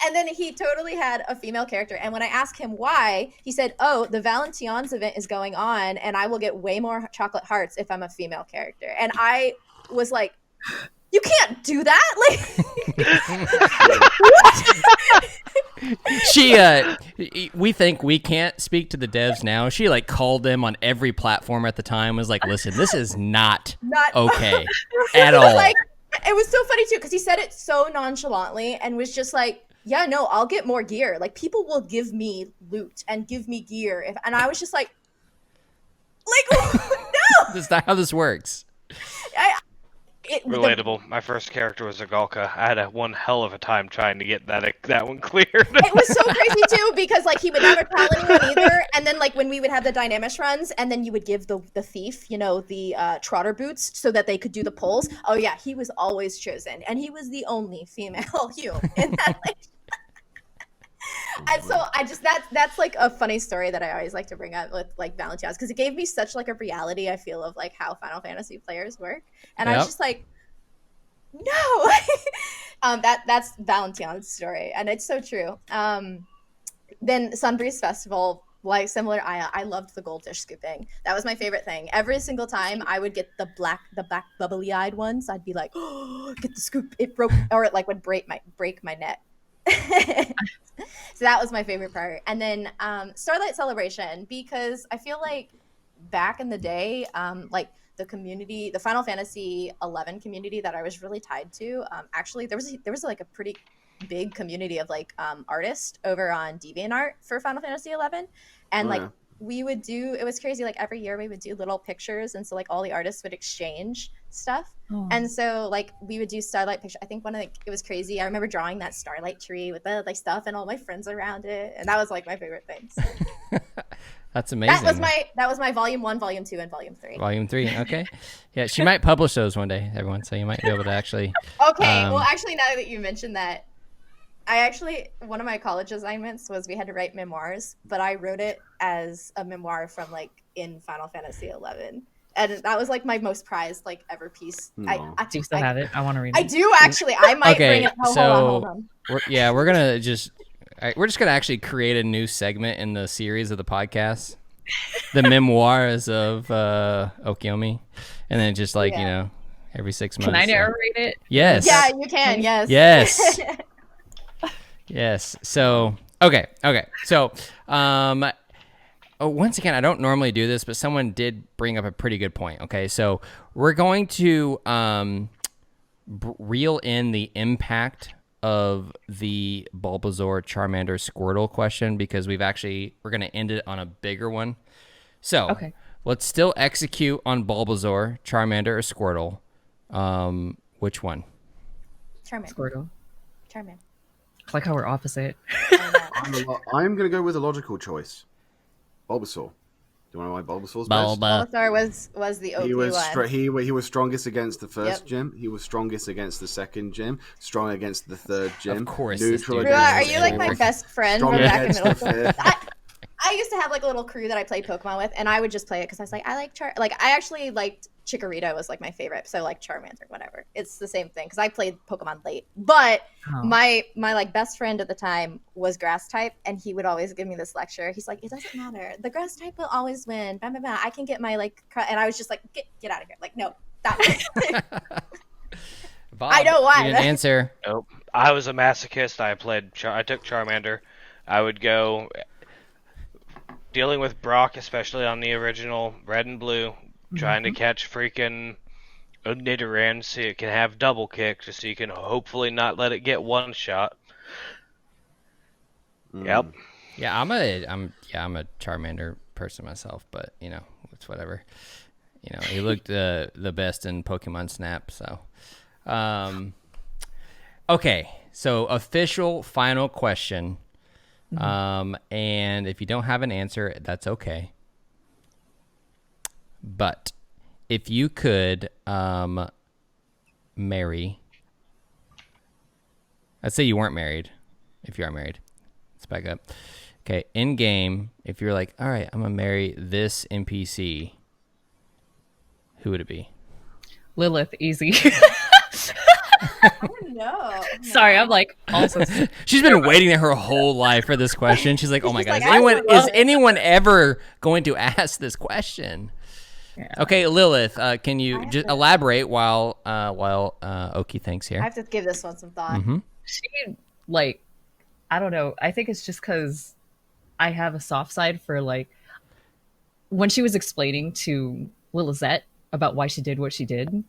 Speaker 4: and then he totally had a female character. And when I asked him why, he said, oh, the Valentine's event is going on and I will get way more chocolate hearts if I'm a female character. And I was like, you can't do that.
Speaker 1: She we think we can't speak to the devs now. She like called them on every platform at the time, was like, listen, this is not okay at all.
Speaker 4: Like, it was so funny too because he said it so nonchalantly and was just like, yeah, no, I'll get more gear. Like people will give me loot and give me gear and I was just like no.
Speaker 1: That's not how this works.
Speaker 2: Relatable. My first character was a Galka. I had one hell of a time trying to get that one cleared.
Speaker 4: It was so crazy too because like he would never tell anyone either. And then like when we would have the Dynamis runs, and then you would give the thief, you know, the trotter boots so that they could do the pulls. Oh yeah, he was always chosen, and he was the only female human in that. Like, and so I just that's like a funny story that I always like to bring up with like Valentine's because it gave me such like a reality I feel of like how Final Fantasy players work, and I was just like, no, that's Valentine's story, and it's so true. Then Sunbreeze Festival, like similar, I loved the goldfish scooping. That was my favorite thing. Every single time I would get the black bubbly eyed ones, I'd be like, oh, get the scoop. It broke, or it like would break my neck. So that was my favorite part. And then Starlight Celebration, because I feel like back in the day, like the community, the Final Fantasy 11 community that I was really tied to, actually there was like a pretty big community of like artists over on DeviantArt for Final Fantasy 11, and like we would do, it was crazy, like every year we would do little pictures, and so like all the artists would exchange stuff. And so like we would do starlight picture. I think it was crazy. I remember drawing that starlight tree with the like stuff and all my friends around it, and that was like my favorite things.
Speaker 1: That's amazing.
Speaker 4: That was my volume 1, volume 2, and volume 3.
Speaker 1: Volume 3, okay. Yeah, she might publish those one day, everyone, so you might be able to actually
Speaker 4: Okay, well actually now that you mentioned that, one of my college assignments was we had to write memoirs, but I wrote it as a memoir from like in Final Fantasy 11. And that was like my most prized like ever piece.
Speaker 3: Do you still have it? I want to read it.
Speaker 4: I do actually. I might bring it. Hold on.
Speaker 1: We're just gonna actually create a new segment in the series of the podcast, the memoirs of Okieeomi, and then just like you know every 6 months.
Speaker 3: Can I narrate it?
Speaker 1: Yes.
Speaker 4: Yeah, you can. Yes.
Speaker 1: Yes. Yes. So okay. So once again, I don't normally do this, but someone did bring up a pretty good point. Okay, so we're going to reel in the impact of the Bulbasaur, Charmander, Squirtle question because we're going to end it on a bigger one. So let's still execute on Bulbasaur, Charmander, or Squirtle. Which one?
Speaker 4: Charmander.
Speaker 3: Squirtle.
Speaker 4: Charmander.
Speaker 3: It's like how we're opposite.
Speaker 5: I'm going to go with a logical choice. Bulbasaur. Do you want to know why Bulbasaur's best?
Speaker 4: Bulbasaur was the OP one.
Speaker 5: He was strongest against the first gym. He was strongest against the second gym. Strong against the third gym.
Speaker 1: Of course.
Speaker 5: Neutral
Speaker 4: against are you like my best friend from back in middle school? I used to have like a little crew that I played Pokemon with, and I would just play it because I was like, I actually liked Chikorita was like my favorite, so like Charmander, whatever. It's the same thing because I played Pokemon late. But my like best friend at the time was Grass type, and he would always give me this lecture. He's like, it doesn't matter. The Grass type will always win. Blah, blah, blah. I can get my like, and I was just like, get out of here. Like, no, that.
Speaker 1: Bob,
Speaker 4: I know why.
Speaker 1: You didn't answer.
Speaker 2: Nope. I was a masochist. I took Charmander. I would go dealing with Brock, especially on the original Red and Blue, trying to catch freaking Nidoran so it can have double kick, just so you can hopefully not let it get one shot. Yep.
Speaker 1: Yeah, I'm a Charmander person myself, but it's whatever. He looked the best in Pokemon Snap, so. Okay, so official final question. And if you don't have an answer, that's okay. But if you could marry, let's say you weren't married. If you are married, let's back up. Okay, in game, if you're like, all right, I'm gonna marry this NPC, who would it be?
Speaker 3: Lilith, easy.
Speaker 4: No.
Speaker 3: Sorry, I'm like also.
Speaker 1: She's been waiting her whole life for this question. She's like, "Oh my god,
Speaker 4: like,
Speaker 1: is anyone ever going to ask this question?" Yeah. Okay, Lilith, can you just elaborate while Okie thinks here?
Speaker 4: I have to give this one some thought.
Speaker 3: She I don't know. I think it's just because I have a soft side for when she was explaining to Lilizette about why she did what she did.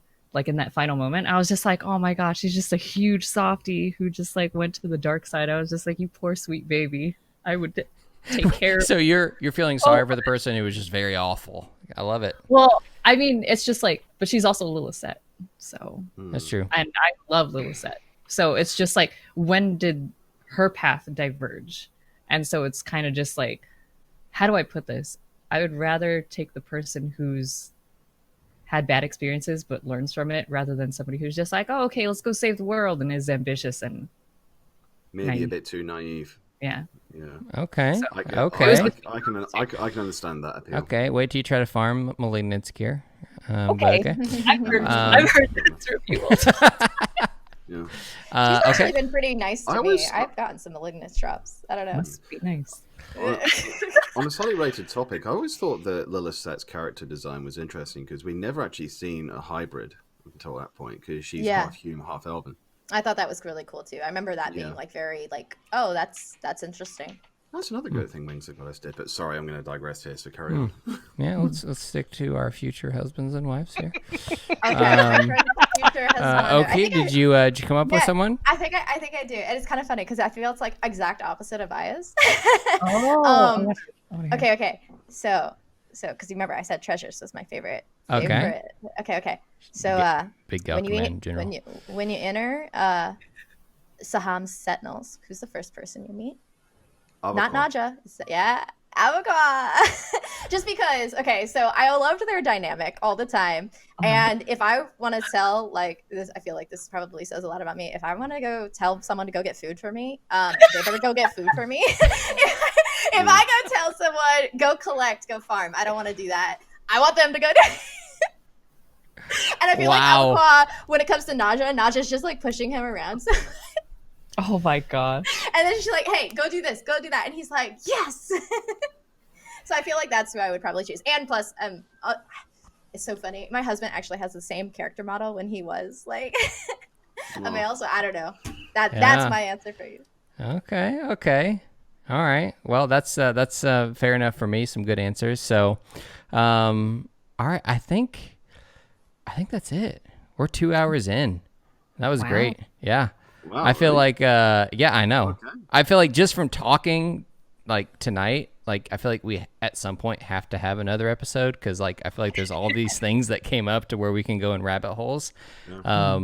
Speaker 3: In that final moment, I was just like, oh my gosh, she's just a huge softie who just went to the dark side. I was just like, you poor sweet baby. I would take care of.
Speaker 1: So you're feeling sorry for the person who was just very awful. I love it.
Speaker 3: Well, I mean, it's just but she's also Lilizette. So
Speaker 1: that's true.
Speaker 3: And I love Lilizette. So it's just when did her path diverge? And so it's kind of just how do I put this? I would rather take the person who's had bad experiences but learns from it rather than somebody who's just oh, okay, let's go save the world and is ambitious and
Speaker 5: maybe
Speaker 3: naive.
Speaker 5: A bit too naive.
Speaker 3: Yeah.
Speaker 1: Okay.
Speaker 3: So,
Speaker 5: I can understand that appeal.
Speaker 1: Okay, wait till you try to farm Malignant Gear.
Speaker 3: Okay. I've heard that's reviewable.
Speaker 4: Yeah. She's actually been pretty nice to me. I've gotten some Malignant drops. I don't know.
Speaker 3: Must be nice.
Speaker 5: On a slightly related topic, I always thought that Lilith's character design was interesting because we never actually seen a hybrid until that point because she's half human, half elven.
Speaker 4: I thought that was really cool too. I remember that being very oh, that's interesting.
Speaker 5: That's another good thing Wings of Goddess did. But sorry, I'm going to digress here. So carry on.
Speaker 1: Yeah, let's stick to our future husbands and wives here. Okay, did you come up with someone?
Speaker 4: I think I do, and it's kind of funny because I feel it's exact opposite of Aya's. Okay. So because you remember I said treasures was my favorite. Okay. So
Speaker 1: big gal in general.
Speaker 4: When you enter Saham's Sentinels, who's the first person you meet? Not Naja. Yeah, Avocua. Just because, so I loved their dynamic all the time. And if I want to tell, this, I feel like this probably says a lot about me. If I want to go tell someone to go get food for me, they better go get food for me. If I go tell someone, go collect, go farm, I don't want to do that. I want them to go do And I feel like Avocua, when it comes to Naja's just pushing him around. So
Speaker 3: oh my god.
Speaker 4: And then she's like, hey, go do this, go do that. And he's like, yes. So I feel like that's who I would probably choose. And plus, it's so funny. My husband actually has the same character model when he was a male. So I don't know. That's my answer for you.
Speaker 1: Okay. All right. Well, that's fair enough for me. Some good answers. So, all right. I think that's it. We're 2 hours in. That was great. Yeah.
Speaker 5: Wow,
Speaker 1: I feel
Speaker 5: really?
Speaker 1: I know.
Speaker 5: Okay.
Speaker 1: I feel like just from talking tonight, I feel like we at some point have to have another episode because I feel like there's all these things that came up to where we can go in rabbit holes. Yeah.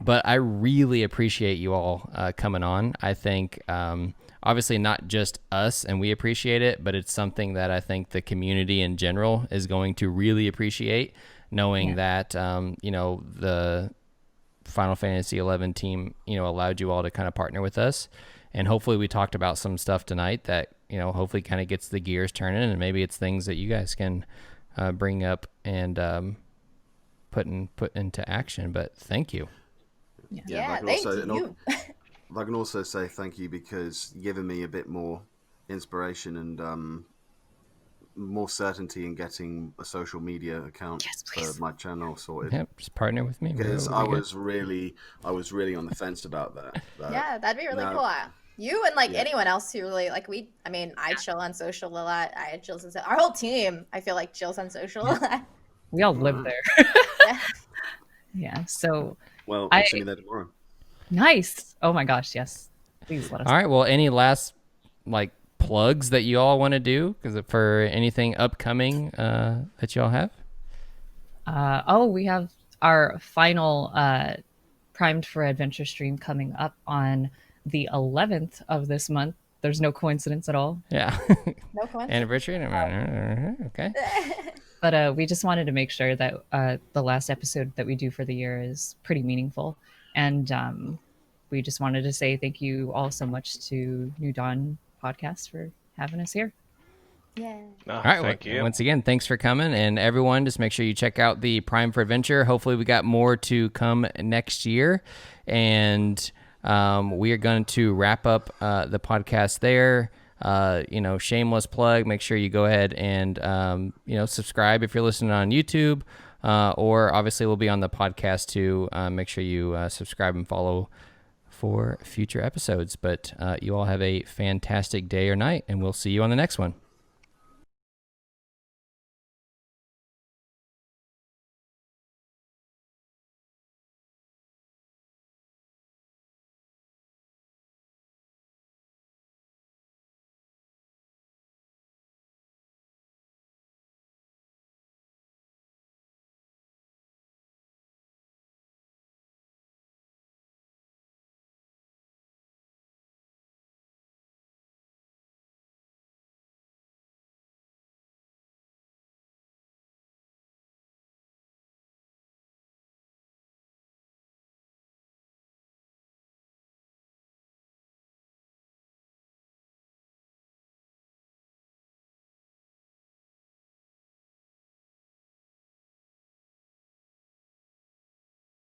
Speaker 1: But I really appreciate you all coming on. I think obviously not just us, and we appreciate it, but it's something that I think the community in general is going to really appreciate, knowing that the Final Fantasy XI team, allowed you all to kind of partner with us. And hopefully we talked about some stuff tonight that, hopefully kind of gets the gears turning, and maybe it's things that you guys can bring up and put into action. But thank you.
Speaker 4: Yeah, thank you.
Speaker 5: I can also say thank you because you've given me a bit more inspiration and more certainty in getting a social media account for my channel sorted.
Speaker 1: Yep, just partner with me.
Speaker 5: Because I was really on the fence about that.
Speaker 4: Yeah, that'd be really cool. You and anyone else who really I chill on social a lot. I chill on our whole team. I feel like chills on social a lot.
Speaker 3: We all live there. Yeah. So.
Speaker 5: Well, I'm seeing you there tomorrow.
Speaker 3: Nice. Oh my gosh. Yes. Please let us.
Speaker 1: All right. Well, any last plugs that you all want to do for anything upcoming that you all have?
Speaker 3: We have our final Primed for Adventure stream coming up on the 11th of this month. There's no coincidence at all.
Speaker 1: Yeah.
Speaker 4: No coincidence.
Speaker 1: Anniversary. Okay.
Speaker 3: But we just wanted to make sure that the last episode that we do for the year is pretty meaningful. And we just wanted to say thank you all so much to Nudawn Podcast for having us here.
Speaker 4: Yeah.
Speaker 1: All right.
Speaker 2: Thank you.
Speaker 1: Once again, thanks for coming. And everyone, just make sure you check out the Prime for Adventure. Hopefully we got more to come next year. And we are going to wrap up the podcast there. Shameless plug. Make sure you go ahead and, subscribe if you're listening on YouTube. Or obviously we'll be on the podcast too. Make sure you subscribe and follow for future episodes. But you all have a fantastic day or night, and we'll see you on the next one.